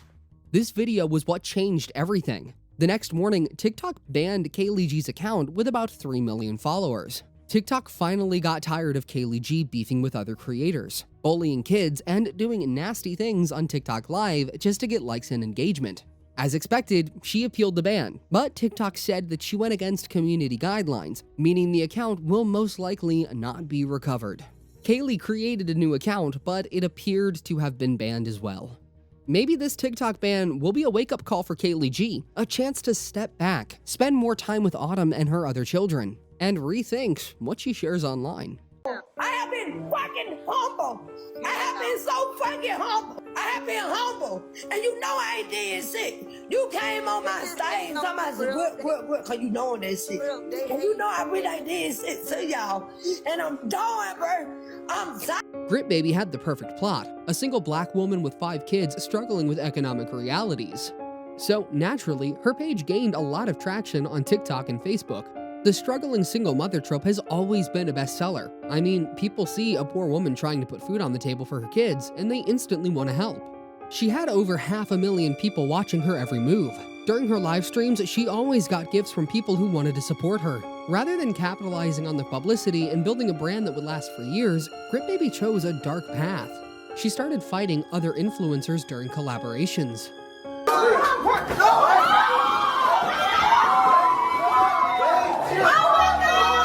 This video was what changed everything. The next morning, TikTok banned Kaylee G's account with about 3 million followers. TikTok finally got tired of Kaylee G beefing with other creators, bullying kids, and doing nasty things on TikTok Live just to get likes and engagement. As expected, she appealed the ban, but TikTok said that she went against community guidelines, meaning the account will most likely not be recovered. Kaylee created a new account, but it appeared to have been banned as well. Maybe this TikTok ban will be a wake-up call for Kaylee G, a chance to step back, spend more time with Autumn and her other children, and rethink what she shares online. I have been fucking humble. I have been so fucking humble. I have been humble. And you know I ain't did shit. You came on my stage talking about some what, cause you knowing that shit. And you know I really ain't did shit to y'all. And I'm done, bro. I'm tired. Grit Baby had the perfect plot, a single black woman with 5 kids struggling with economic realities. So naturally, her page gained a lot of traction on TikTok and Facebook. The struggling single mother trope has always been a bestseller. I mean, people see a poor woman trying to put food on the table for her kids, and they instantly want to help. She had over 500,000 people watching her every move. During her live streams, she always got gifts from people who wanted to support her. Rather than capitalizing on the publicity and building a brand that would last for years, Grit Baby chose a dark path. She started fighting other influencers during collaborations.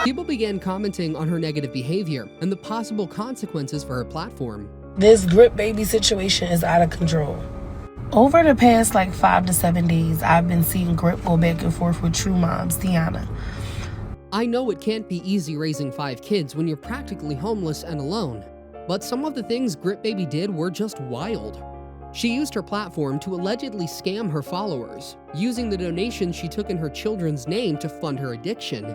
People began commenting on her negative behavior and the possible consequences for her platform. This Grit Baby situation is out of control. Over the past 5 to 7 days, I've been seeing Grit go back and forth with True Mom's Tiana. I know it can't be easy raising 5 kids when you're practically homeless and alone, but some of the things Grit Baby did were just wild. She used her platform to allegedly scam her followers, using the donations she took in her children's name to fund her addiction.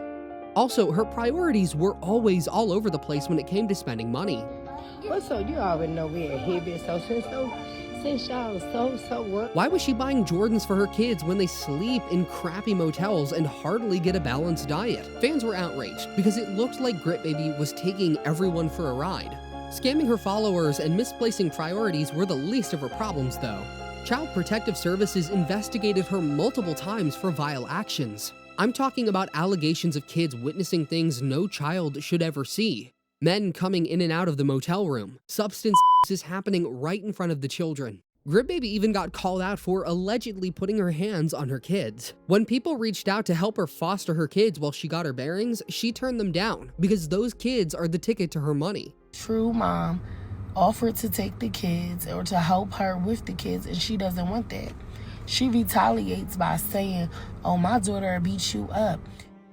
Also, her priorities were always all over the place when it came to spending money. What's so you already know we're heavy, so since y'all so work. Why was she buying Jordans for her kids when they sleep in crappy motels and hardly get a balanced diet? Fans were outraged because it looked like Grit Baby was taking everyone for a ride. Scamming her followers and misplacing priorities were the least of her problems, though. Child Protective Services investigated her multiple times for vile actions. I'm talking about allegations of kids witnessing things no child should ever see. Men coming in and out of the motel room. Substance is happening right in front of the children. Grit Baby even got called out for allegedly putting her hands on her kids. When people reached out to help her foster her kids while she got her bearings, she turned them down because those kids are the ticket to her money. True mom offered to take the kids or to help her with the kids, and she doesn't want that. She retaliates by saying, "Oh, my daughter beat you up."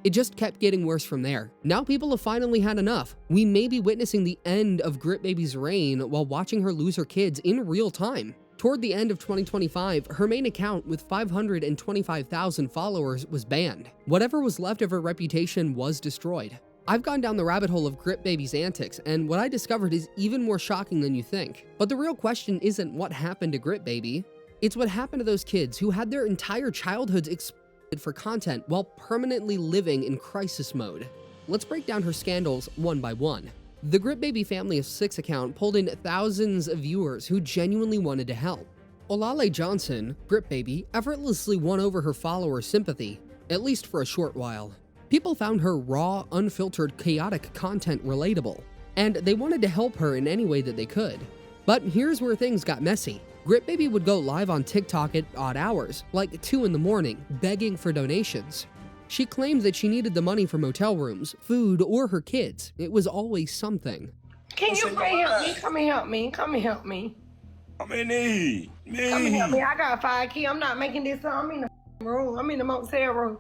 It just kept getting worse from there. Now people have finally had enough. We may be witnessing the end of Grit Baby's reign while watching her lose her kids in real time. Toward the end of 2025, her main account with 525,000 followers was banned. Whatever was left of her reputation was destroyed. I've gone down the rabbit hole of Grit Baby's antics, and what I discovered is even more shocking than you think. But the real question isn't what happened to Grit Baby. It's what happened to those kids who had their entire childhoods exploited for content while permanently living in crisis mode. Let's break down her scandals one by one. The Grit Baby Family of 6 account pulled in thousands of viewers who genuinely wanted to help. Olale Johnson, Grit Baby, effortlessly won over her followers' sympathy, at least for a short while. People found her raw, unfiltered, chaotic content relatable, and they wanted to help her in any way that they could. But here's where things got messy. Grit Baby would go live on TikTok at odd hours, like 2 in the morning, begging for donations. She claimed that she needed the money for motel rooms, food, or her kids. It was always something. Can you pray help me? Come and help me. Come and help me. I'm in need. Come and help me. I got 5 kids. I'm not making this up. I'm in the room. I'm in the motel room.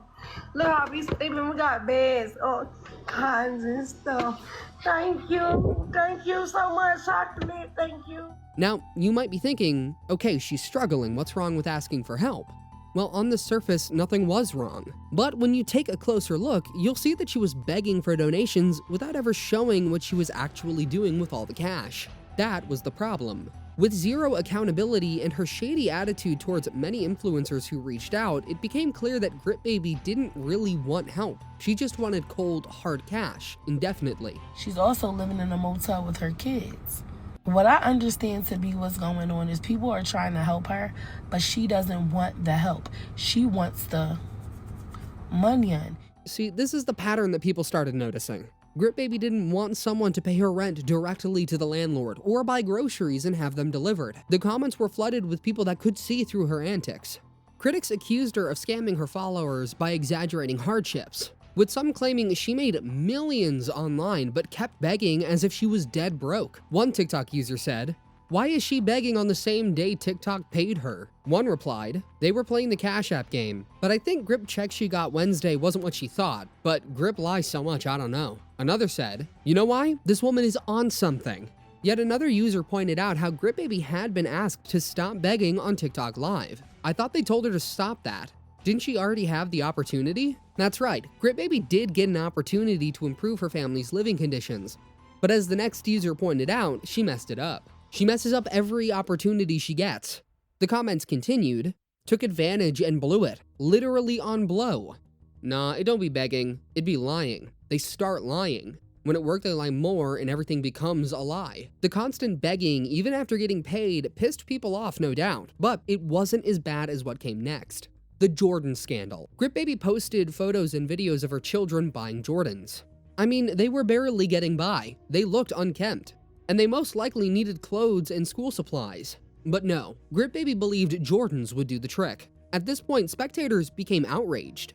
Look how we sleeping. We got beds, all kinds and stuff. Thank you. Thank you so much, Chocolate. Thank you. Now, you might be thinking, okay, she's struggling. What's wrong with asking for help? Well, on the surface, nothing was wrong. But when you take a closer look, you'll see that she was begging for donations without ever showing what she was actually doing with all the cash. That was the problem. With zero accountability and her shady attitude towards many influencers who reached out, it became clear that Grit Baby didn't really want help. She just wanted cold, hard cash, indefinitely. She's also living in a motel with her kids. What I understand to be what's going on is people are trying to help her, but she doesn't want the help. She wants the money on. See, this is the pattern that people started noticing. Grit Baby didn't want someone to pay her rent directly to the landlord or buy groceries and have them delivered. The comments were flooded with people that could see through her antics. Critics accused her of scamming her followers by exaggerating hardships, with some claiming she made millions online but kept begging as if she was dead broke. One TikTok user said, "Why is she begging on the same day TikTok paid her?" One replied, "They were playing the Cash App game, but I think Grip check she got Wednesday wasn't what she thought, but Grip lies so much I don't know." Another said, "You know why? This woman is on something." Yet another user pointed out how Grit Baby had been asked to stop begging on TikTok Live. I thought they told her to stop that. Didn't she already have the opportunity? That's right, Grit Baby did get an opportunity to improve her family's living conditions. But as the next user pointed out, she messed it up. She messes up every opportunity she gets. The comments continued, "Took advantage and blew it. Literally on blow. Nah, it don't be begging, it'd be lying. They start lying. When it worked, they lie more and everything becomes a lie." The constant begging, even after getting paid, pissed people off, no doubt. But it wasn't as bad as what came next. The Jordan scandal. Grit Baby posted photos and videos of her children buying Jordans. I mean, they were barely getting by. They looked unkempt. And they most likely needed clothes and school supplies. But no, Grit Baby believed Jordans would do the trick. At this point, spectators became outraged.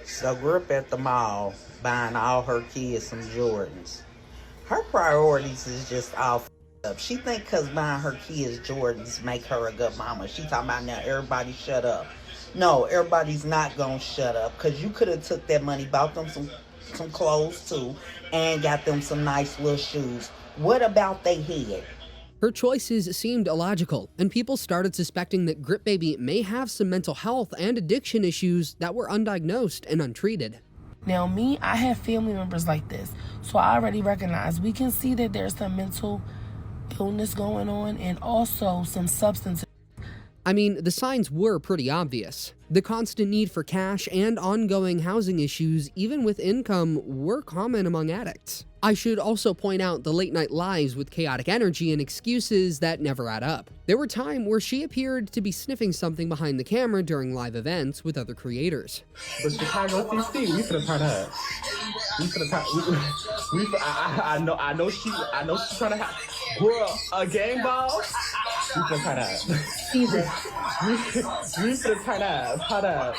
So Grip at the mall, buying all her kids some Jordans. Her priorities is just all up. She think cause buying her kids Jordans make her a good mama. She talking about now everybody shut up. No, everybody's not gonna shut up, because you could have took that money, bought them some clothes too, and got them some nice little shoes. What about they head? Her choices seemed illogical, and people started suspecting that Grip Baby may have some mental health and addiction issues that were undiagnosed and untreated. Now me, I have family members like this, so I already recognize we can see that there's some mental illness going on and also some substance. I mean, the signs were pretty obvious. The constant need for cash and ongoing housing issues, even with income, were common among addicts. I should also point out the late-night lives with chaotic energy and excuses that never add up. There were times where she appeared to be sniffing something behind the camera during live events with other creators. But Chicago CC, we finna turn up. We finna turn. I know she's trying to have, girl, a gang ball. We finna turn up. We finna turn up. Hold up.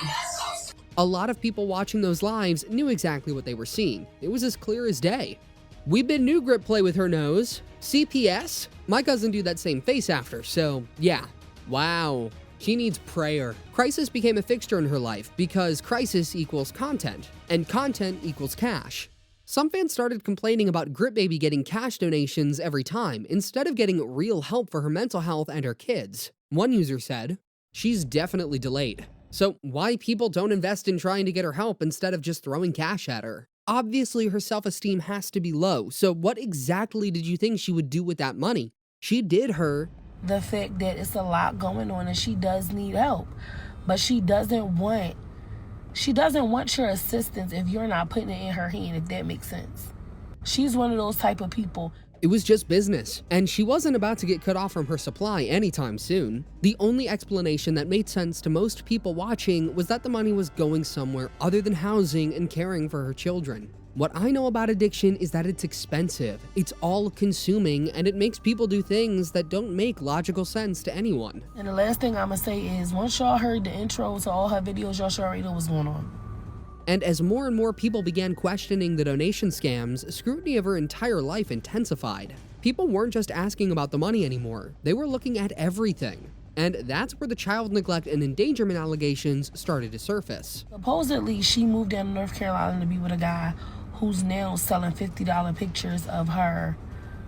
A lot of people watching those lives knew exactly what they were seeing. It was as clear as day. We've been new Grip play with her nose. CPS? My cousin do that same face after, so yeah. Wow. She needs prayer. Crisis became a fixture in her life because crisis equals content, and content equals cash. Some fans started complaining about Grip Baby getting cash donations every time instead of getting real help for her mental health and her kids. One user said, "She's definitely delayed. So why people don't invest in trying to get her help instead of just throwing cash at her? Obviously her self-esteem has to be low, so what exactly did you think she would do with that money? She did her." The fact that it's a lot going on and she does need help, but she doesn't want your assistance if you're not putting it in her hand, if that makes sense. She's one of those type of people. It was just business, and she wasn't about to get cut off from her supply anytime soon. The only explanation that made sense to most people watching was that the money was going somewhere other than housing and caring for her children. What I know about addiction is that it's expensive, it's all-consuming, and it makes people do things that don't make logical sense to anyone. And the last thing I'm gonna say is, once y'all heard the intro to all her videos, y'all should already know what's going on. And as more and more people began questioning the donation scams, scrutiny of her entire life intensified. People weren't just asking about the money anymore, they were looking at everything. And that's where the child neglect and endangerment allegations started to surface. Supposedly, she moved down to North Carolina to be with a guy who's now selling $50 pictures of her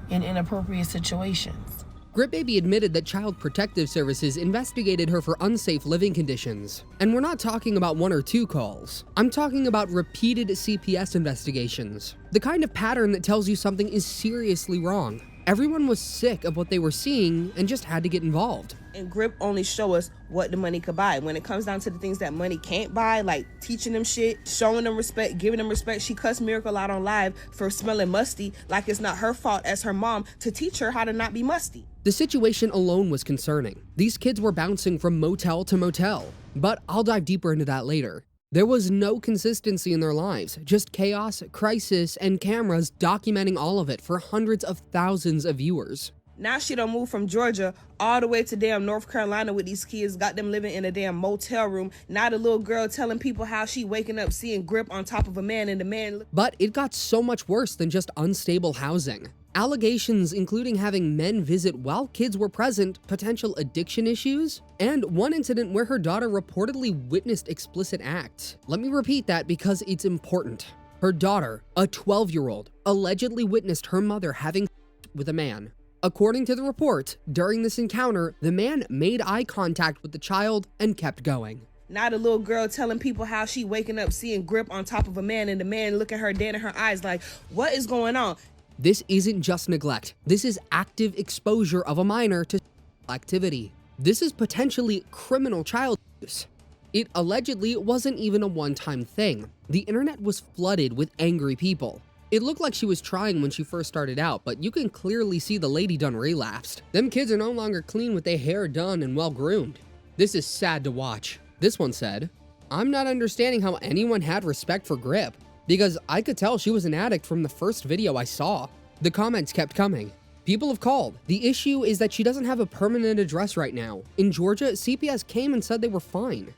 in inappropriate situations. Grip Baby admitted that Child Protective Services investigated her for unsafe living conditions. And we're not talking about 1 or 2 calls. I'm talking about repeated CPS investigations. The kind of pattern that tells you something is seriously wrong. Everyone was sick of what they were seeing and just had to get involved. And Grip only show us what the money could buy. When it comes down to the things that money can't buy, like teaching them shit, showing them respect, giving them respect, she cussed Miracle out on live for smelling musty, like it's not her fault as her mom to teach her how to not be musty. The situation alone was concerning. These kids were bouncing from motel to motel, but I'll dive deeper into that later. There was no consistency in their lives, just chaos, crisis, and cameras documenting all of it for hundreds of thousands of viewers. Now she done moved from Georgia all the way to damn North Carolina with these kids, got them living in a damn motel room. Now the little girl telling people how she waking up seeing Grip on top of a man and the man... But it got so much worse than just unstable housing. Allegations including having men visit while kids were present, potential addiction issues, and one incident where her daughter reportedly witnessed explicit acts. Let me repeat that because it's important. Her daughter, a 12-year-old, allegedly witnessed her mother having with a man. According to the report, during this encounter, the man made eye contact with the child and kept going. Now the little girl telling people how she waking up seeing Grip on top of a man and the man looking her dead in her eyes like, what is going on? This isn't just neglect. This is active exposure of a minor to activity. This is potentially criminal child abuse. It allegedly wasn't even a one-time thing. The internet was flooded with angry people. It looked like she was trying when she first started out, but you can clearly see the lady done relapsed. Them kids are no longer clean with their hair done and well groomed. This is sad to watch. This one said, "I'm not understanding how anyone had respect for Grip, because I could tell she was an addict from the first video I saw." The comments kept coming. People have called. The issue is that she doesn't have a permanent address right now. In Georgia, CPS came and said they were fine.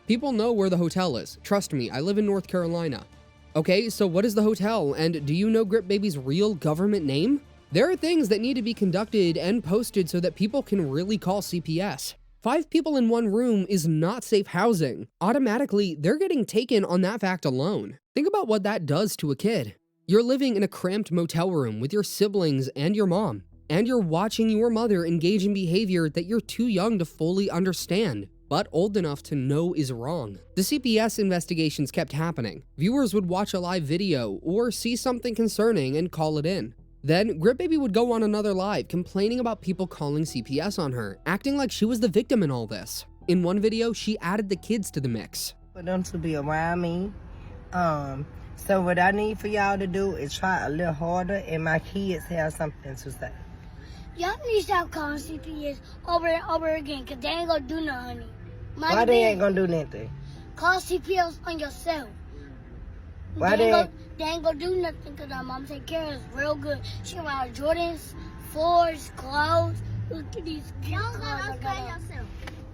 People know where the hotel is. Trust me, I live in North Carolina. Okay, so what is the hotel, and do you know Grip Baby's real government name? There are things that need to be conducted and posted so that people can really call CPS. 5 people in one room is not safe housing. Automatically, they're getting taken on that fact alone. Think about what that does to a kid. You're living in a cramped motel room with your siblings and your mom, and you're watching your mother engage in behavior that you're too young to fully understand, but old enough to know is wrong. The CPS investigations kept happening. Viewers would watch a live video or see something concerning and call it in. Then, Grip Baby would go on another live complaining about people calling CPS on her, acting like she was the victim in all this. In one video, she added the kids to the mix. For them to be around me. So what I need for y'all to do is try a little harder and my kids have something to say. Y'all need to stop calling CPS over and over again, because they ain't gonna do nothing, honey. Why they ain't gonna do nothing? Call CPS on yourself. Why they ain't gonna do nothing, because our mom take care of us real good. She got our Jordans, floors, clothes. Look at these cute clothes I got on.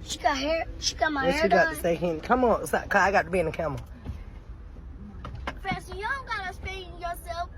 She got hair. She got my hair What you got done. to say, Henry? Come on, stop, 'cause I got to be in the camera. Professor, you don't gotta speak yourself.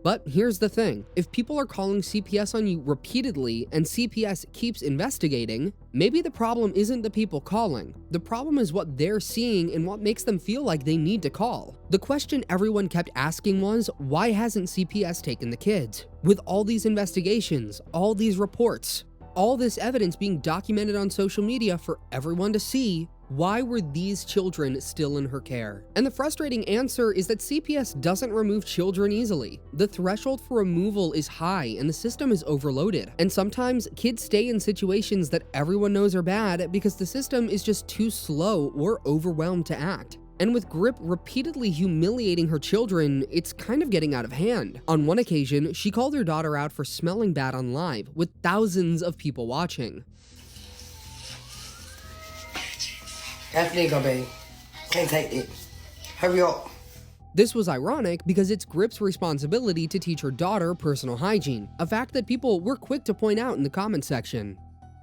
But here's the thing, if people are calling CPS on you repeatedly and CPS keeps investigating, maybe the problem isn't the people calling. The problem is what they're seeing and what makes them feel like they need to call. The question everyone kept asking was, why hasn't CPS taken the kids? With all these investigations, all these reports, all this evidence being documented on social media for everyone to see, why were these children still in her care? And the frustrating answer is that CPS doesn't remove children easily. The threshold for removal is high and the system is overloaded. And sometimes kids stay in situations that everyone knows are bad because the system is just too slow or overwhelmed to act. And with Grip repeatedly humiliating her children, it's kind of getting out of hand. On one occasion, she called her daughter out for smelling bad on live, with thousands of people watching. That's nigga, babe. Can't take it. Hurry up. This was ironic because it's Grip's responsibility to teach her daughter personal hygiene, a fact that people were quick to point out in the comment section.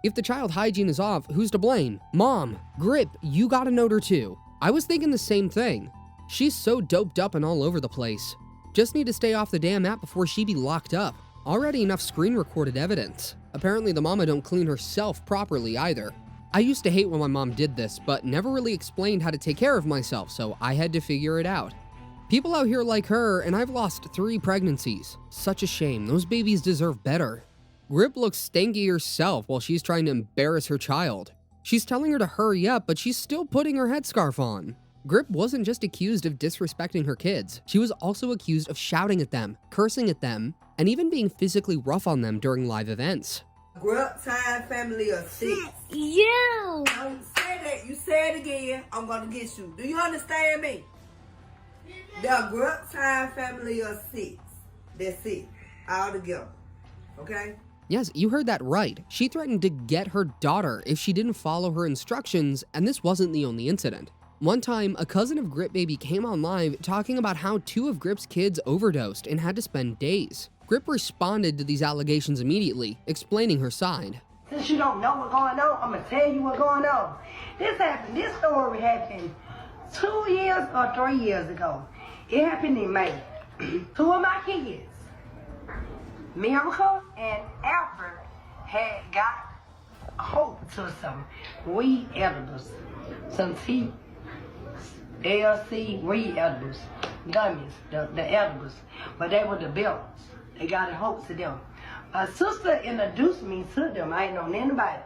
If the child hygiene is off, who's to blame? Mom, Grip, you got a note or two. I was thinking the same thing. She's so doped up and all over the place. Just need to stay off the damn app before she be locked up. Already enough screen recorded evidence. Apparently the mama don't clean herself properly either. I used to hate when my mom did this, but never really explained how to take care of myself, so I had to figure it out. People out here like her, and I've lost 3 pregnancies. Such a shame, those babies deserve better. Grip looks stanky herself while she's trying to embarrass her child. She's telling her to hurry up, but she's still putting her headscarf on. Grip wasn't just accused of disrespecting her kids, she was also accused of shouting at them, cursing at them, and even being physically rough on them during live events. Grip time family of 6. You. Don't say that. You say it again. I'm gonna get you. Do you understand me? The Grip time family of 6. That's it. All together. Okay? Yes, you heard that right. She threatened to get her daughter if she didn't follow her instructions, and this wasn't the only incident. One time, a cousin of Grip Baby came on live talking about how 2 of Grip's kids overdosed and had to spend days. Grip responded to these allegations immediately, explaining her side. Since you don't know what's going on, I'm gonna tell you what's going on. This story happened 2 years or 3 years ago. It happened in May. 2 of my kids, Miracle and Alfred, had got hooked to some weed edibles, some TLC weed edibles, gummies, the edibles, but they were the bills. They got hooked to them. My sister introduced me to them. I ain't known anybody.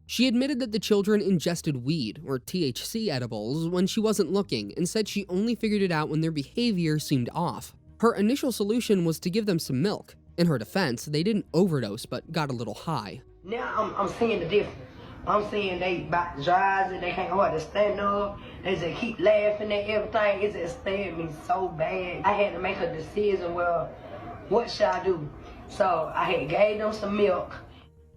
She admitted that the children ingested weed, or THC edibles, when she wasn't looking, and said she only figured it out when their behavior seemed off. Her initial solution was to give them some milk. In her defense, they didn't overdose, but got a little high. Now I'm seeing the difference. I'm seeing they about to drive it, they can't hardly stand up, they just keep laughing at everything. It just stared me so bad. I had to make a decision, well, what should I do? So I had gave them some milk.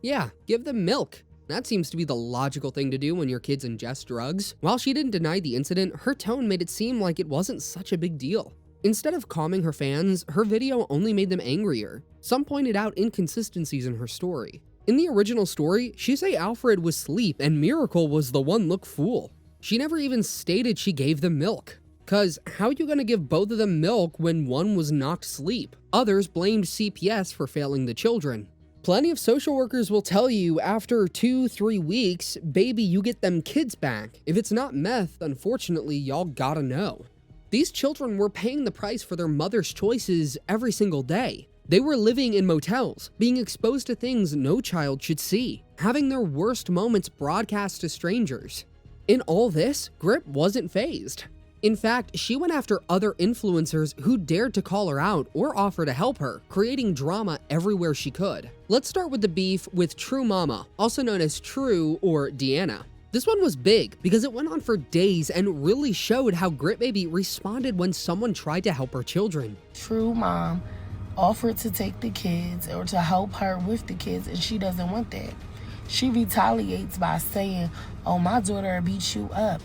Yeah, give them milk. That seems to be the logical thing to do when your kids ingest drugs. While she didn't deny the incident, her tone made it seem like it wasn't such a big deal. Instead of calming her fans, her video only made them angrier. Some pointed out inconsistencies in her story. In the original story, she say Alfred was asleep and Miracle was the one look fool. She never even stated she gave them milk. Cause how you gonna give both of them milk when one was knocked asleep? Others blamed CPS for failing the children. Plenty of social workers will tell you after 2-3 weeks, baby, you get them kids back. If it's not meth, unfortunately, y'all gotta know. These children were paying the price for their mother's choices every single day. They were living in motels, being exposed to things no child should see, having their worst moments broadcast to strangers. In all this, Grip wasn't fazed. In fact, she went after other influencers who dared to call her out or offer to help her, creating drama everywhere she could. Let's start with the beef with True Mama, also known as True or Deanna. This one was big because it went on for days and really showed how Grit Baby responded when someone tried to help her children. True Mom offered to take the kids or to help her with the kids, and she doesn't want that. She retaliates by saying, "Oh, my daughter will beat you up."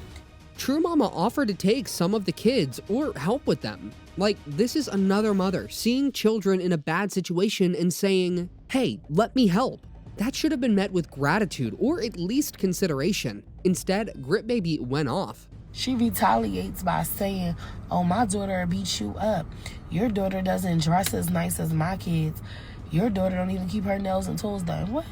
True Mama offered to take some of the kids or help with them. Like, this is another mother seeing children in a bad situation and saying, "Hey, let me help." That should have been met with gratitude or at least consideration. Instead, Grit Baby went off. She retaliates by saying, "Oh, my daughter will beat you up. Your daughter doesn't dress as nice as my kids. Your daughter don't even keep her nails and toes done." What?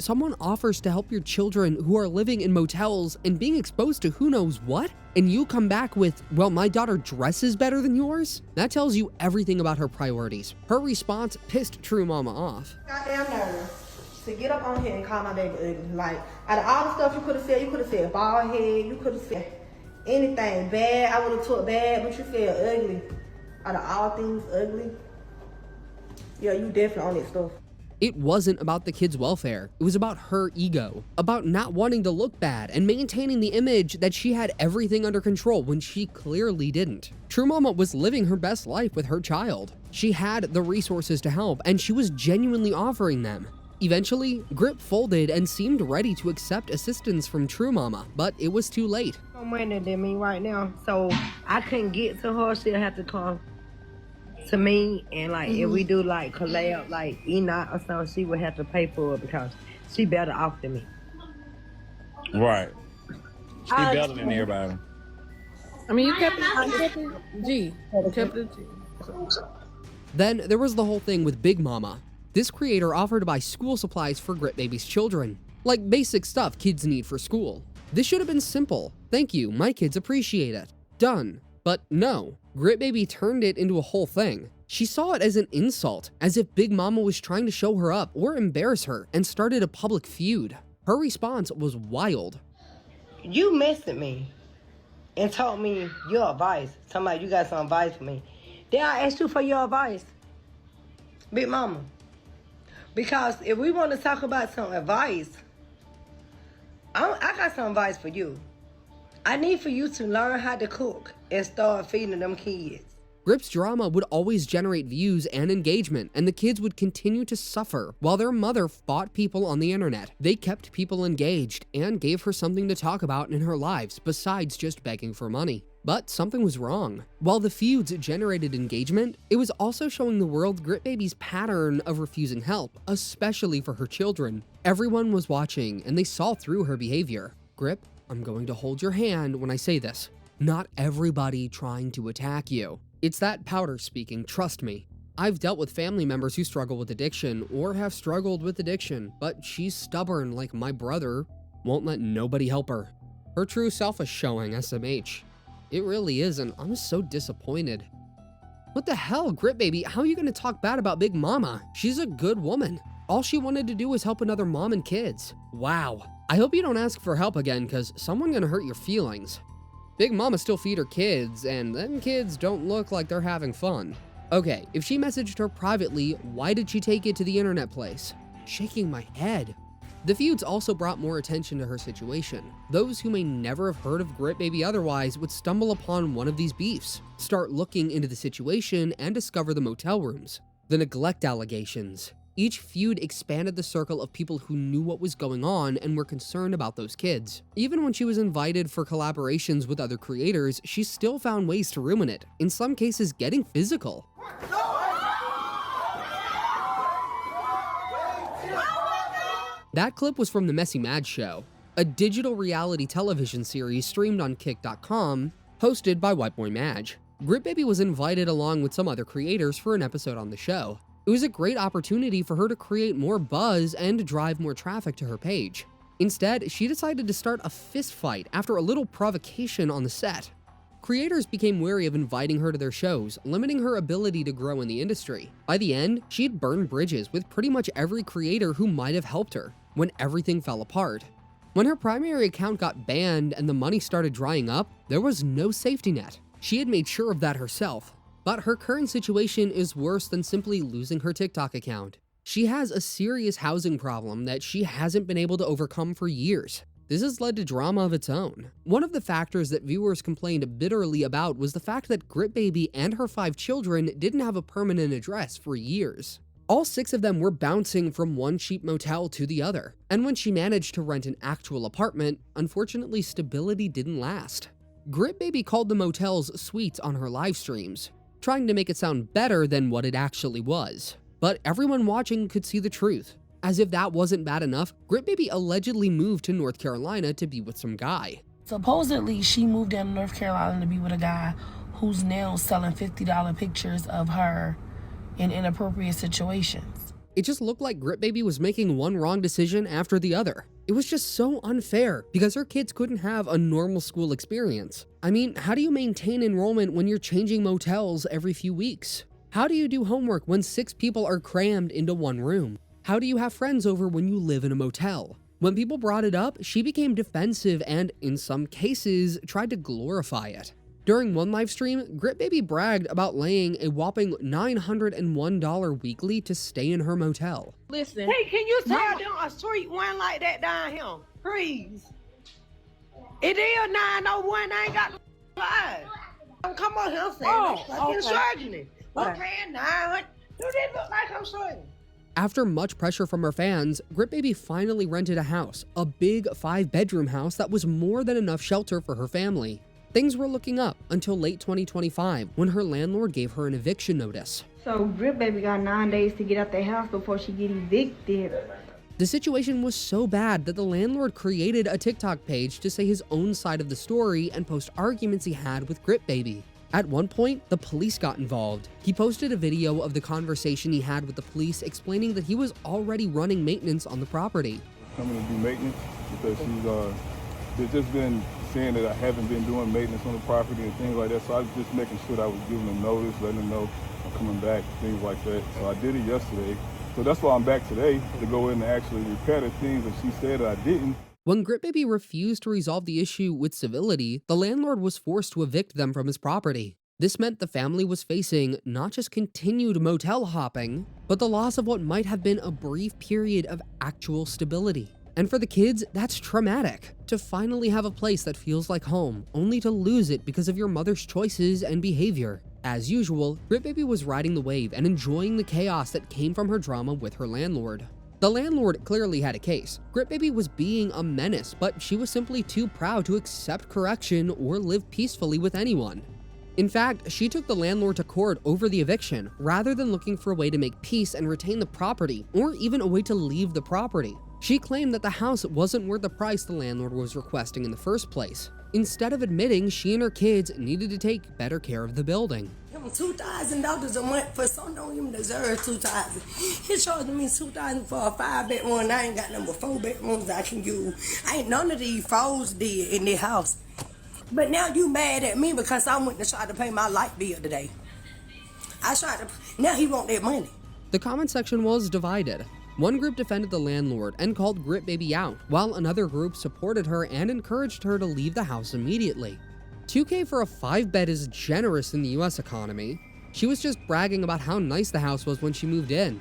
Someone offers to help your children who are living in motels and being exposed to who knows what, and you come back with, "Well, my daughter dresses better than yours?" That tells you everything about her priorities. Her response pissed True Mama off. Goddamn nerve to get up on here and call my baby ugly. Like, out of all the stuff you could have said bald head, you could have said anything bad. I would have took bad, but you said ugly. Out of all things ugly, yeah, you definitely on that stuff. It wasn't about the kids' welfare. It was about her ego, about not wanting to look bad and maintaining the image that she had everything under control when she clearly didn't. True Mama was living her best life with her child. She had the resources to help, and she was genuinely offering them. Eventually, Grip folded and seemed ready to accept assistance from True Mama, but it was too late. More money than me right now, so I couldn't get to her. She'll have to come to me, and like if we do like collab, like Enoch or something, she would have to pay for it because she better off than me. Right. She better than everybody. I mean, you kept it G. You kept it G. Then there was the whole thing with Big Mama. This creator offered to buy school supplies for Grit Baby's children, like basic stuff kids need for school. This should have been simple. "Thank you, my kids appreciate it. Done." But no, Grit Baby turned it into a whole thing. She saw it as an insult, as if Big Mama was trying to show her up or embarrass her, and started a public feud. Her response was wild. You messaged me and told me your advice. Somebody, you got some advice for me. Then I asked you for your advice, Big Mama. Because if we want to talk about some advice, I got some advice for you. I need for you to learn how to cook and start feeding them kids. Grip's drama would always generate views and engagement, and the kids would continue to suffer while their mother fought people on the internet. They kept people engaged and gave her something to talk about in her lives besides just begging for money. But something was wrong. While the feuds generated engagement, it was also showing the world Grit Baby's pattern of refusing help, especially for her children. Everyone was watching, and they saw through her behavior. Grip, I'm going to hold your hand when I say this. Not everybody trying to attack you. It's that powder speaking, trust me. I've dealt with family members who struggle with addiction or have struggled with addiction, but she's stubborn like my brother, won't let nobody help her. Her true self is showing, SMH. It really is, and I'm so disappointed. What the hell, Grit Baby, how are you gonna talk bad about Big Mama? She's a good woman. All she wanted to do was help another mom and kids. Wow. I hope you don't ask for help again, cause someone gonna hurt your feelings. Big Mama still feed her kids, and them kids don't look like they're having fun. Okay, if she messaged her privately, why did she take it to the internet place? Shaking my head. The feuds also brought more attention to her situation. Those who may never have heard of Grit Baby otherwise would stumble upon one of these beefs, start looking into the situation, and discover the motel rooms. The neglect allegations. Each feud expanded the circle of people who knew what was going on and were concerned about those kids. Even when she was invited for collaborations with other creators, she still found ways to ruin it, in some cases getting physical. That clip was from The Messy Mad Show, a digital reality television series streamed on Kick.com, hosted by White Boy Madge. Grit Baby was invited along with some other creators for an episode on the show. It was a great opportunity for her to create more buzz and drive more traffic to her page. Instead, she decided to start a fist fight after a little provocation on the set. Creators became wary of inviting her to their shows, limiting her ability to grow in the industry. By the end, she had burned bridges with pretty much every creator who might have helped her, when everything fell apart. When her primary account got banned and the money started drying up, there was no safety net. She had made sure of that herself. But her current situation is worse than simply losing her TikTok account. She has a serious housing problem that she hasn't been able to overcome for years. This has led to drama of its own. One of the factors that viewers complained bitterly about was the fact that Grit Baby and her 5 children didn't have a permanent address for years. All 6 of them were bouncing from one cheap motel to the other, and when she managed to rent an actual apartment, unfortunately stability didn't last. Grit Baby called the motels suites on her live streams, trying to make it sound better than what it actually was. But everyone watching could see the truth. As if that wasn't bad enough, Grit Baby allegedly moved to North Carolina to be with some guy. Supposedly, she moved down to North Carolina to be with a guy who's now selling $50 pictures of her in inappropriate situations. It just looked like Grit Baby was making one wrong decision after the other. It was just so unfair because her kids couldn't have a normal school experience. I mean, how do you maintain enrollment when you're changing motels every few weeks? How do you do homework when 6 people are crammed into one room? How do you have friends over when you live in a motel? When people brought it up, she became defensive and, in some cases, tried to glorify it. During one live stream, Grit Baby bragged about laying a whopping $901 weekly to stay in her motel. Listen. Hey, can you tell them a street one like that down here? Please. It is 901. I ain't got no lie. Come on here, saying I'm struggling. I'm paying 900. Do this look like I'm struggling? After much pressure from her fans, Grit Baby finally rented a house, a big 5-bedroom house that was more than enough shelter for her family. Things were looking up until late 2025 when her landlord gave her an eviction notice. So Grit Baby got 9 days to get out the house before she get evicted. The situation was so bad that the landlord created a TikTok page to say his own side of the story and post arguments he had with Grit Baby. At one point, the police got involved. He posted a video of the conversation he had with the police explaining that he was already running maintenance on the property. Coming to do maintenance because they've just been saying that I haven't been doing maintenance on the property and things like that. So I was just making sure that I was giving them notice, letting them know I'm coming back, things like that. So I did it yesterday. So that's why I'm back today to go in and actually repair the things that she said that I didn't. When Grit Baby refused to resolve the issue with civility, the landlord was forced to evict them from his property. This meant the family was facing not just continued motel hopping, but the loss of what might have been a brief period of actual stability. And for the kids, that's traumatic. To finally have a place that feels like home, only to lose it because of your mother's choices and behavior. As usual, Grit Baby was riding the wave and enjoying the chaos that came from her drama with her landlord. The landlord clearly had a case. Grit Baby was being a menace, but she was simply too proud to accept correction or live peacefully with anyone. In fact, she took the landlord to court over the eviction, rather than looking for a way to make peace and retain the property, or even a way to leave the property. She claimed that the house wasn't worth the price the landlord was requesting in the first place, instead of admitting she and her kids needed to take better care of the building. $2,000 a month for some don't even deserve $2,000. He charged me $2,000 for a 5-bedroom and I ain't got number 4 bedrooms I can use. Ain't none of these foes did in this house. But now you mad at me because I went to try to pay my light bill today. Now he want that money. The comment section was divided. One group defended the landlord and called Grit Baby out, while another group supported her and encouraged her to leave the house immediately. $2,000 for a 5-bed is generous in the US economy. She was just bragging about how nice the house was when she moved in.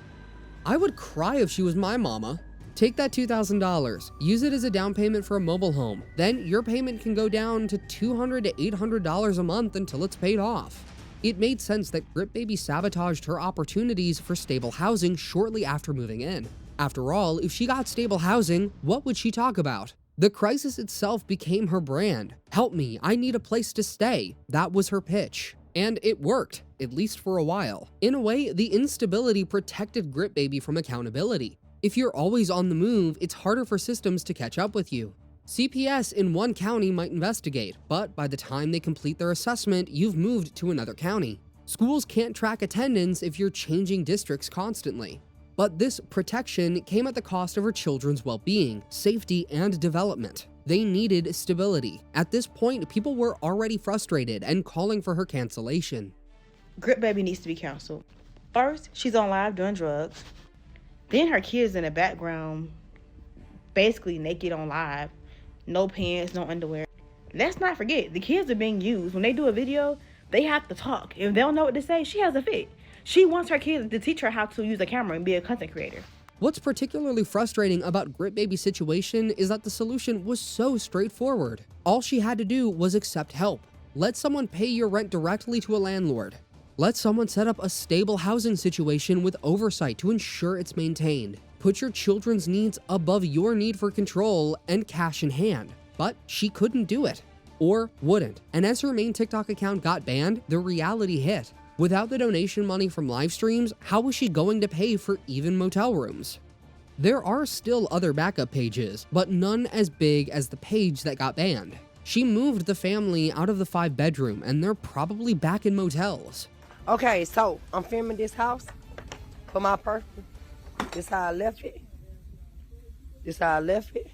I would cry if she was my mama. Take that $2,000, use it as a down payment for a mobile home. Then your payment can go down to $200 to $800 a month until it's paid off. It made sense that Grit Baby sabotaged her opportunities for stable housing shortly after moving in. After all, if she got stable housing, what would she talk about? The crisis itself became her brand. Help me, I need a place to stay. That was her pitch. And it worked, at least for a while. In a way, the instability protected Grit Baby from accountability. If you're always on the move, it's harder for systems to catch up with you. CPS in one county might investigate, but by the time they complete their assessment, you've moved to another county. Schools can't track attendance if you're changing districts constantly. But this protection came at the cost of her children's well-being, safety, and development. They needed stability. At this point, people were already frustrated and calling for her cancellation. Grip Baby needs to be canceled. First, she's on live doing drugs. Then her kids in the background, basically naked on live. No pants, no underwear. Let's not forget, the kids are being used. When they do a video, they have to talk. If they don't know what to say, she has a fit. She wants her kids to teach her how to use a camera and be a content creator. What's particularly frustrating about Grip Baby's situation is that the solution was so straightforward. All she had to do was accept help. Let someone pay your rent directly to a landlord. Let someone set up a stable housing situation with oversight to ensure it's maintained. Put your children's needs above your need for control and cash in hand. But she couldn't do it. Or wouldn't. And as her main TikTok account got banned, the reality hit. Without the donation money from live streams, how was she going to pay for even motel rooms? There are still other backup pages, but none as big as the page that got banned. She moved the family out of the 5-bedroom, and they're probably back in motels. Okay, so I'm filming this house for my purpose. This how I left it. This how I left it.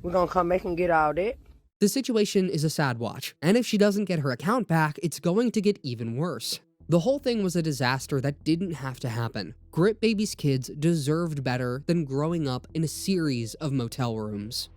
We're gonna come back and get all that. The situation is a sad watch, and if she doesn't get her account back, it's going to get even worse. The whole thing was a disaster that didn't have to happen. Grip Baby's kids deserved better than growing up in a series of motel rooms.